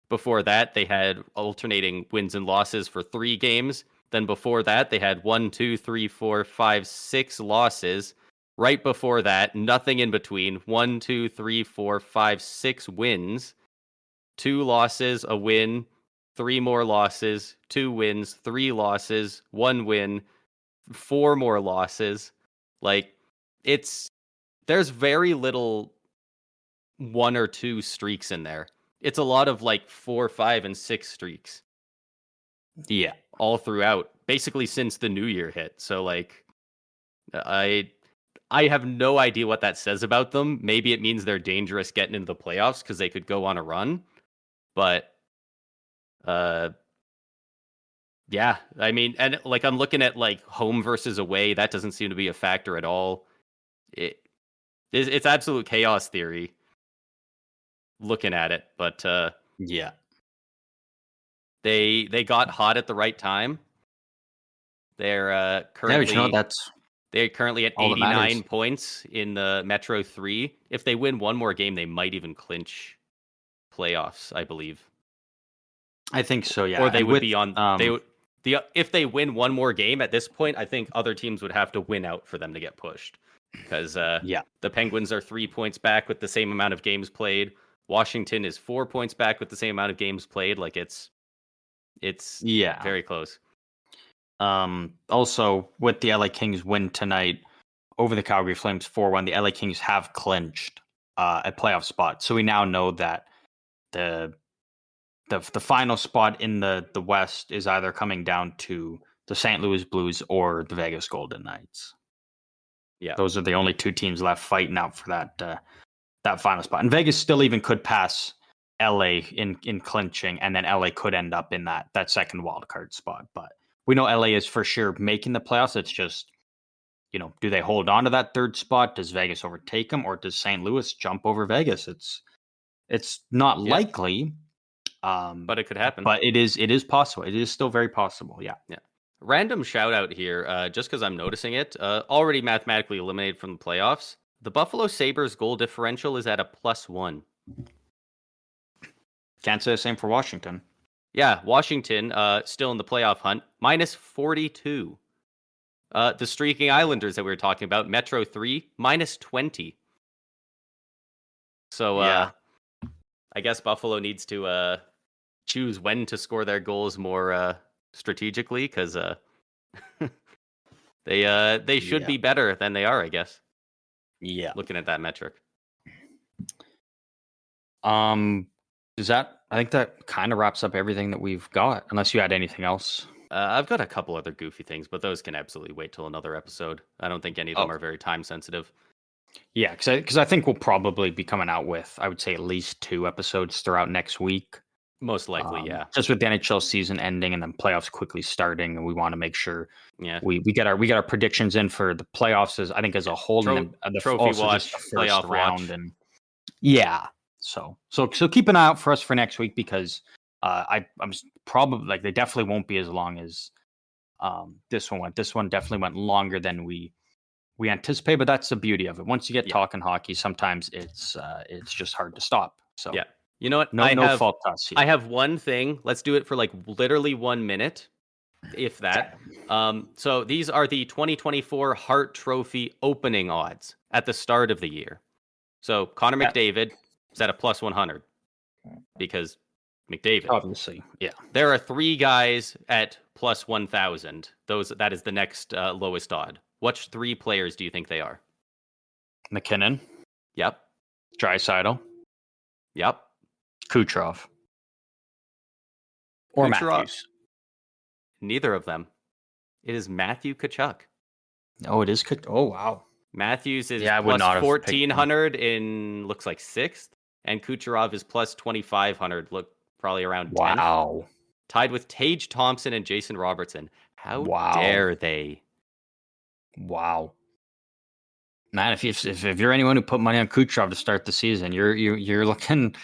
Before that, they had alternating wins and losses for 3 games. Then before that, they had 1, 2, 3, 4, 5, 6 losses. Right before that, nothing in between. 1, 2, 3, 4, 5, 6 wins. 2 losses, a win, 3 more losses, 2 wins, 3 losses, 1 win, 4 more losses. Like there's very little 1 or 2 streaks in there. It's a lot of like 4, 5, and 6 streaks Yeah. all throughout, basically since the new year hit. So like I have no idea what that says about them. Maybe it means they're dangerous getting into the playoffs because they could go on a run. But yeah, I mean, and like I'm looking at like home versus away, that doesn't seem to be a factor at all. It's absolute chaos theory looking at it, but Yeah. they got hot at the right time. They're Yeah, but currently that's they're currently at all that 89 matters. points in the Metro 3. If they win one more game, they might even clinch playoffs, I believe. I think so, yeah. Or they And would with be on if they win one more game at this point, I think other teams would have to win out for them to get pushed. Because yeah. the Penguins are 3 points back with the same amount of games played. Washington is 4 points back with the same amount of games played. Like it's Yeah. very close. Also, with the LA Kings win tonight over the Calgary Flames 4-1, the LA Kings have clinched a playoff spot. So we now know that the final spot in the West is either coming down to the St. Louis Blues or the Vegas Golden Knights. Yeah. Those are the only two teams left fighting out for that final spot. And Vegas still even could pass LA in clinching, and then LA could end up in that second wild card spot. But we know LA is for sure making the playoffs. It's just, do they hold on to that third spot? Does Vegas overtake them, or does St. Louis jump over Vegas? It's not likely, but it could happen. But it is possible. It is still very possible. Yeah. Yeah. Random shout out here, just because I'm noticing it. Already mathematically eliminated from the playoffs. The Buffalo Sabres goal differential is at a +1. Can't say the same for Washington. Yeah, Washington still in the playoff hunt, -42. The streaking Islanders that we were talking about, Metro 3, -20. So Yeah. I guess Buffalo needs to choose when to score their goals more strategically, because they should be better than they are, I guess. Yeah. Looking at that metric. I think that kind of wraps up everything that we've got, unless you had anything else. I've got a couple other goofy things, but those can absolutely wait till another episode. I don't think any of them are very time sensitive. Yeah, because I think we'll probably be coming out with, I would say, at least 2 episodes throughout next week. Most likely, yeah. Just with the NHL season ending and then playoffs quickly starting, and we want to make sure we get our predictions in for the playoffs as a whole, and then the trophy watch, the playoff first round, watch. and so keep an eye out for us for next week, because I'm probably, like, they definitely won't be as long as this one went. This one definitely went longer than we anticipate, but that's the beauty of it. Once you get talking hockey, sometimes it's just hard to stop. So yeah, you know what? No fault to us here. I have one thing. Let's do it for like literally 1 minute, if that. So these are the 2024 Hart Trophy opening odds at the start of the year. So Connor McDavid is at a +100 because McDavid. Obviously, yeah. There are 3 guys at +1,000. That is the next lowest odd. Which 3 players do you think they are? McKinnon. Yep. Draisaitl. Yep. Kucherov. Or Kucherov. Matthews. Neither of them. It is Matthew Tkachuk. Oh, it is. Oh, wow. Matthews is I would not have picked +1,400 in, looks like 6th, and Kucherov is +2,500, look probably around 10th. Wow. Tied with Tage Thompson and Jason Robertson. How dare they? Wow. Man, if you're anyone who put money on Kucherov to start the season, you're looking,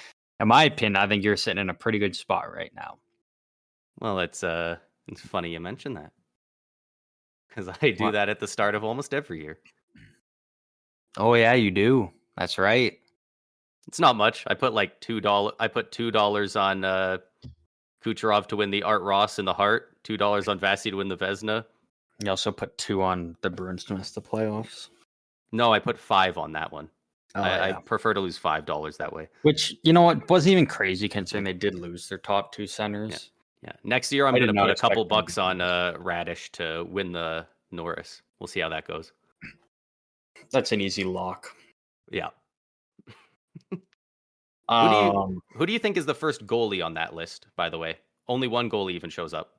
in my opinion, I think you're sitting in a pretty good spot right now. Well, it's funny you mention that, because I do that at the start of almost every year. Oh yeah, you do. That's right. It's not much. I put like $2. I put $2 on Kucherov to win the Art Ross in the Hart. $2 on Vasi to win the Vezina. You also put 2 on the Bruins to miss the playoffs. No, I put 5 on that one. I Yeah. prefer to lose $5 that way. Which, you know what, wasn't even crazy considering they did lose their top 2 centers. Yeah. Next year, I'm going to put a couple bucks on Radish to win the Norris. We'll see how that goes. That's an easy lock. Yeah. Who do you Um, who do you think is the first goalie on that list, by the way? Only one goalie even shows up.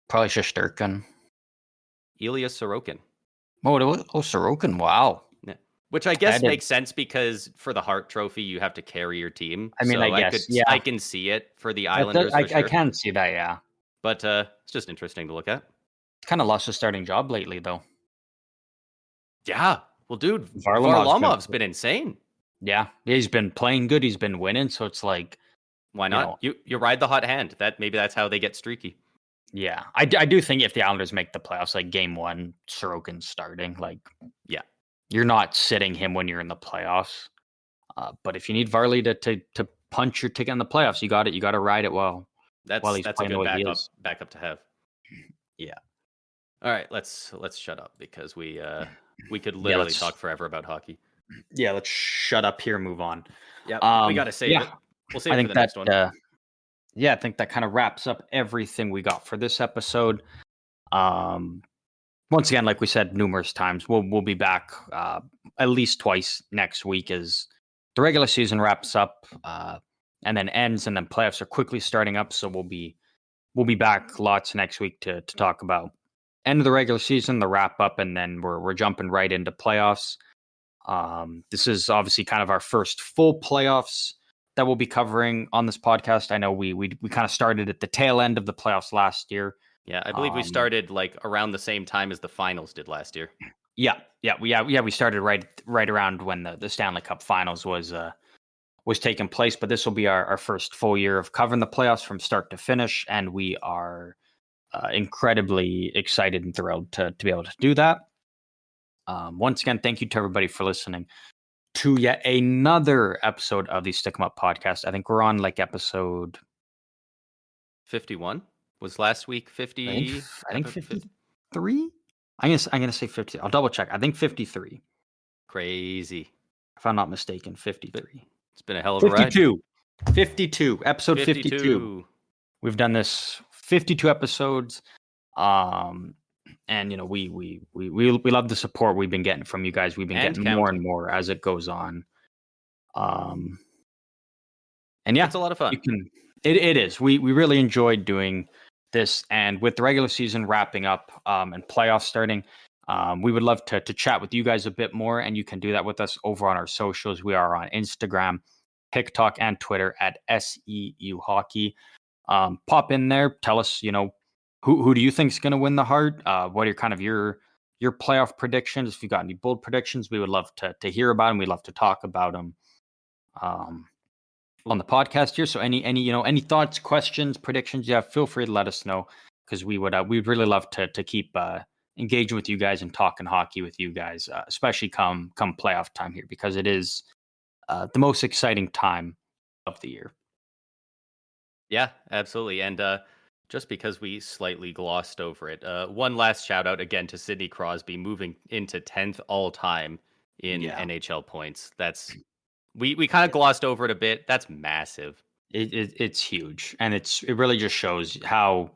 Probably Shesterkin. Ilya Sorokin. Oh, Sorokin. Wow. Yeah. Which I I guess did. makes sense because for the Hart Trophy, you have to carry your team. I mean, I So guess. I Yeah. can see it for the That does, Islanders for I sure. can see that. Yeah. But it's just interesting to look at. Kind of lost his starting job lately, though. Yeah. Well, dude, Varlamov's been. Varlamov's been insane. Yeah. He's been playing good. He's been winning. So it's like, Why you not? know, You ride the hot hand. Maybe that's how they get streaky. yeah. I do think if the Islanders make the playoffs, like game one, Sorokin's starting. Like, Yeah. you're not sitting him when you're in the playoffs. But if you need Varley to punch your ticket in the playoffs, you got it. You got to ride it while he's That's a playing the good way he is. backup to have. Yeah. All right, let's shut up because we could Yeah. literally talk forever about hockey. Yeah. Let's shut up here and move on. Yeah, we got to save Yeah. it. We'll save I it for think the that. next one. Yeah, I think that kind of wraps up everything we got for this episode. Um, Once again, like we said numerous times, we'll be back at least twice next week as the regular season wraps up and then ends, and then playoffs are quickly starting up. So we'll be back lots next week to talk about end of the regular season, the wrap up, and then we're jumping right into playoffs. This is obviously kind of our first full playoffs that we'll be covering on this podcast. I know we kind of started at the tail end of the playoffs last year. Yeah, I believe we started like around the same time as the finals did last year. We started right around when the Stanley Cup Finals was taking place. But this will be our first full year of covering the playoffs from start to finish, and we are incredibly excited and thrilled to be able to do that. Once again, thank you to everybody for listening to yet another episode of the Stick 'em Up podcast. I think we're on like episode 51 was last week. I think 53. I'm gonna say 50. I'll double check. I think 53. Crazy. If I'm not mistaken, 53. It's been a hell of a ride. 52. Episode 52. We've done this 52 episodes. And we love the support we've been getting from you guys. We've been getting more and more as it goes on. And yeah, it's a lot of fun. It is. We really enjoyed doing this, and with the regular season wrapping up and playoffs starting, we would love to chat with you guys a bit more, and you can do that with us over on our socials. We are on Instagram, TikTok, and Twitter at SEU Hockey. Pop in there, tell us, who do you think is going to win the Hart? What are kind of your playoff predictions? If you got any bold predictions, we would love to hear about them. We'd love to talk about them on the podcast here. So any thoughts, questions, predictions you have, feel free to let us know, because we'd really love to keep engaging with you guys and talking hockey with you guys, especially come playoff time here, because it is the most exciting time of the year. Yeah, absolutely. And just because we slightly glossed over it, one last shout out again to Sidney Crosby moving into 10th all time in NHL points. That's we kind of glossed over it a bit. That's massive. It's huge, and it really just shows how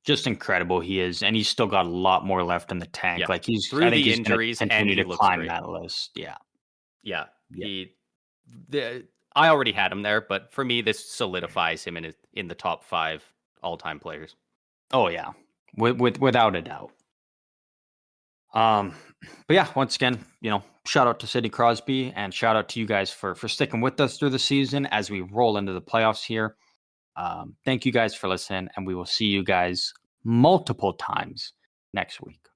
just incredible he is, and he's still got a lot more left in the tank. Yeah. Like he's through the injuries and continue to climb that list. Yeah. I already had him there, but for me, this solidifies him in the top 5 all-time players. Oh yeah, without a doubt. But yeah, once again, shout out to Sidney Crosby, and shout out to you guys for sticking with us through the season as we roll into the playoffs here. Thank you guys for listening, and we will see you guys multiple times next week.